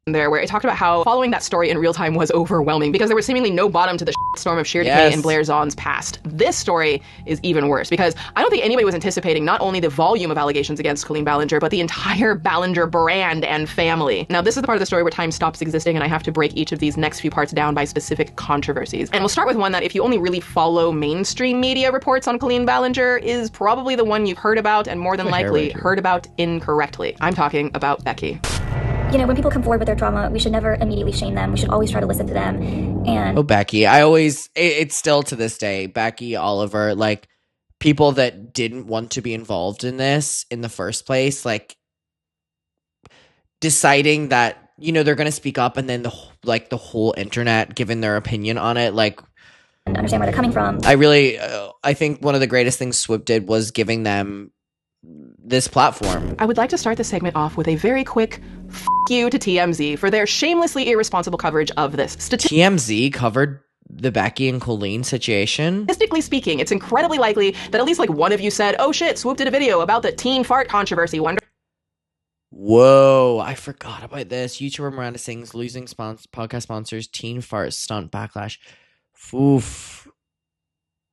there where it talked about how following that story in real time was overwhelming because there was seemingly no bottom to the storm of sheer decay in Blair Zahn's past. This story is even worse because I don't think anybody was anticipating not only the volume of allegations against Colleen Ballinger, but the entire Ballinger brand and family. Now, this is the part of the story where time stops existing, and I have to break each of these next few parts down by specific controversies. And we'll start with one that, if you only really follow mainstream media reports on Colleen Ballinger, is probably the one you've heard about and more than likely heard about incorrectly. I'm talking about Becky. You know, when people come forward with their trauma, we should never immediately shame them. We should always try to listen to them. And oh, Becky, it's still to this day, Becky, Oliver, like, people that didn't want to be involved in this in the first place, like, deciding that, you know, they're going to speak up, and then the whole internet giving their opinion on it, like, and understand where they're coming from. I think one of the greatest things Swoop did was giving them this platform. I would like to start this segment off with a very quick f*** you to TMZ for their shamelessly irresponsible coverage of this. TMZ covered the Becky and Colleen situation? Statistically speaking, it's incredibly likely that at least like one of you said, oh shit, Swoop did a video about the teen fart controversy. Whoa, I forgot about this. YouTuber Miranda Sings losing podcast sponsors, teen fart stunt backlash.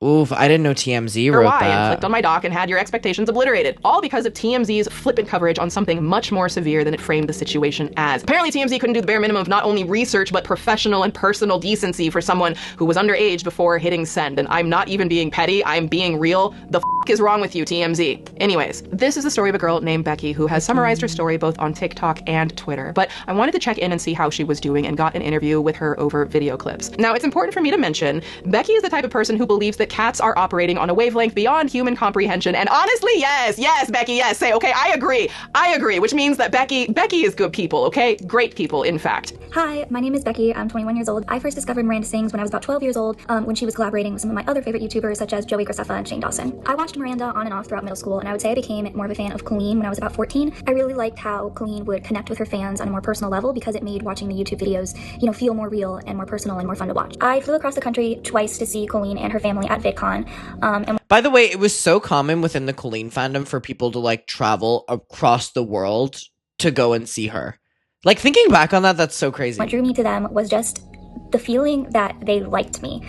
Oof, I didn't know TMZ wrote that. And clicked on my doc and had your expectations obliterated. All because of TMZ's flippant coverage on something much more severe than it framed the situation as. Apparently TMZ couldn't do the bare minimum of not only research, but professional and personal decency for someone who was underage before hitting send. And I'm not even being petty, I'm being real. The f*** is wrong with you, TMZ? Anyways, this is the story of a girl named Becky who has summarized her story both on TikTok and Twitter. But I wanted to check in and see how she was doing and got an interview with her over video clips. Now, it's important for me to mention, Becky is the type of person who believes that cats are operating on a wavelength beyond human comprehension. And honestly, yes, Becky, yes, say, okay, I agree, which means that Becky is good people, okay? Great people, in fact. Hi, my name is Becky. I'm 21 years old. I first discovered Miranda Sings when I was about 12 years old, when she was collaborating with some of my other favorite YouTubers, such as Joey Graceffa and Shane Dawson. I watched Miranda on and off throughout middle school, and I would say I became more of a fan of Colleen when I was about 14. I really liked how Colleen would connect with her fans on a more personal level because it made watching the YouTube videos, you know, feel more real and more personal and more fun to watch. I flew across the country twice to see Colleen and her family at VidCon. And by the way, it was so common within the Colleen fandom for people to like travel across the world to go and see her. Like, thinking back on that, that's so crazy. What drew me to them was just the feeling that they liked me.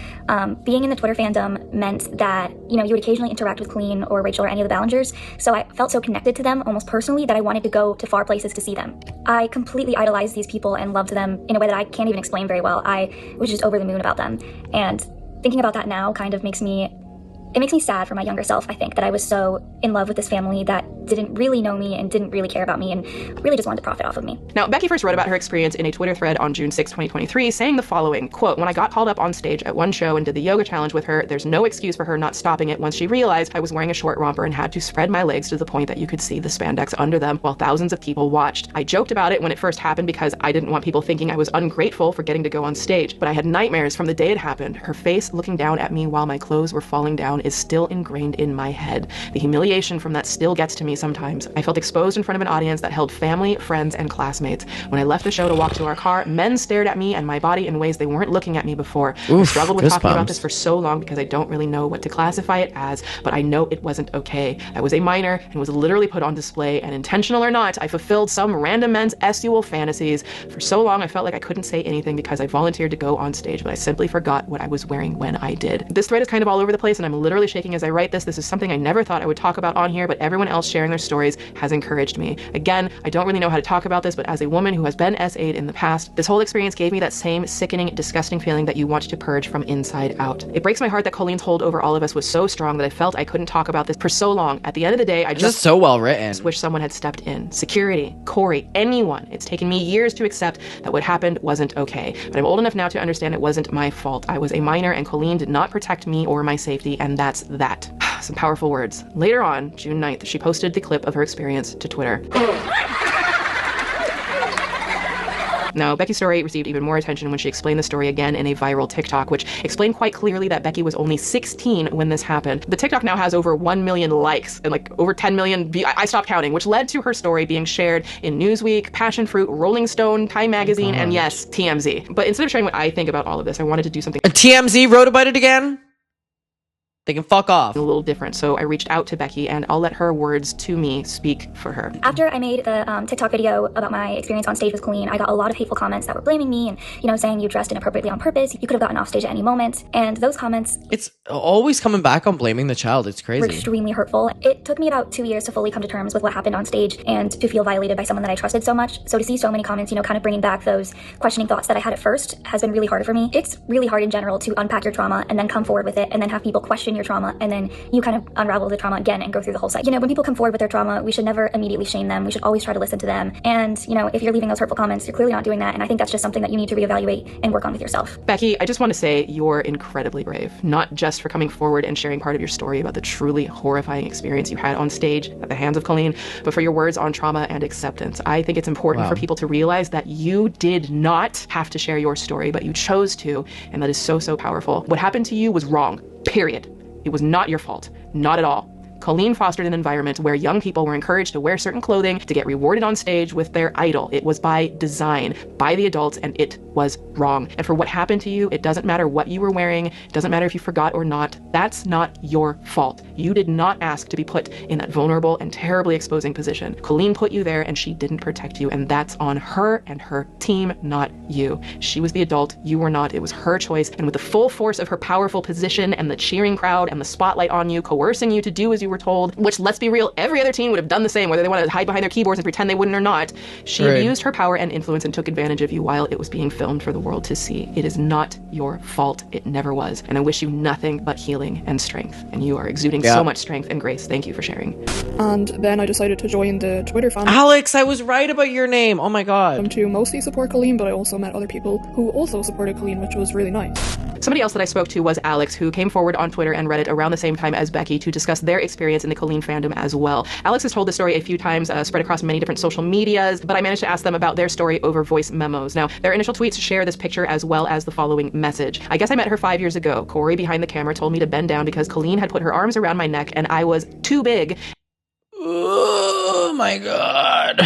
Being in the Twitter fandom meant that, you know, you would occasionally interact with Colleen or Rachel or any of the Ballingers, so I felt so connected to them almost personally that I wanted to go to far places to see them. I completely idolized these people and loved them in a way that I can't even explain very well. I was just over the moon about them. And thinking about that now kind of makes me sad for my younger self, I think, that I was so in love with this family that didn't really know me and didn't really care about me and really just wanted to profit off of me. Now, Becky first wrote about her experience in a Twitter thread on June 6, 2023, saying the following, quote, "When I got called up on stage at one show and did the yoga challenge with her, there's no excuse for her not stopping it once she realized I was wearing a short romper and had to spread my legs to the point that you could see the spandex under them while thousands of people watched. I joked about it when it first happened because I didn't want people thinking I was ungrateful for getting to go on stage, but I had nightmares from the day it happened. Her face looking down at me while my clothes were falling down is still ingrained in my head. The humiliation from that still gets to me sometimes. I felt exposed in front of an audience that held family, friends, and classmates. When I left the show to walk to our car, men stared at me and my body in ways they weren't looking at me before. I struggled with talking about this for so long because I don't really know what to classify it as, but I know it wasn't okay. I was a minor and was literally put on display, and intentional or not, I fulfilled some random men's sexual fantasies. For so long, I felt like I couldn't say anything because I volunteered to go on stage, but I simply forgot what I was wearing when I did." This thread is kind of all over the place, and I'm literally shaking as I write this. This is something I never thought I would talk about on here, but everyone else sharing their stories has encouraged me. Again, I don't really know how to talk about this, but as a woman who has been SA'd in the past, this whole experience gave me that same sickening, disgusting feeling that you want to purge from inside out. It breaks my heart that Colleen's hold over all of us was so strong that I felt I couldn't talk about this for so long. At the end of the day, I just so well written. Wish someone had stepped in. Security, Cory, anyone. It's taken me years to accept that what happened wasn't okay, but I'm old enough now to understand it wasn't my fault. I was a minor and Colleen did not protect me or my safety, and that's that. Some powerful words. Later on, June 9th, she posted the clip of her experience to Twitter. Now, Becky's story received even more attention when she explained the story again in a viral TikTok, which explained quite clearly that Becky was only 16 when this happened. The TikTok now has over 1 million likes and like over 10 million, I stopped counting, which led to her story being shared in Newsweek, Passion Fruit, Rolling Stone, Time Magazine, and yes, TMZ. But instead of sharing what I think about all of this, I wanted to do something. TMZ wrote about it again? They can fuck off. A little different. So I reached out to Becky, and I'll let her words to me speak for her. After I made the TikTok video about my experience on stage with Colleen, I got a lot of hateful comments that were blaming me and, saying you dressed inappropriately on purpose. You could have gotten off stage at any moment. And those comments... It's always coming back on blaming the child. It's crazy. Were extremely hurtful. It took me about 2 years to fully come to terms with what happened on stage and to feel violated by someone that I trusted so much. So to see so many comments, kind of bringing back those questioning thoughts that I had at first has been really hard for me. It's really hard in general to unpack your trauma and then come forward with it and then have people question your trauma and then you kind of unravel the trauma again and go through the whole cycle. When people come forward with their trauma, we should never immediately shame them. We should always try to listen to them. And, if you're leaving those hurtful comments, you're clearly not doing that. And I think that's just something that you need to reevaluate and work on with yourself. Becky, I just want to say you're incredibly brave, not just for coming forward and sharing part of your story about the truly horrifying experience you had on stage at the hands of Colleen, but for your words on trauma and acceptance. I think it's important for people to realize that you did not have to share your story, but you chose to, and that is so, so powerful. What happened to you was wrong, period. It was not your fault, not at all. Colleen fostered an environment where young people were encouraged to wear certain clothing to get rewarded on stage with their idol. It was by design, by the adults, and it was wrong. And for what happened to you, it doesn't matter what you were wearing, it doesn't matter if you forgot or not, that's not your fault. You did not ask to be put in that vulnerable and terribly exposing position. Colleen put you there and she didn't protect you, and that's on her and her team, not you. She was the adult, you were not. It was her choice, and with the full force of her powerful position and the cheering crowd and the spotlight on you, coercing you to do as you were told, which, let's be real, every other teen would have done the same, whether they wanted to hide behind their keyboards and pretend they wouldn't or not. She abused her power and influence and took advantage of you while it was being filmed for the world to see. It is not your fault. It never was. And I wish you nothing but healing and strength. And you are exuding so much strength and grace. Thank you for sharing. And then I decided to join the Twitter fandom. Alex, I was right about your name. Oh my god. To mostly support Colleen, but I also met other people who also supported Colleen, which was really nice. Somebody else that I spoke to was Alex, who came forward on Twitter and Reddit around the same time as Becky to discuss their experience in the Colleen fandom as well. Alex has told the story a few times, spread across many different social medias, but I managed to ask them about their story over voice memos. Now, their initial tweets share this picture as well as the following message. I guess I met her 5 years ago. Cory behind the camera told me to bend down because Colleen had put her arms around my neck and I was too big. Oh my god.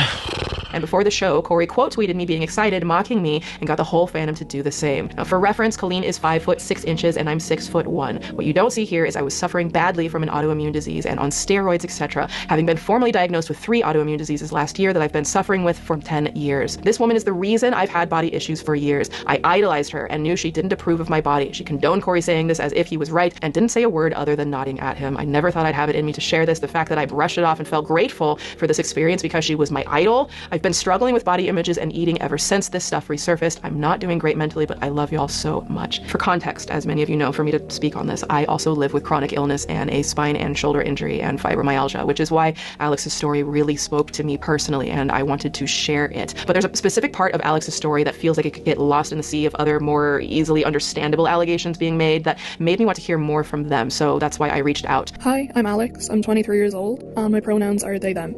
And before the show, Cory quote tweeted me being excited, mocking me, and got the whole fandom to do the same. Now, for reference, Colleen is 5'6" and I'm 6'1". What you don't see here is I was suffering badly from an autoimmune disease and on steroids, etc., having been formally diagnosed with 3 autoimmune diseases last year that I've been suffering with for 10 years. This woman is the reason I've had body issues for years. I idolized her and knew she didn't approve of my body. She condoned Cory saying this as if he was right and didn't say a word other than nodding at him. I never thought I'd have it in me to share this. The fact that I brushed it off and felt grateful for this experience because she was my idol. I've been struggling with body images and eating ever since this stuff resurfaced. I'm not doing great mentally, but I love y'all so much. For context, as many of you know, for me to speak on this, I also live with chronic illness and a spine and shoulder injury and fibromyalgia, which is why Alex's story really spoke to me personally, and I wanted to share it. But there's a specific part of Alex's story that feels like it could get lost in the sea of other more easily understandable allegations being made that made me want to hear more from them, so that's why I reached out. Hi, I'm Alex. I'm 23 years old, and my pronouns are they, them.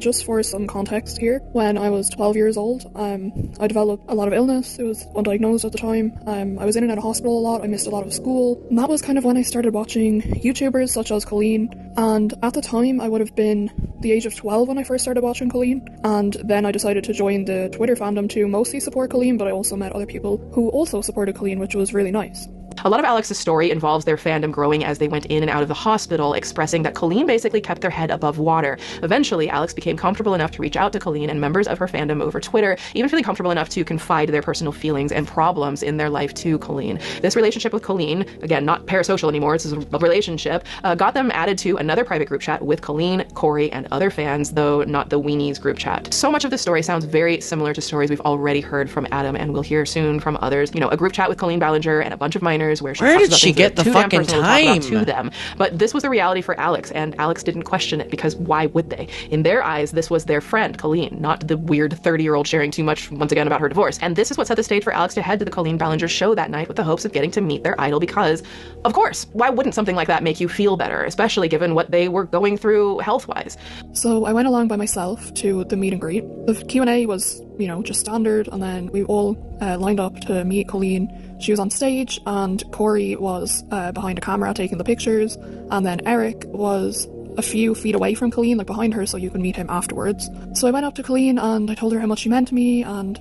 Just for some context here, when I was 12 years old, I developed a lot of illness. It was undiagnosed at the time. I was in and out of hospital a lot. I missed a lot of school. And that was kind of when I started watching YouTubers such as Colleen. And at the time, I would have been the age of 12 when I first started watching Colleen. And then I decided to join the Twitter fandom to mostly support Colleen, but I also met other people who also supported Colleen, which was really nice. A lot of Alex's story involves their fandom growing as they went in and out of the hospital, expressing that Colleen basically kept their head above water. Eventually, Alex became comfortable enough to reach out to Colleen and members of her fandom over Twitter, even feeling comfortable enough to confide their personal feelings and problems in their life to Colleen. This relationship with Colleen, again, not parasocial anymore, it's a relationship, got them added to another private group chat with Colleen, Cory, and other fans, though not the Weenies group chat. So much of this story sounds very similar to stories we've already heard from Adam, and we'll hear soon from others. You know, a group chat with Colleen Ballinger and a bunch of minors where where did she get the fucking time to them. But this was the reality for Alex, and Alex didn't question it because why would they? In their eyes, this was their friend, Colleen, not the weird 30-year-old sharing too much once again about her divorce. And this is what set the stage for Alex to head to the Colleen Ballinger show that night with the hopes of getting to meet their idol because, of course, why wouldn't something like that make you feel better, especially given what they were going through health-wise? So I went along by myself to the meet and greet. The Q&A was, you know, just standard, and then we all lined up to meet Colleen. She was on stage, and Cory was behind a camera taking the pictures, and then Eric was a few feet away from Colleen, like behind her, so you could meet him afterwards. So I went up to Colleen, and I told her how much she meant to me, and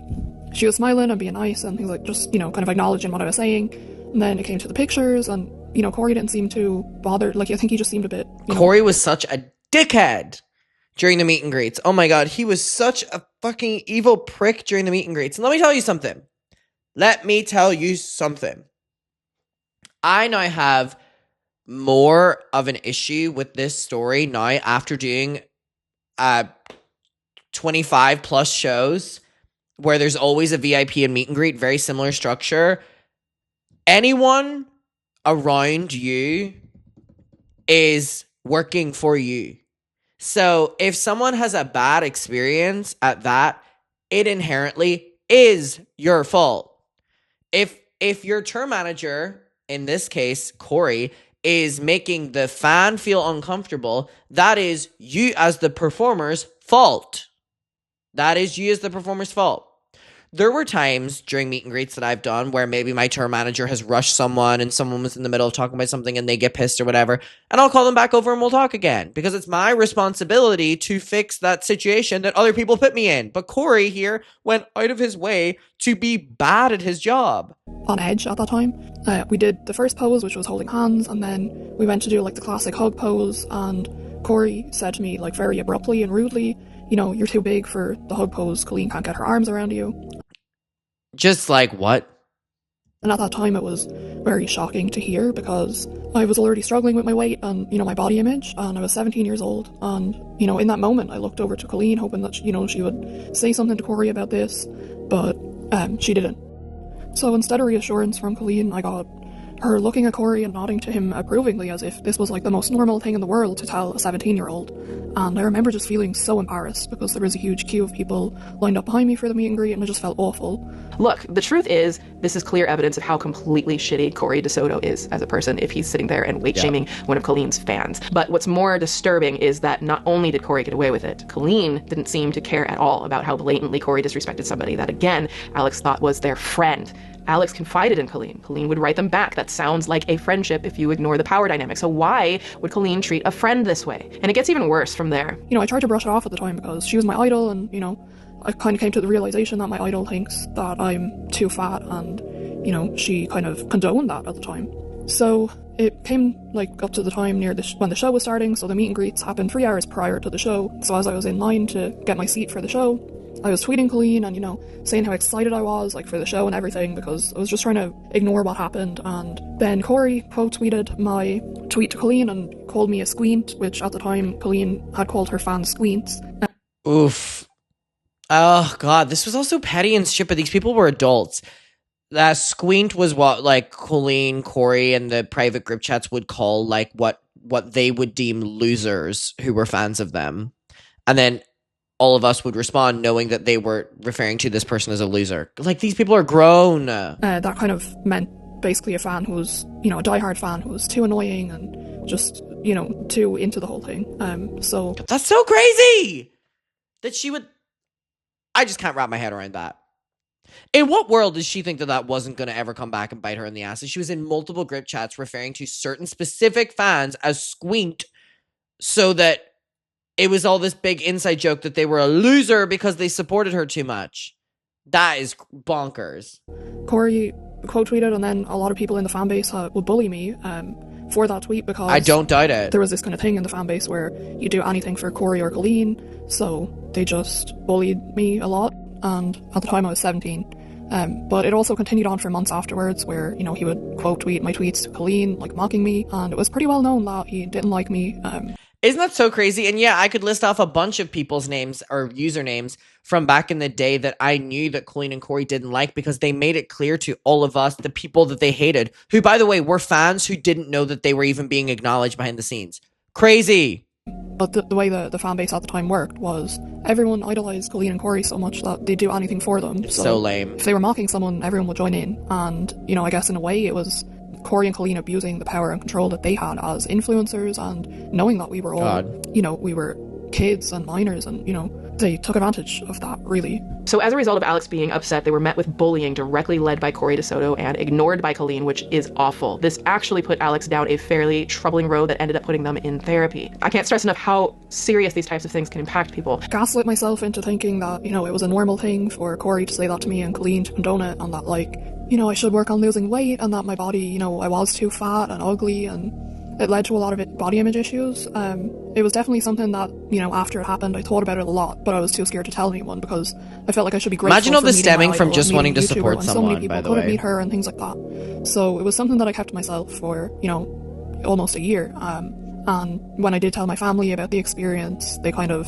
she was smiling and being nice, and things like just, you know, kind of acknowledging what I was saying. And then it came to the pictures, and you know, Cory didn't seem too bothered. Like, I think he just seemed a bit, Cory was such a dickhead during the meet and greets. Oh my god, he was such a fucking evil prick during the meet and greets. And let me tell you something. I now have more of an issue with this story now after doing 25 plus shows where there's always a VIP and meet and greet, very similar structure. Anyone around you is working for you. So if someone has a bad experience at that, it inherently is your fault. If your tour manager, in this case, Cory, is making the fan feel uncomfortable, that is you as the performer's fault. There were times during meet and greets that I've done where maybe my tour manager has rushed someone and someone was in the middle of talking about something and they get pissed or whatever, and I'll call them back over and we'll talk again because it's my responsibility to fix that situation that other people put me in. But Cory here went out of his way to be bad at his job. On edge at that time. We did the first pose, which was holding hands, and then we went to do like the classic hug pose, and Cory said to me, like, very abruptly and rudely, you know, you're too big for the hug pose, Colleen can't get her arms around you. Just like, what? And at that time it was very shocking to hear because I was already struggling with my weight and, you know, my body image, and I was 17 years old, and, you know, in that moment I looked over to Colleen hoping that, you know, she would say something to Cory about this, but she didn't. So instead of reassurance from Colleen, I got her looking at Cory and nodding to him approvingly as if this was like the most normal thing in the world to tell a 17-year-old. And I remember just feeling so embarrassed because there was a huge queue of people lined up behind me for the meet and greet, and it just felt awful. Look, the truth is, this is clear evidence of how completely shitty Cory Dodto is as a person if he's sitting there and weight-shaming one of Colleen's fans. But what's more disturbing is that not only did Cory get away with it, Colleen didn't seem to care at all about how blatantly Cory disrespected somebody that, again, Alex thought was their friend. Alex confided in Colleen. Colleen would write them back. That sounds like a friendship if you ignore the power dynamic. So why would Colleen treat a friend this way? And it gets even worse from there. You know, I tried to brush it off at the time because she was my idol, and, you know, I kind of came to the realization that my idol thinks that I'm too fat, and, you know, she kind of condoned that at the time. So it came, like, up to the time near when the show was starting, so the meet and greets happened 3 hours prior to the show. So as I was in line to get my seat for the show, I was tweeting Colleen and, you know, saying how excited I was, like, for the show and everything, because I was just trying to ignore what happened. And then Cory quote tweeted my tweet to Colleen and called me a squeent, which at the time Colleen had called her fans squeents. Oof. Oh god, this was also petty and shit, but these people were adults. That squeent was what, like, Colleen, Cory, and the private group chats would call, like, what they would deem losers who were fans of them. And then all of us would respond knowing that they were referring to this person as a loser. Like, these people are grown. That kind of meant basically a fan who was, you know, a diehard fan who was too annoying and just, you know, too into the whole thing. So that's so crazy that she would... I just can't wrap my head around that. In what world does she think that wasn't going to ever come back and bite her in the ass? She was in multiple group chats referring to certain specific fans as squeent, so that it was all this big inside joke that they were a loser because they supported her too much. That is bonkers. Cory quote tweeted, and then a lot of people in the fan base would bully me for that tweet because I don't doubt it. There was this kind of thing in the fan base where you do anything for Cory or Colleen, so they just bullied me a lot. And at the time I was 17. But it also continued on for months afterwards where, you know, he would quote tweet my tweets to Colleen, like mocking me, and it was pretty well known that he didn't like me. Isn't that so crazy? And yeah, I could list off a bunch of people's names or usernames from back in the day that I knew that Colleen and Cory didn't like because they made it clear to all of us, the people that they hated, who, by the way, were fans who didn't know that they were even being acknowledged behind the scenes. Crazy. But the way the fan base at the time worked was everyone idolized Colleen and Cory so much that they'd do anything for them. So lame. If they were mocking someone, everyone would join in. And, you know, I guess in a way it was Cory and Colleen abusing the power and control that they had as influencers, and knowing that we were all, you know, we were kids and minors, and, you know, they took advantage of that, really. So as a result of Alex being upset, they were met with bullying directly led by Cory Dodto and ignored by Colleen, which is awful. This actually put Alex down a fairly troubling road that ended up putting them in therapy. I can't stress enough how serious these types of things can impact people. Gaslit myself into thinking that, you know, it was a normal thing for Cory to say that to me and Colleen to condone it, and that, like, I should work on losing weight and that my body, I was too fat and ugly, and it led to a lot of body image issues. It was definitely something that, after it happened, I thought about it a lot, but I was too scared to tell anyone because I felt like I should be grateful. Imagine all for this meeting my stemming from idol just and wanting to meeting a support YouTuber when so someone, many by people the couldn't way. meet her and things like that. So it was something that I kept to myself for, almost a year. And when I did tell my family about the experience, they kind of,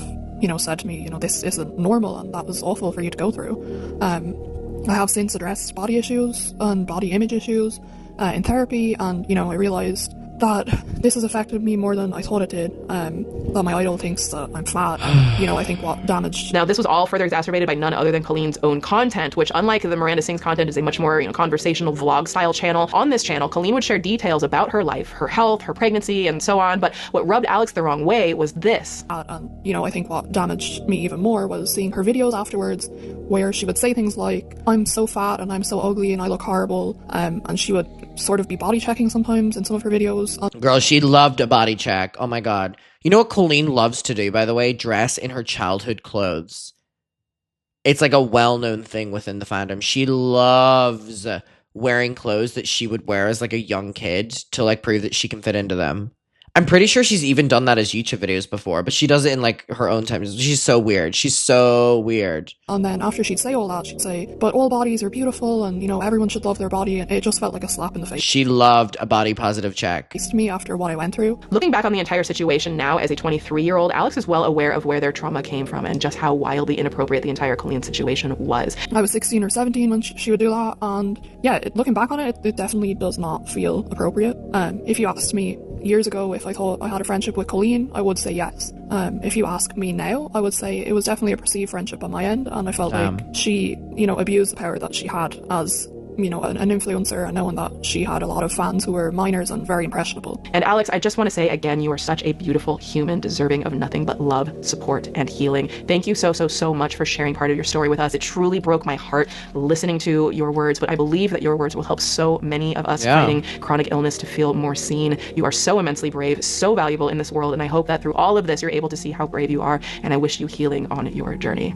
said to me, this isn't normal and that was awful for you to go through. I have since addressed body issues and body image issues in therapy, and, I realised that this has affected me more than I thought it did, that my idol thinks that I'm fat, and, I think what damaged... Now, this was all further exacerbated by none other than Colleen's own content, which, unlike the Miranda Sings content, is a much more, conversational vlog-style channel. On this channel, Colleen would share details about her life, her health, her pregnancy, and so on, but what rubbed Alex the wrong way was this. And, I think what damaged me even more was seeing her videos afterwards, where she would say things like, I'm so fat and I'm so ugly and I look horrible, and she would sort of be body checking sometimes in some of her videos. Girl, she loved a body check. Oh my god. You know what Colleen loves to do, by the way? Dress in her childhood clothes. It's like a well-known thing within the fandom. She loves wearing clothes that she would wear as like a young kid to like prove that she can fit into them. I'm pretty sure she's even done that as YouTube videos before, but she does it in like her own time. She's so weird. She's so weird. And then after she'd say all that, she'd say, but all bodies are beautiful and, everyone should love their body. And it just felt like a slap in the face. She loved a body positive check. To me after what I went through. Looking back on the entire situation now as a 23-year-old, Alex is well aware of where their trauma came from and just how wildly inappropriate the entire Colleen situation was. I was 16 or 17 when she would do that, and yeah, looking back on it, it definitely does not feel appropriate. If you asked me years ago if I thought I had a friendship with Colleen, I would say yes. If you ask me now, I would say it was definitely a perceived friendship on my end, and I felt like she, abused the power that she had as an influencer, and knowing that she had a lot of fans who were minors and very impressionable. And Alex, I just want to say again, you are such a beautiful human deserving of nothing but love, support, and healing. Thank you so much for sharing part of your story with us. It truly broke my heart listening to your words, but I believe that your words will help so many of us fighting chronic illness to feel more seen. You are so immensely brave, so valuable in this world, and I hope that through all of this, you're able to see how brave you are, and I wish you healing on your journey.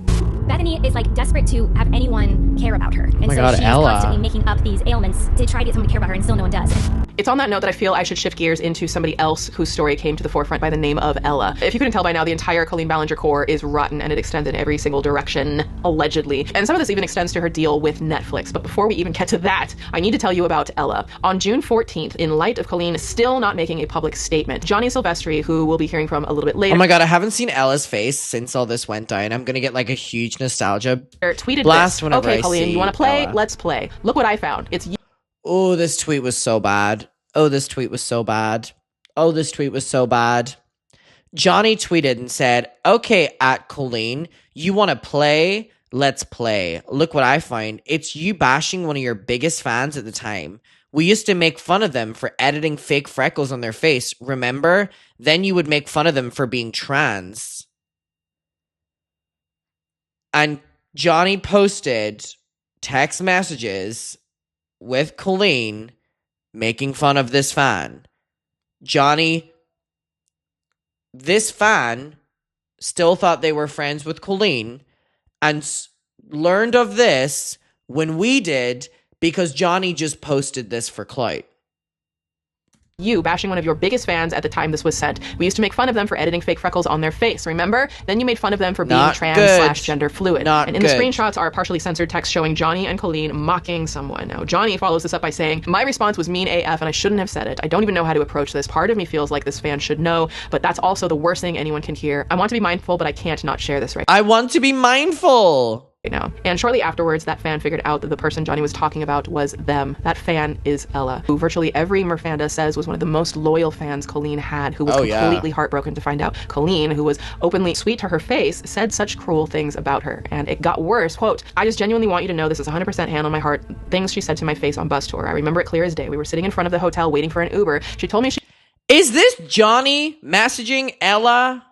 Bethany is like desperate to have anyone care about her. And oh my so God, she's Ella. constantly making up these ailments to try to get someone to care about her, and still no one does. It's on that note that I feel I should shift gears into somebody else whose story came to the forefront by the name of Ella. If you couldn't tell by now, the entire Colleen Ballinger core is rotten, and it extends in every single direction, allegedly. And some of this even extends to her deal with Netflix. But before we even get to that, I need to tell you about Ella. On June 14th, in light of Colleen still not making a public statement, Johnny Silvestri, who we'll be hearing from a little bit later. Oh my god, I haven't seen Ella's face since all this went down. I'm gonna get like a huge nostalgia tweeted blast this. whenever Okay, I Colleen, see you want to play? Ella. Let's play. Look what I found. It's you. Oh, this tweet was so bad. Oh, this tweet was so bad. Oh, this tweet was so bad. Johnny tweeted and said, okay, at Colleen, you want to play? Let's play. Look what I find. It's you bashing one of your biggest fans at the time. We used to make fun of them for editing fake freckles on their face, remember? Then you would make fun of them for being trans. And Johnny posted text messages with Colleen making fun of this fan. Johnny, this fan still thought they were friends with Colleen and learned of this when we did because Johnny just posted this for clout. You bashing one of your biggest fans at the time this was sent. We used to make fun of them for editing fake freckles on their face, remember? Then you made fun of them for being trans/gender fluid. And in the screenshots are partially censored text showing Johnny and Colleen mocking someone. Now, Johnny follows this up by saying, my response was mean AF and I shouldn't have said it. I don't even know how to approach this. Part of me feels like this fan should know, but that's also the worst thing anyone can hear. I want to be mindful, but I can't not share this right now. I want to be mindful. Now. And shortly afterwards, that fan figured out that the person Johnny was talking about was them. That fan is Ella, who virtually every Mirfanda says was one of the most loyal fans Colleen had, who was completely heartbroken to find out Colleen, who was openly sweet to her face, said such cruel things about her. And it got worse. Quote, I just genuinely want you to know this is 100% hand on my heart. Things she said to my face on bus tour. I remember it clear as day. We were sitting in front of the hotel waiting for an Uber. She told me she... Is this Johnny messaging Ella?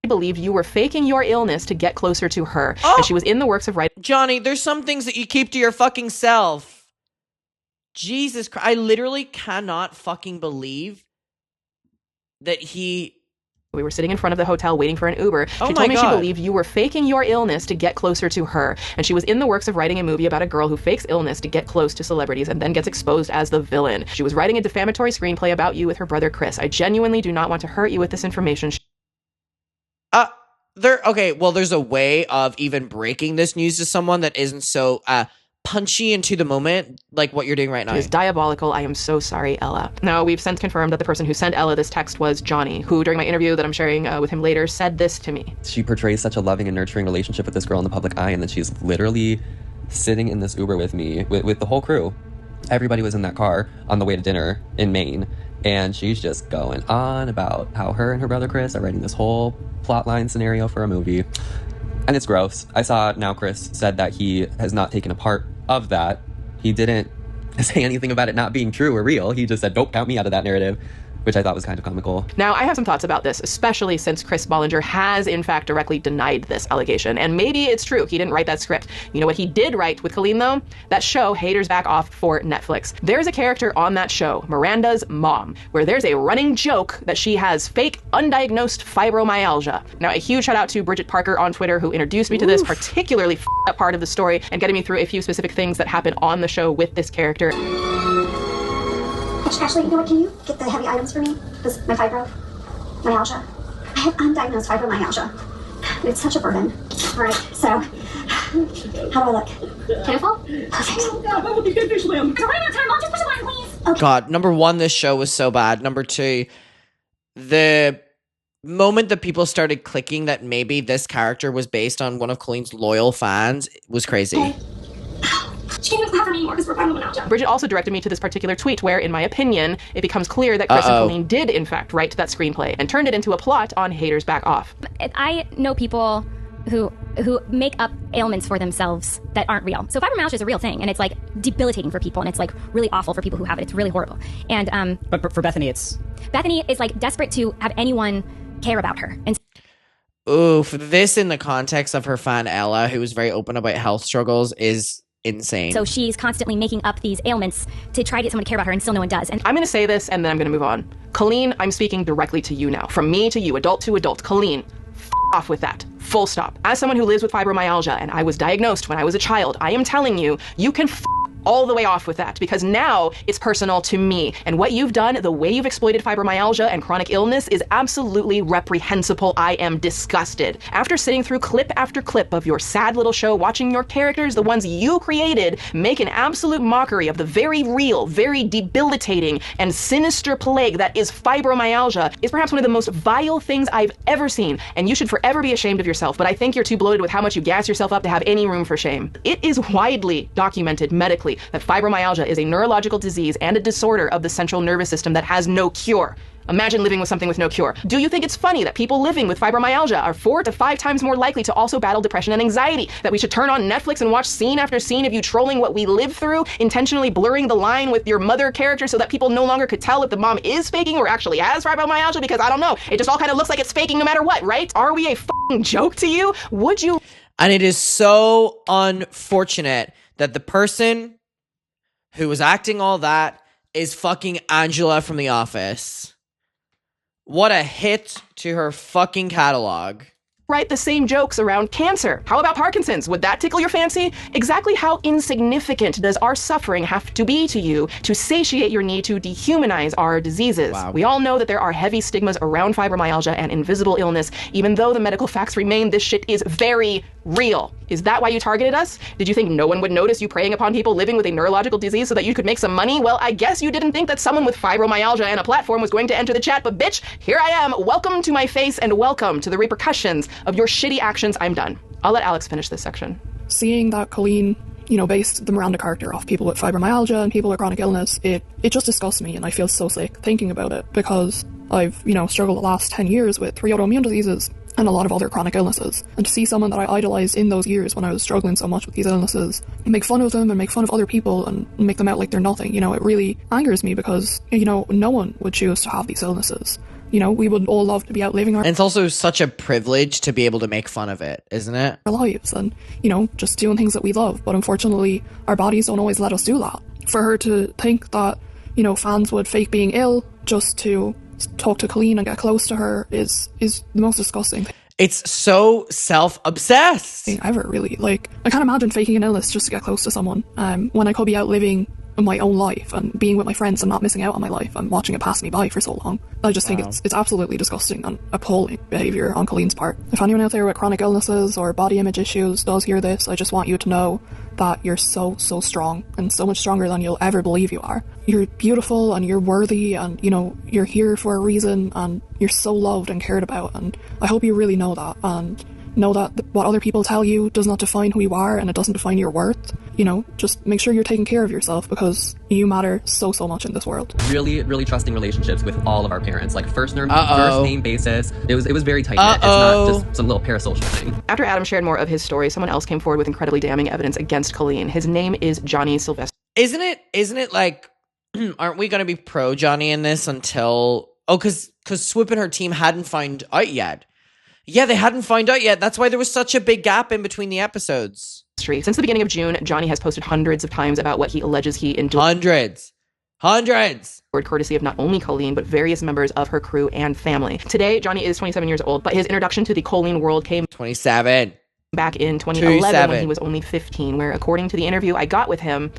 Believed you were faking your illness to get closer to her, and she was in the works of writing. Johnny, there's some things that you keep to your fucking self. Jesus Christ, I literally cannot fucking believe that he We were sitting in front of the hotel waiting for an Uber. Oh She my told me God. she believed you were faking your illness to get closer to her. And she was in the works of writing a movie about a girl who fakes illness to get close to celebrities and then gets exposed as the villain. She was writing a defamatory screenplay about you with her brother Chris. I genuinely do not want to hurt you with this information. There's a way of even breaking this news to someone that isn't so punchy into the moment, like what you're doing right now. It is diabolical. I am so sorry, Ella. Now, we've since confirmed that the person who sent Ella this text was Johnny, who during my interview that I'm sharing with him later said this to me. She portrays such a loving and nurturing relationship with this girl in the public eye, and then she's literally sitting in this Uber with me, with the whole crew. Everybody was in that car on the way to dinner in Maine, and she's just going on about how her and her brother Chris are writing this whole plotline scenario for a movie. And it's gross. I saw now Chris said that he has not taken a part of that. He didn't say anything about it not being true or real. He just said, nope, count me out of that narrative, which I thought was kind of comical. Now, I have some thoughts about this, especially since Chris Ballinger has, in fact, directly denied this allegation. And maybe it's true. He didn't write that script. You know what he did write with Colleen, though? That show, Haters Back Off, for Netflix. There's a character on that show, Miranda's mom, where there's a running joke that she has fake, undiagnosed fibromyalgia. Now, a huge shout out to Bridget Parker on Twitter, who introduced me to this particularly up part of the story and getting me through a few specific things that happen on the show with this character. Ashley, you know what? Can you get the heavy items for me? Because my fibromyalgia. I have undiagnosed fibromyalgia. It's such a burden. All right, so how do I look? Pitiful? Perfect. Oh God, that would be good, Mom. Just push it on, please. Okay. God, number one, this show was so bad. Number two, the moment that people started clicking that maybe this character was based on one of Colleen's loyal fans was crazy. Okay. She can't even clap for me anymore because we're fibromyalgia. Bridget also directed me to this particular tweet where, in my opinion, it becomes clear that Chris and Colleen did, in fact, write that screenplay and turned it into a plot on Haters Back Off. I know people who make up ailments for themselves that aren't real. So fibromyalgia is a real thing, and it's like debilitating for people, and it's like really awful for people who have it. It's really horrible. And But for Bethany, Bethany is like desperate to have anyone care about her. And ooh, for this in the context of her fan Ella, who was very open about health struggles, is insane. so she's constantly making up these ailments to try to get someone to care about her, and still no one does. And I'm going to say this, and then I'm going to move on. Colleen, I'm speaking directly to you now. From me to you, adult to adult. Colleen, off with that. Full stop. As someone who lives with fibromyalgia, and I was diagnosed when I was a child, I am telling you, you can all the way off with that, because now it's personal to me. And what you've done, the way you've exploited fibromyalgia and chronic illness is absolutely reprehensible. I am disgusted. After sitting through clip after clip of your sad little show, watching your characters, the ones you created, make an absolute mockery of the very real, very debilitating, and sinister plague that is fibromyalgia is perhaps one of the most vile things I've ever seen. And you should forever be ashamed of yourself, but I think you're too bloated with how much you gas yourself up to have any room for shame. It is widely documented medically that fibromyalgia is a neurological disease and a disorder of the central nervous system that has no cure. Imagine living with something with no cure. Do you think it's funny that people living with fibromyalgia are 4 to 5 times more likely to also battle depression and anxiety? That we should turn on Netflix and watch scene after scene of you trolling what we live through, intentionally blurring the line with your mother character so that people no longer could tell if the mom is faking or actually has fibromyalgia? Because I don't know, it just all kind of looks like it's faking no matter what, right? Are we a f***ing joke to you? Would you? And it is so unfortunate that the person who was acting all that is fucking Angela from The Office. What a hit to her fucking catalog. Write the same jokes around cancer. How about Parkinson's? Would that tickle your fancy? Exactly how insignificant does our suffering have to be to you to satiate your need to dehumanize our diseases? Wow. We all know that there are heavy stigmas around fibromyalgia and invisible illness, even though the medical facts remain this shit is very real. Is that why you targeted us? Did you think no one would notice you preying upon people living with a neurological disease so that you could make some money? Well, I guess you didn't think that someone with fibromyalgia and a platform was going to enter the chat, but bitch, here I am. Welcome to my face and welcome to the repercussions of your shitty actions. I'm done. I'll let Alex finish this section. Seeing that Colleen, based the Miranda character off people with fibromyalgia and people with chronic illness, it just disgusts me, and I feel so sick thinking about it, because I've, struggled the last 10 years with 3 autoimmune diseases and a lot of other chronic illnesses. And to see someone that I idolized in those years when I was struggling so much with these illnesses, make fun of them and make fun of other people and make them out like they're nothing, it really angers me, because, no one would choose to have these illnesses. We would all love to be out living our... And it's also such a privilege to be able to make fun of it, isn't it? ...our lives and, just doing things that we love. But unfortunately, our bodies don't always let us do that. For her to think that, fans would fake being ill just to, talk to Colleen and get close to her is the most disgusting thing. It's so self-obsessed. Ever, really. Like, I can't imagine faking an illness just to get close to someone, when I could be out living my own life and being with my friends and not missing out on my life and watching it pass me by for so long. I just think it's absolutely disgusting and appalling behaviour on Colleen's part. If anyone out there with chronic illnesses or body image issues does hear this, I just want you to know that you're so strong, and so much stronger than you'll ever believe you are. You're beautiful and you're worthy, and you know, you're here for a reason, and you're so loved and cared about, and I hope you really know that, and know that what other people tell you does not define who you are, and it doesn't define your worth. You know, just make sure you're taking care of yourself, because you matter so much in this world. Really, really trusting relationships with all of our parents, like first name basis. It was very tight knit. It's not just some little parasocial thing. After Adam shared more of his story, someone else came forward with incredibly damning evidence against Colleen. His name is Johnny Sylvester. Isn't it like, aren't we going to be pro Johnny in this until, because Swoop and her team hadn't found out yet. Yeah, they hadn't found out yet. That's why there was such a big gap in between the episodes. Since the beginning of June, Johnny has posted hundreds of times about what he alleges he endured. Hundreds. Courtesy of not only Colleen, but various members of her crew and family. Today, Johnny is 27 years old, but his introduction to the Colleen world came 27 back in 2011 when he was only 15, where according to the interview I got with him,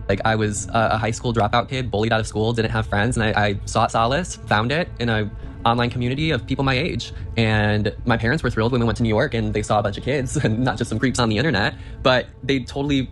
like, I was a high school dropout kid, bullied out of school, didn't have friends, and I sought solace, found it in a online community of people my age. And my parents were thrilled when we went to New York and they saw a bunch of kids and not just some creeps on the internet, but they totally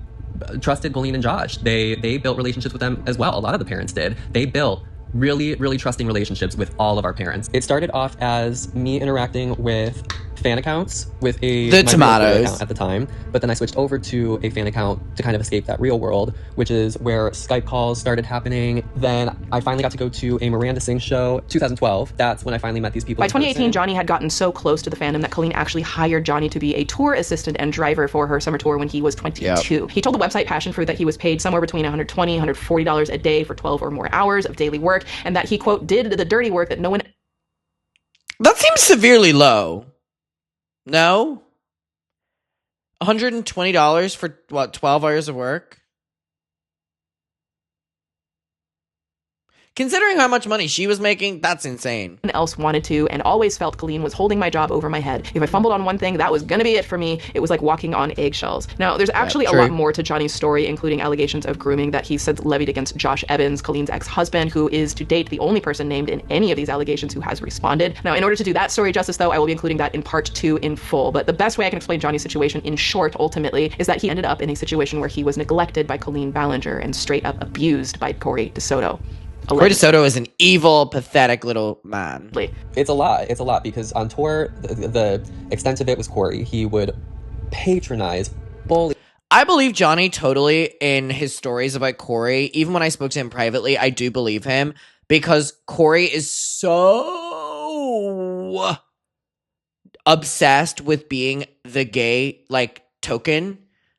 trusted Colleen and Josh. They built relationships with them as well. A lot of the parents did. They built really, really trusting relationships with all of our parents. It started off as me interacting with fan accounts with my tomatoes account at the time, but then I switched over to a fan account to kind of escape that real world, which is where Skype calls started happening. Then I finally got to go to a Miranda Sings show, 2012. That's when I finally met these people. By 2018, Johnny had gotten so close to the fandom that Colleen actually hired Johnny to be a tour assistant and driver for her summer tour when he was 22. Yep. He told the website Passion Fruit that he was paid somewhere between $120, $140 a day for 12 or more hours of daily work, and that he, quote, did the dirty work that no one... That seems severely low. No? $120 for, what, 12 hours of work? Considering how much money she was making, that's insane. Else wanted to, and always felt Colleen was holding my job over my head. If I fumbled on one thing, that was gonna be it for me. It was like walking on eggshells. Now, there's actually a lot more to Johnny's story, including allegations of grooming that he said levied against Josh Evans, Colleen's ex-husband, who is to date the only person named in any of these allegations who has responded. Now, in order to do that story justice, though, I will be including that in part 2 in full. But the best way I can explain Johnny's situation in short, ultimately, is that he ended up in a situation where he was neglected by Colleen Ballinger and straight up abused by Cory Dodto. Cory Dodto is an evil, pathetic little man. It's a lot because on tour, the extent of it was Cory. He would patronize, bully. I believe Johnny totally in his stories about Cory. Even when I spoke to him privately, I do believe him because Cory is so obsessed with being the gay, like, token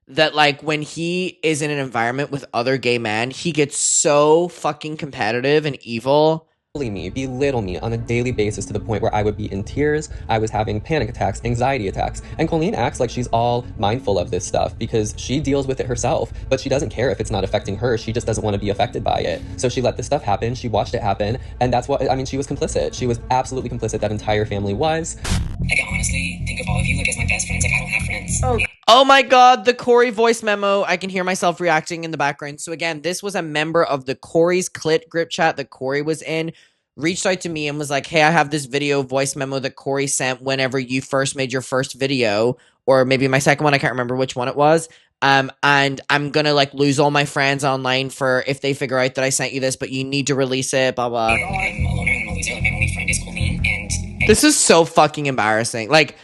that, like, when he is in an environment with other gay men, he gets so fucking competitive and evil. Belittle me on a daily basis to the point where I would be in tears. I was having panic attacks, anxiety attacks. And Colleen acts like she's all mindful of this stuff because she deals with it herself, but she doesn't care if it's not affecting her. She just doesn't want to be affected by it. So she let this stuff happen. She watched it happen. And that's what, I mean, she was complicit. She was absolutely complicit. That entire family was. I can honestly think of all of you like as my best friends. Like, I don't have friends. Oh my god, the Cory voice memo. I can hear myself reacting in the background. So again, this was a member of the Cory's Clit group chat that Cory was in. Reached out to me and was like, hey, I have this video voice memo that Cory sent whenever you first made your first video, or maybe my second one, I can't remember which one it was. And I'm gonna, like, lose all my friends online for if they figure out that I sent you this, but you need to release it, blah, blah. I'm a loner and a loser. Like, my only friend is Colleen, and... This is so fucking embarrassing. Like,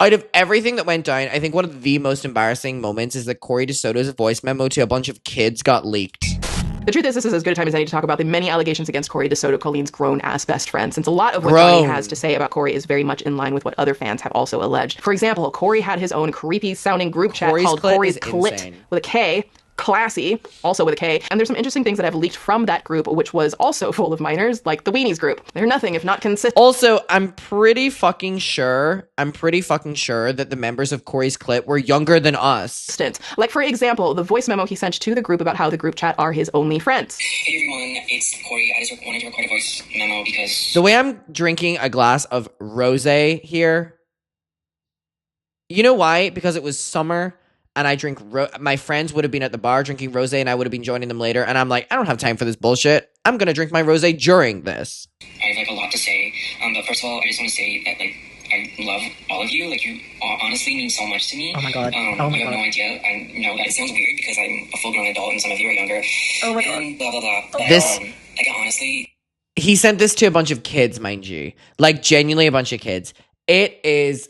out of everything that went down, I think one of the most embarrassing moments is that Cory Dodto's voice memo to a bunch of kids got leaked. The truth is, this is as good a time as any to talk about the many allegations against Cory Dodto, Colleen's grown-ass best friend, since a lot of what Johnny has to say about Cory is very much in line with what other fans have also alleged. For example, Cory had his own creepy-sounding group chat called Cory's Clit with a K, classy, also with a K, and there's some interesting things that have leaked from that group, which was also full of minors, like the Weenies group. They're nothing if not consistent. Also, I'm pretty fucking sure that the members of Cory's clip were younger than us. Like, for example, the voice memo he sent to the group about how the group chat are his only friends. Hey everyone, it's Cory. I just wanted to record a voice memo because... The way I'm drinking a glass of rosé here, you know why? Because it was summer, and I drink, my friends would have been at the bar drinking rosé, and I would have been joining them later, and I'm like, I don't have time for this bullshit. I'm gonna drink my rosé during this. I have, like, a lot to say, but first of all, I just want to say that, like, I love all of you. Like, you honestly mean so much to me. Oh my god. You have no idea. I know that it sounds weird because I'm a full-grown adult and some of you are younger. Oh my god. Blah, blah, blah. This... like, honestly... He sent this to a bunch of kids, mind you. Like, genuinely a bunch of kids. It is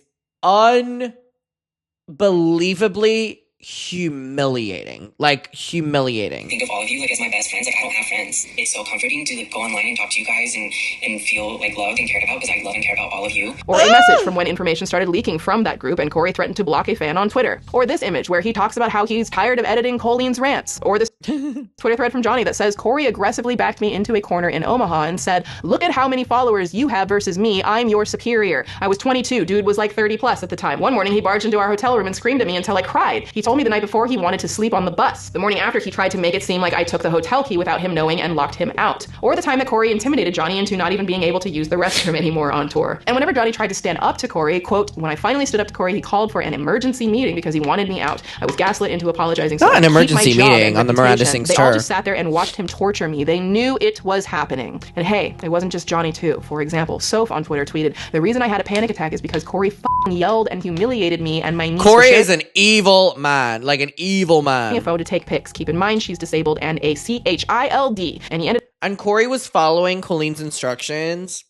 unbelievably humiliating. Like, humiliating. Think of all of you, like, as my best friends. Like, I don't have friends. It's so comforting to, like, go online and talk to you guys and feel, like, loved and cared about, because I love and care about all of you. Or a message from when information started leaking from that group and Cory threatened to block a fan on Twitter. Or this image where he talks about how he's tired of editing Colleen's rants. Or this Twitter thread from Johnny that says, Cory aggressively backed me into a corner in Omaha and said, look at how many followers you have versus me. I'm your superior. I was 22. Dude was like 30 plus at the time. One morning he barged into our hotel room and screamed at me until I cried. He told me the night before he wanted to sleep on the bus. The morning after, he tried to make it seem like I took the hotel key without him knowing and locked him out. Or the time that Cory intimidated Johnny into not even being able to use the restroom anymore on tour. And whenever Johnny tried to stand up to Cory, quote, when I finally stood up to Cory, he called for an emergency meeting because he wanted me out. I was gaslit into apologizing. Not an emergency meeting on the Miranda Sings tour. They all just sat there and watched him torture me. They knew it was happening. And hey, it wasn't just Johnny too. For example, Soph on Twitter tweeted, the reason I had a panic attack is because Cory yelled and humiliated me and my niece. Cory is an evil man. Like an evil man. A phone to take pics. Keep in mind she's disabled and a child. And he ended. And Cory was following Colleen's instructions,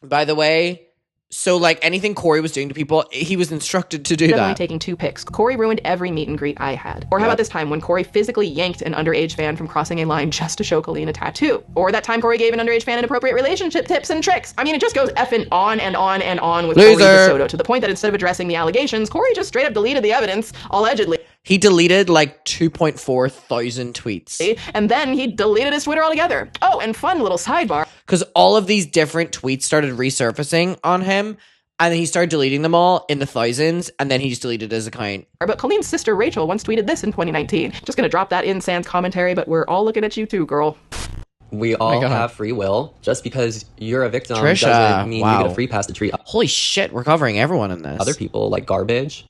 by the way. So, like, anything Cory was doing to people, he was instructed to do that. Only taking 2 pics. Cory ruined every meet and greet I had. Or how about this time when Cory physically yanked an underage fan from crossing a line just to show Colleen a tattoo? Or that time Cory gave an underage fan inappropriate relationship tips and tricks. I mean, it just goes effing on and on and on with Cory DeSoto, to the point that instead of addressing the allegations, Cory just straight up deleted the evidence, allegedly. He deleted like 2.4 thousand tweets. And then he deleted his Twitter altogether. Oh, and fun little sidebar. Because all of these different tweets started resurfacing on him, and then he started deleting them all in the thousands, and then he just deleted his account. But Colleen's sister Rachel once tweeted this in 2019. Just gonna drop that in sans commentary, but we're all looking at you too, girl. We all have free will. Just because you're a victim Trisha, doesn't mean you get a free pass to treat holy shit, we're covering everyone in this. Other people like garbage.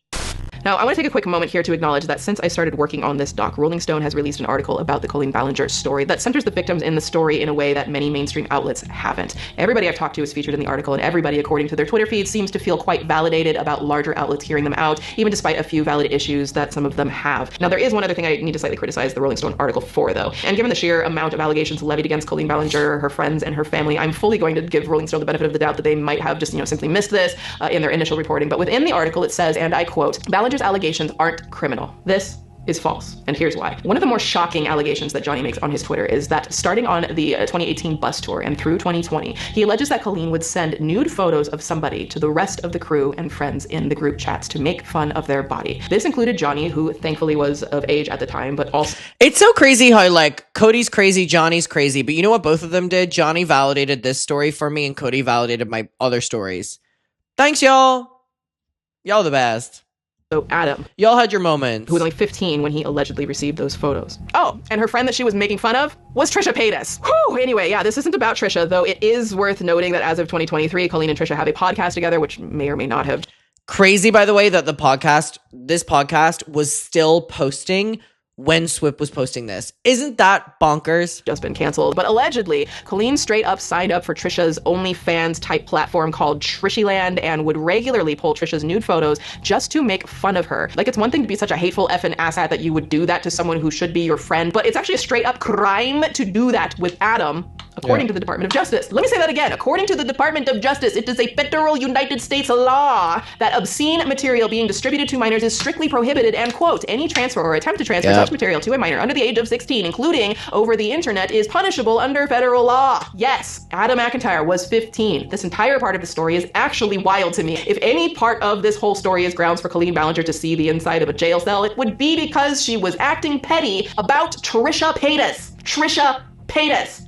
Now, I want to take a quick moment here to acknowledge that since I started working on this doc, Rolling Stone has released an article about the Colleen Ballinger story that centers the victims in the story in a way that many mainstream outlets haven't. Everybody I've talked to is featured in the article, and everybody, according to their Twitter feeds, seems to feel quite validated about larger outlets hearing them out, even despite a few valid issues that some of them have. Now, there is one other thing I need to slightly criticize the Rolling Stone article for, though. And given the sheer amount of allegations levied against Colleen Ballinger, her friends, and her family, I'm fully going to give Rolling Stone the benefit of the doubt that they might have just, simply missed this in their initial reporting. But within the article, it says, and I quote, Ballinger's allegations aren't criminal. This is false, and here's why. One of the more shocking allegations that Johnny makes on his Twitter is that starting on the 2018 bus tour and through 2020, he alleges that Colleen would send nude photos of somebody to the rest of the crew and friends in the group chats to make fun of their body. This included Johnny, who thankfully was of age at the time, but also... It's so crazy how, like, Cody's crazy, Johnny's crazy, but you know what both of them did? Johnny validated this story for me, and Cody validated my other stories. Thanks, y'all. Y'all the best. So Adam. Y'all had your moments. Who was only 15 when he allegedly received those photos. Oh, and her friend that she was making fun of was Trisha Paytas. Whew! Anyway, yeah, this isn't about Trisha, though it is worth noting that as of 2023, Colleen and Trisha have a podcast together, which may or may not have. Crazy, by the way, that this podcast was still posting when Swoop was posting this. Isn't that bonkers? Just been canceled. But allegedly, Colleen straight up signed up for Trisha's OnlyFans type platform called Trishyland and would regularly pull Trisha's nude photos just to make fun of her. Like, it's one thing to be such a hateful effing asshat that you would do that to someone who should be your friend, but it's actually a straight up crime to do that with Adam. according to the Department of Justice. Let me say that again. According to the Department of Justice, it is a federal United States law that obscene material being distributed to minors is strictly prohibited, and quote, any transfer or attempt to transfer such material to a minor under the age of 16, including over the internet, is punishable under federal law. Yes, Adam McIntyre was 15. This entire part of the story is actually wild to me. If any part of this whole story is grounds for Colleen Ballinger to see the inside of a jail cell, it would be because she was acting petty about Trisha Paytas. Trisha Paytas.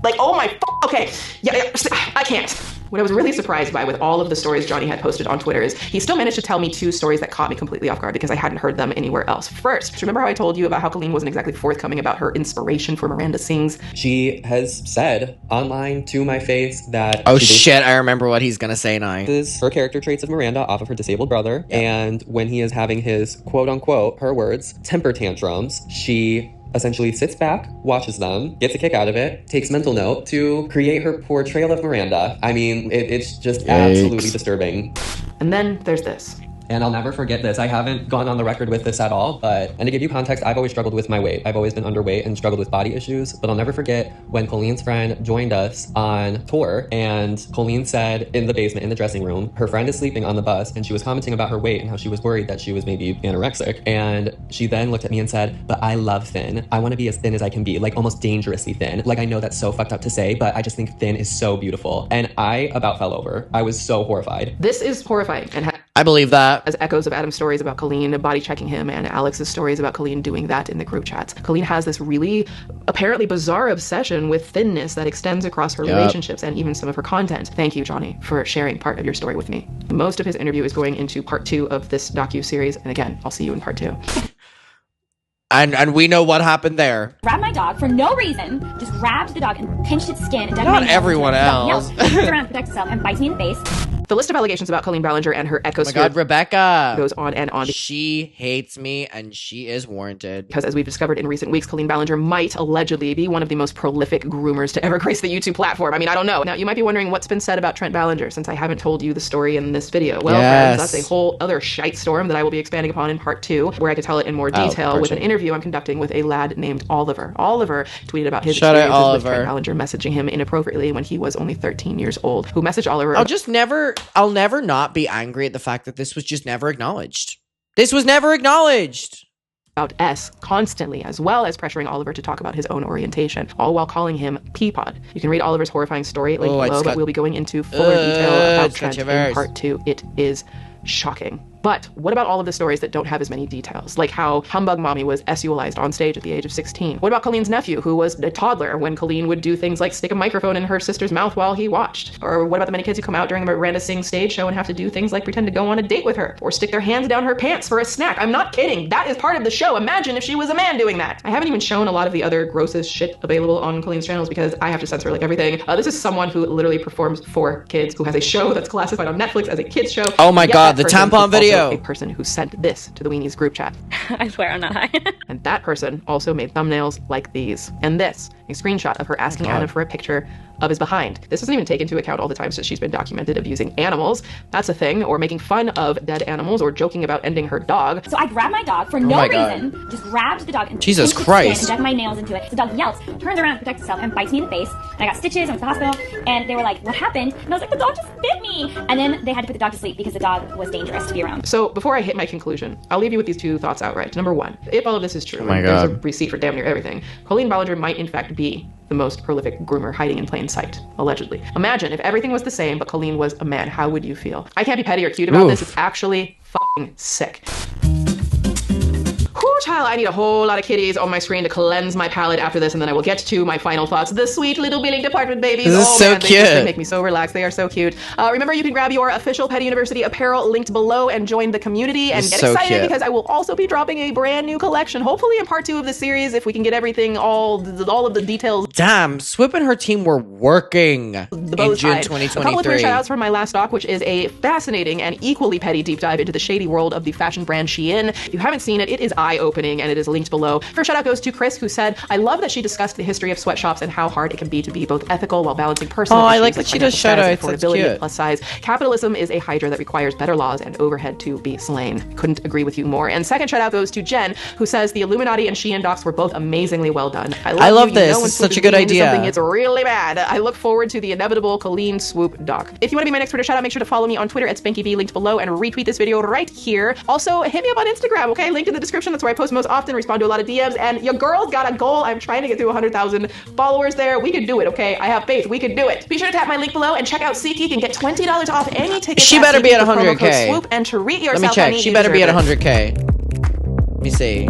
Like, oh my, okay. Yeah, I can't. What I was really surprised by with all of the stories Johnny had posted on Twitter is he still managed to tell me 2 stories that caught me completely off guard because I hadn't heard them anywhere else. First, remember how I told you about how Colleen wasn't exactly forthcoming about her inspiration for Miranda Sings? She has said online to my face that... Oh shit, I remember what he's gonna say now. ...is her character traits of Miranda off of her disabled brother. Yep. And when he is having his quote-unquote, her words, temper tantrums, she essentially sits back, watches them, gets a kick out of it, takes mental note to create her portrayal of Miranda. I mean, it's just absolutely disturbing. And then there's this. And I'll never forget this. I haven't gone on the record with this at all, and to give you context, I've always struggled with my weight. I've always been underweight and struggled with body issues, but I'll never forget when Colleen's friend joined us on tour, and Colleen said in the basement, in the dressing room, her friend is sleeping on the bus, and she was commenting about her weight and how she was worried that she was maybe anorexic. And she then looked at me and said, but I love thin. I want to be as thin as I can be, like almost dangerously thin. Like, I know that's so fucked up to say, but I just think thin is so beautiful. And I about fell over. I was so horrified. This is horrifying. And I believe that. As echoes of Adam's stories about Colleen body checking him and Alex's stories about Colleen doing that in the group chats. Colleen has this really apparently bizarre obsession with thinness that extends across her relationships and even some of her content. Thank you, Johnny, for sharing part of your story with me. Most of his interview is going into part 2 of this docu-series. And again, I'll see you in part 2. And we know what happened there. Grabbed my dog for no reason, just grabbed the dog and pinched its skin. And not everyone else. Turns around, protects itself, and bites me in the face. The list of allegations about Colleen Ballinger and her echosphere. Oh my God, Rebecca goes on and on. She hates me, and she is warranted. Because as we've discovered in recent weeks, Colleen Ballinger might allegedly be one of the most prolific groomers to ever grace the YouTube platform. I mean, I don't know. Now, you might be wondering what's been said about Trent Ballinger since I haven't told you the story in this video. Well, friends, that's a whole other shite storm that I will be expanding upon in part 2, where I could tell it in more detail with an interview I'm conducting with a lad named Oliver. Oliver tweeted about his experiences with Trent Ballinger messaging him inappropriately when he was only 13 years old. Who messaged Oliver? I'll never not be angry at the fact that this was just never acknowledged. This was never acknowledged. About S constantly, as well as pressuring Oliver to talk about his own orientation, all while calling him Peapod. You can read Oliver's horrifying story linked below, but we'll be going into fuller detail about Trent in part 2. It is shocking. But what about all of the stories that don't have as many details? Like how Humbug Mommy was SULized on stage at the age of 16. What about Colleen's nephew, who was a toddler when Colleen would do things like stick a microphone in her sister's mouth while he watched? Or what about the many kids who come out during the Miranda Sings stage show and have to do things like pretend to go on a date with her? Or stick their hands down her pants for a snack? I'm not kidding. That is part of the show. Imagine if she was a man doing that. I haven't even shown a lot of the other grossest shit available on Colleen's channels because I have to censor like everything. This is someone who literally performs for kids, who has a show that's classified on Netflix as a kids show. Oh my God, the tampon video. A person who sent this to the Weenies group chat. I swear I'm not high. And that person also made thumbnails like these. And this, a screenshot of her asking Adam for a picture of his behind. This doesn't even take into account all the times that she's been documented abusing animals. That's a thing. Or making fun of dead animals, or joking about ending her dog. So I grabbed my dog for no reason, just grabbed the dog and Jesus Christ, and dug my nails into it. The dog yelps, turns around, protects itself, and bites me in the face. And I got stitches, I went to the hospital, and they were like, what happened? And I was like, the dog just bit me. And then they had to put the dog to sleep because the dog was dangerous to be around. So before I hit my conclusion, I'll leave you with these 2 thoughts outright. Number 1, if all of this is true, and there's a receipt for damn near everything, Colleen Ballinger might in fact be the most prolific groomer hiding in plain sight, allegedly. Imagine if everything was the same, but Colleen was a man. How would you feel? I can't be petty or cute about this. It's actually fucking sick. Whew, child, I need a whole lot of kitties on my screen to cleanse my palate after this, and then I will get to my final thoughts. The sweet little billing department babies. This is so cute. They make me so relaxed. They are so cute. Remember, you can grab your official Petty University apparel linked below and join the community and get excited because I will also be dropping a brand new collection, hopefully in part 2 of the series, if we can get everything, all of the details. Damn, Swoop and her team were working in June 2023. A couple of quick shout outs from my last doc, which is a fascinating and equally petty deep dive into the shady world of the fashion brand Shein. If you haven't seen it, it is eye-opening. opening, and it is linked below. First shout out goes to Chris, who said, I love that she discussed the history of sweatshops and how hard it can be to be both ethical while balancing personal issues I like that she does shout outs. That's affordability cute. and plus size. Capitalism is a hydra that requires better laws and overhead to be slain. Couldn't agree with you more. And second shout out goes to Jen, who says the Illuminati and Shein docs were both amazingly well done. I love this. It's such a good idea. Something it's really bad. I look forward to the inevitable Colleen Swoop doc. If you want to be my next Twitter shout out, make sure to follow me on Twitter at SpankyV, linked below, and retweet this video right here. Also, hit me up on Instagram, okay? Linked in the description. That's where I post most often, respond to a lot of DMs, and your girl's got a goal. I'm trying to get to 100,000 followers there. We can do it, okay? I have faith. We can do it. Be sure to tap my link below and check out SeatGeek and get $20 off any ticket. She better be at 100K. Swoop and treat yourself. Let me check. Honey, She better be at 100K. Let me see.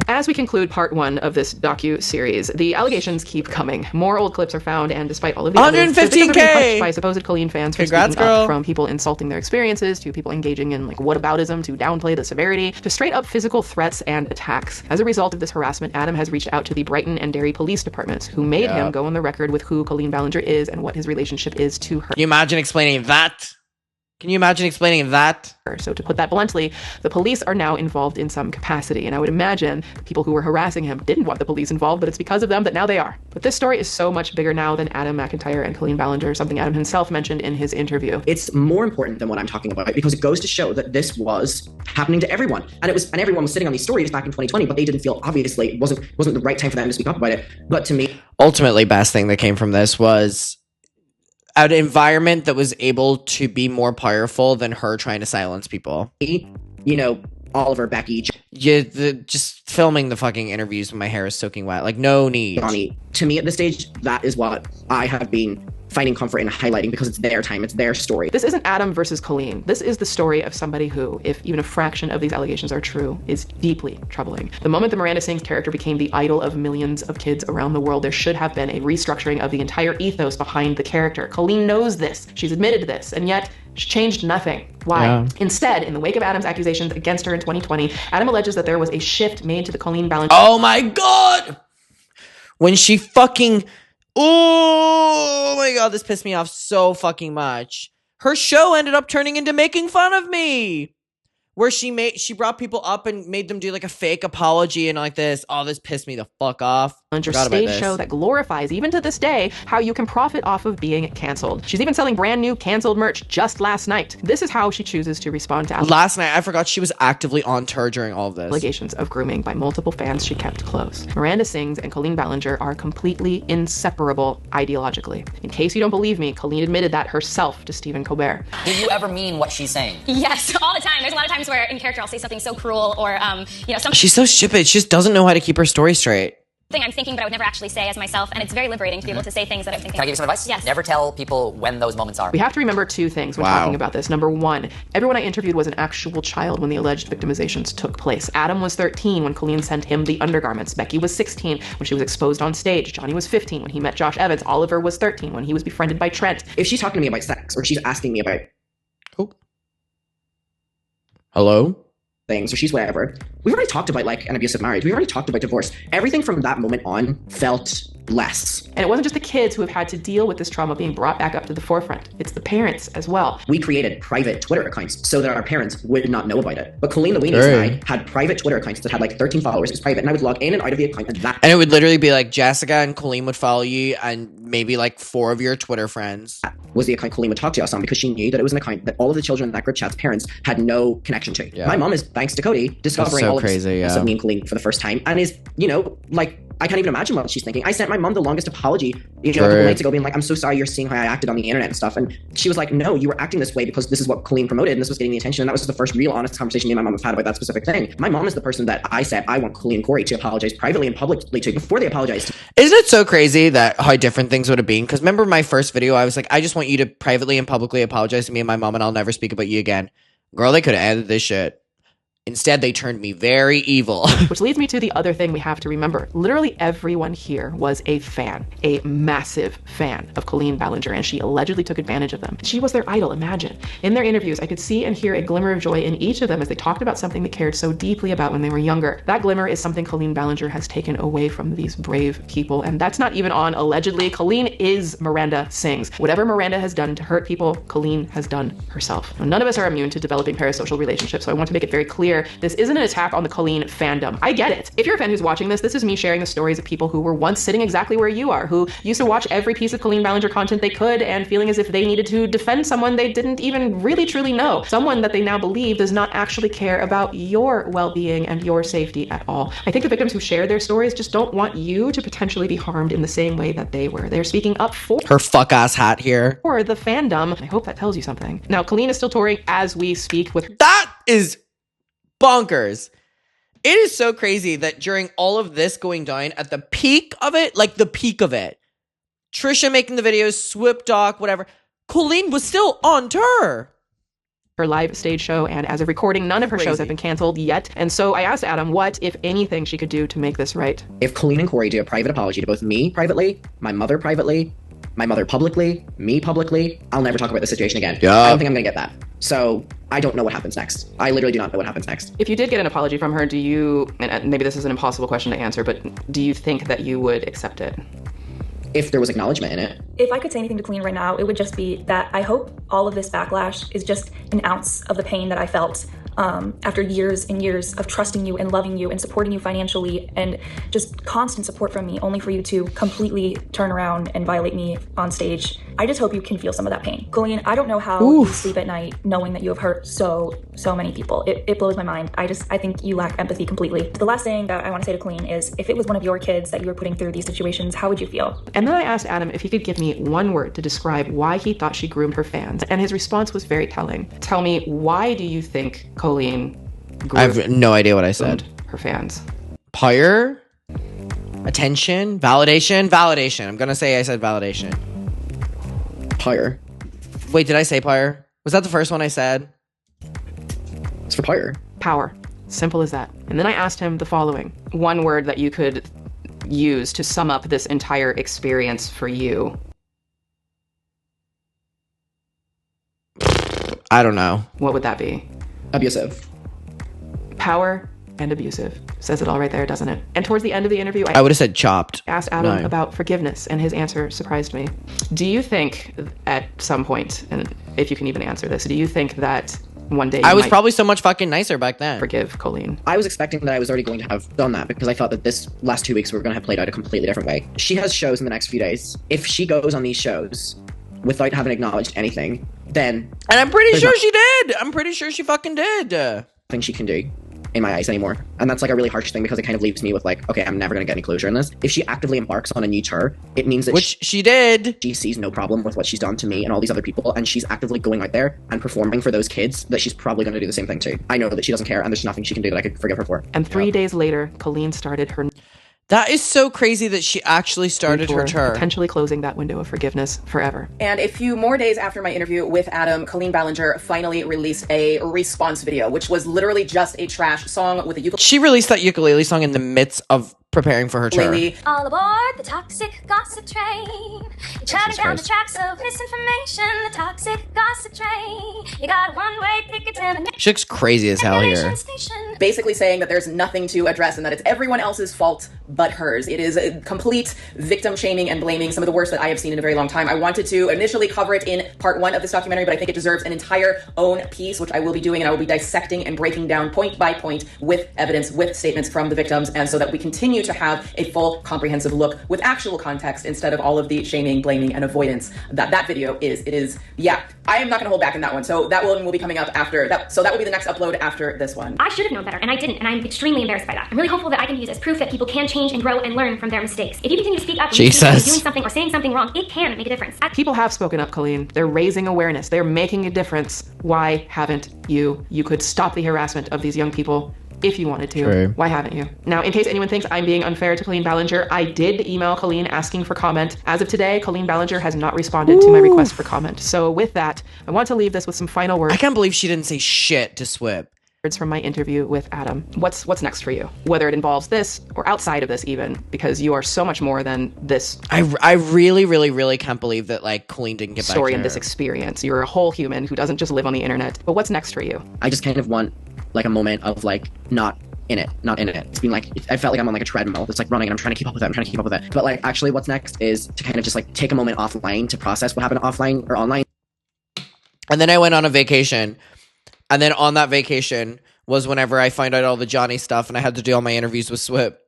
As we conclude part 1 of this docu-series, the allegations keep coming. More old clips are found, and despite all of the 115K by supposed Colleen fans for Congrats, speaking girl. up, from people insulting their experiences to people engaging in like whataboutism to downplay the severity to straight up physical threats and attacks. As a result of this harassment, Adam has reached out to the Brighton and Derry police departments, who made him go on the record with who Colleen Ballinger is and what his relationship is to her. Can you imagine explaining that? Can you imagine explaining that? So to put that bluntly, the police are now involved in some capacity, and I would imagine the people who were harassing him didn't want the police involved, but it's because of them that now they are. But this story is so much bigger now than Adam McIntyre and Colleen Ballinger, something Adam himself mentioned in his interview. It's more important than what I'm talking about because it goes to show that this was happening to everyone, and everyone was sitting on these stories back in 2020, but they didn't feel, obviously it wasn't the right time for them to speak up about it. But to me, ultimately, best thing that came from this was an environment that was able to be more powerful than her trying to silence people. You know, Oliver, Becky. Just filming the fucking interviews when my hair is soaking wet. Like, no need. Johnny, to me at this stage, that is what I have been finding comfort in highlighting because it's their time, it's their story. This isn't Adam versus Colleen. This is the story of somebody who, if even a fraction of these allegations are true, is deeply troubling. The moment the Miranda Sings character became the idol of millions of kids around the world, there should have been a restructuring of the entire ethos behind the character. Colleen knows this. She's admitted this, and yet she changed nothing. Why? Yeah. Instead, in the wake of Adam's accusations against her in 2020, Adam alleges that there was a shift made to the Colleen Ballinger. Oh my god! When she fucking... Oh my god, this pissed me off so fucking much. Her show ended up turning into making fun of me. Where she brought people up and made them do like a fake apology and like this. Oh, this pissed me the fuck off. Stage show that glorifies, even to this day, how you can profit off of being canceled. She's even selling brand new canceled merch just last night. This is how she chooses to respond to last night. I forgot she was actively on tour during all of this. Allegations of grooming by multiple fans she kept close. Miranda Sings and Colleen Ballinger are completely inseparable ideologically. In case you don't believe me, Colleen admitted that herself to Stephen Colbert. Do you ever mean what she's saying? Yes, all the time. There's a lot of times where in character I'll say something so cruel or something. She's so stupid. She just doesn't know how to keep her story straight. Thing I'm thinking, but I would never actually say as myself, and it's very liberating to be able to say things that I'm thinking. Can I give you some advice? Yes. Never tell people when those moments are. We have to remember two things when talking about this. Number one, everyone I interviewed was an actual child when the alleged victimizations took place. Adam was 13 when Colleen sent him the undergarments. Becky was 16 when she was exposed on stage. Johnny was 15 when he met Josh Evans. Oliver was 13 when he was befriended by Trent. If she's talking to me about sex, or she's asking me about hello? Things, or she's whatever. We've already talked about like an abusive marriage. We've already talked about divorce. Everything from that moment on felt less. And it wasn't just the kids who have had to deal with this trauma being brought back up to the forefront. It's the parents as well. We created private Twitter accounts so that our parents would not know about it. But Colleen the Weenies and I had private Twitter accounts that had like 13 followers. It was private, and I would log in and out of the account, and it would literally be like Jessica and Colleen would follow you, and maybe like 4 of your Twitter friends. That was the account Colleen would talk to us on because she knew that it was an account that all of the children in that group chat's parents had no connection to. Yeah. My mom is, thanks to Cody, discovering all of this of me and Colleen for the first time, and is, you know, like, I can't even imagine what she's thinking. I sent my mom the longest apology, a couple nights ago, being like, I'm so sorry you're seeing how I acted on the internet and stuff. And she was like, no, you were acting this way because this is what Colleen promoted and this was getting the attention. And that was the first real honest conversation me and my mom have had about that specific thing. My mom is the person that I said I want Colleen and Cory to apologize privately and publicly to before they apologized. Isn't it so crazy that how different things would have been? Because remember my first video, I was like, I just want you to privately and publicly apologize to me and my mom and I'll never speak about you again. Girl, they could have ended this shit. Instead, they turned me very evil. Which leads me to the other thing we have to remember. Literally everyone here was a fan, a massive fan of Colleen Ballinger, and she allegedly took advantage of them. She was their idol, imagine. In their interviews, I could see and hear a glimmer of joy in each of them as they talked about something they cared so deeply about when they were younger. That glimmer is something Colleen Ballinger has taken away from these brave people, and that's not even on allegedly. Colleen is Miranda Sings. Whatever Miranda has done to hurt people, Colleen has done herself. Now, none of us are immune to developing parasocial relationships, so I want to make it very clear clear, this isn't an attack on the Colleen fandom. I get it. If you're a fan who's watching this, this is me sharing the stories of people who were once sitting exactly where you are, who used to watch every piece of Colleen Ballinger content they could and feeling as if they needed to defend someone they didn't even really truly know. Someone that they now believe does not actually care about your well-being and your safety at all. I think the victims who share their stories just don't want you to potentially be harmed in the same way that they were. They're speaking up for her fuck-ass hat here. For the fandom. I hope that tells you something. Now, Colleen is still touring as we speak with... That is bonkers. It is so crazy that during all of this going down, at the peak of it, like the peak of it, Trisha making the videos, Swoop doc, whatever, Colleen was still on tour. Her live stage show, and as of recording, none of her shows have been canceled yet. And so I asked Adam what, if anything, she could do to make this right. If Colleen and Cory do a private apology to both me privately, my mother privately, my mother publicly, me publicly, I'll never talk about this situation again. Yeah. I don't think I'm gonna get that. So I don't know what happens next. I literally do not know what happens next. If you did get an apology from her, do you, and maybe this is an impossible question to answer, but do you think that you would accept it? If there was acknowledgement in it. If I could say anything to Colleen right now, it would just be that I hope all of this backlash is just an ounce of the pain that I felt after years and years of trusting you and loving you and supporting you financially and just constant support from me, only for you to completely turn around and violate me on stage. I just hope you can feel some of that pain. Colleen, I don't know how you sleep at night knowing that you have hurt so many people. It blows my mind. I think you lack empathy completely. The last thing that I want to say to Colleen is, if it was one of your kids that you were putting through these situations, how would you feel? And then I asked Adam if he could give me one word to describe why he thought she groomed her fans. And his response was very telling. Tell me, why do you think Colleen groomed I have no idea what I said. Her fans? Pyre? Attention? Validation. I'm gonna say I said validation. Pyre. Wait, did I say pyre? Was that the first one I said? It's for pyre. Power. Simple as that. And then I asked him the following. One word that you could use to sum up this entire experience for you. I don't know. What would that be? Abusive. Power and abusive. Says it all right there, doesn't it? And towards the end of the interview, I would have said chopped. Asked Adam about forgiveness, and his answer surprised me. Do you think at some point, and if you can even answer this, do you think that one day I was probably so much fucking nicer back then. Forgive Colleen? I was expecting that I was already going to have done that because I thought that this last 2 weeks were going to have played out a completely different way. She has shows in the next few days. If she goes on these shows without having acknowledged anything, then... And I'm pretty sure she did! I'm pretty sure she fucking did! Nothing she can do in my eyes anymore. And that's like a really harsh thing because it kind of leaves me with like, okay, I'm never going to get any closure in this. If she actively embarks on a new tour, it means that she did. She sees no problem with what she's done to me and all these other people, and she's actively going out there and performing for those kids that she's probably going to do the same thing too. I know that she doesn't care and there's nothing she can do that I could forgive her for. And 3 days later, Colleen started her... That is so crazy that she actually started her tour. Potentially closing that window of forgiveness forever. And a few more days after my interview with Adam, Colleen Ballinger finally released a response video, which was literally just a trash song with a ukulele. She released that ukulele song in the midst of preparing for her tour. All aboard the toxic gossip train. You're chatting down the tracks of misinformation. The toxic gossip train. You got a one-way ticket to the... She looks crazy as hell here. Basically saying that there's nothing to address and that it's everyone else's fault but hers. It is a complete victim shaming and blaming, some of the worst that I have seen in a very long time. I wanted to initially cover it in part 1 of this documentary, but I think it deserves an entire own piece, which I will be doing, and I will be dissecting and breaking down point by point with evidence, with statements from the victims, and so that we continue to have a full comprehensive look with actual context instead of all of the shaming, blaming, and avoidance that video is. It is, yeah, I am not going to hold back in that one. So that one will be coming up after that. So that will be the next upload after this one. I should have known better, and I didn't, and I'm extremely embarrassed by that. I'm really hopeful that I can use as proof that people can change and grow and learn from their mistakes. If you continue to speak up and doing something or saying something wrong, it can make a difference. People have spoken up, Colleen. They're raising awareness. They're making a difference. Why haven't you? You could stop the harassment of these young people if you wanted to. True. Why haven't you? Now, in case anyone thinks I'm being unfair to Colleen Ballinger, I did email Colleen asking for comment. As of today, Colleen Ballinger has not responded to my request for comment. So with that, I want to leave this with some final words. I can't believe she didn't say shit to Swoop. From my interview with Adam. What's next for you? Whether it involves this or outside of this even, because you are so much more than this. I really, really, really can't believe that like Colleen didn't get back story to and her. This experience. You're a whole human who doesn't just live on the internet. But what's next for you? I just kind of want like a moment of like not in it. It's been like, I felt like I'm on like a treadmill. It's like running and I'm trying to keep up with it. But like actually what's next is to kind of just like take a moment offline to process what happened offline or online. And then I went on a vacation. And then on that vacation, was whenever I found out all the Johnny stuff and I had to do all my interviews with Swoop.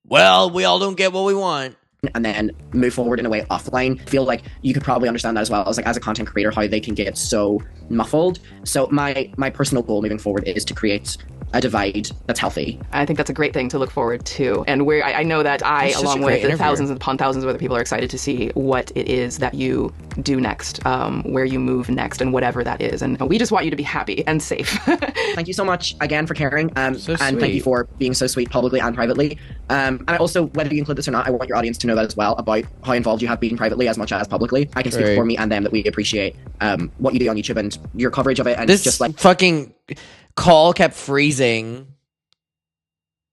Well, we all don't get what we want. And then move forward in a way offline. Feel like you could probably understand that as well as like as a content creator, how they can get so muffled. So my personal goal moving forward is to create a divide that's healthy. I think that's a great thing to look forward to. And I know that along with the thousands upon thousands of other people, are excited to see what it is that you do next, where you move next, and whatever that is. And we just want you to be happy and safe. Thank you so much again for caring. And sweet. thank you for being so sweet publicly and privately. And I also, whether you include this or not, I want your audience to know that as well, about how involved you have been privately as much as publicly. I can speak for me and them that we appreciate what you do on YouTube and your coverage of it. And this just like fucking call kept freezing.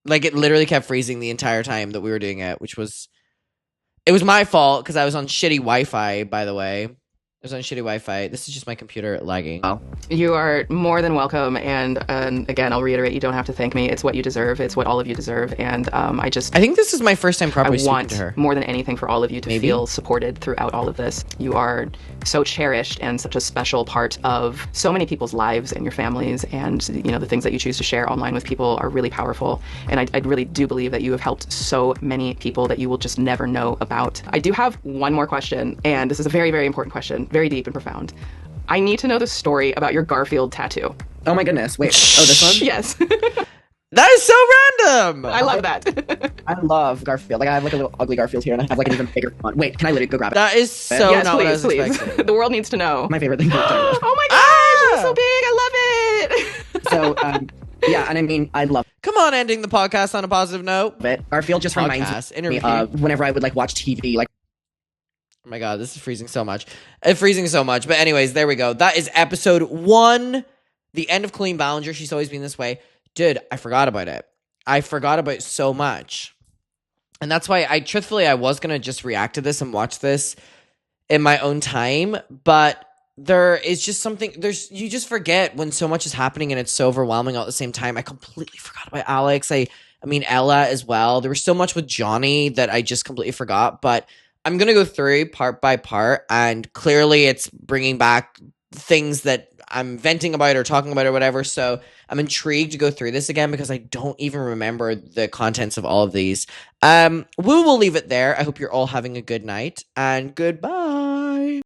Like, it literally kept freezing the entire time that we were doing it, which was... It was my fault, because I was on shitty Wi-Fi, by the way. I was on shitty Wi-Fi. This is just my computer lagging. Oh. You are more than welcome, and again, I'll reiterate, you don't have to thank me. It's what you deserve. It's what all of you deserve, and I think this is my first time properly speaking want to her. More than anything for all of you to feel supported throughout all of this. You are so cherished and such a special part of so many people's lives and your families, and the things that you choose to share online with people are really powerful, and I really do believe that you have helped so many people that you will just never know about. I do have one more question, and this is a very, very important question. Very deep and profound. I need to know the story about your Garfield tattoo. Oh my goodness. Wait. Oh, this one? Yes. That is so random. I love that. I love Garfield. Like, I have like a little ugly Garfield here, and I have like an even bigger one. Wait, can I literally go grab it? That is so yes, not please, what I was please. expecting. The world needs to know. My favorite thing. Oh my gosh, it's so big. I love it. So, yeah, and I mean, I love Come on, ending the podcast on a positive note. it. Garfield just reminds me of whenever I would like watch TV, like. Oh my god, this is freezing so much. It's freezing so much. But anyways, there we go. That is episode 1. The end of Colleen Ballinger. She's always been this way. Dude, I forgot about it. I forgot about it so much. And that's why I was going to just react to this and watch this in my own time. But there is just something, you just forget when so much is happening and it's so overwhelming all at the same time. I completely forgot about Alex. I mean, Ella as well. There was so much with Johnny that I just completely forgot. But I'm going to go through part by part, and clearly it's bringing back things that I'm venting about or talking about or whatever, so I'm intrigued to go through this again because I don't even remember the contents of all of these. We will leave it there. I hope you're all having a good night, and goodbye.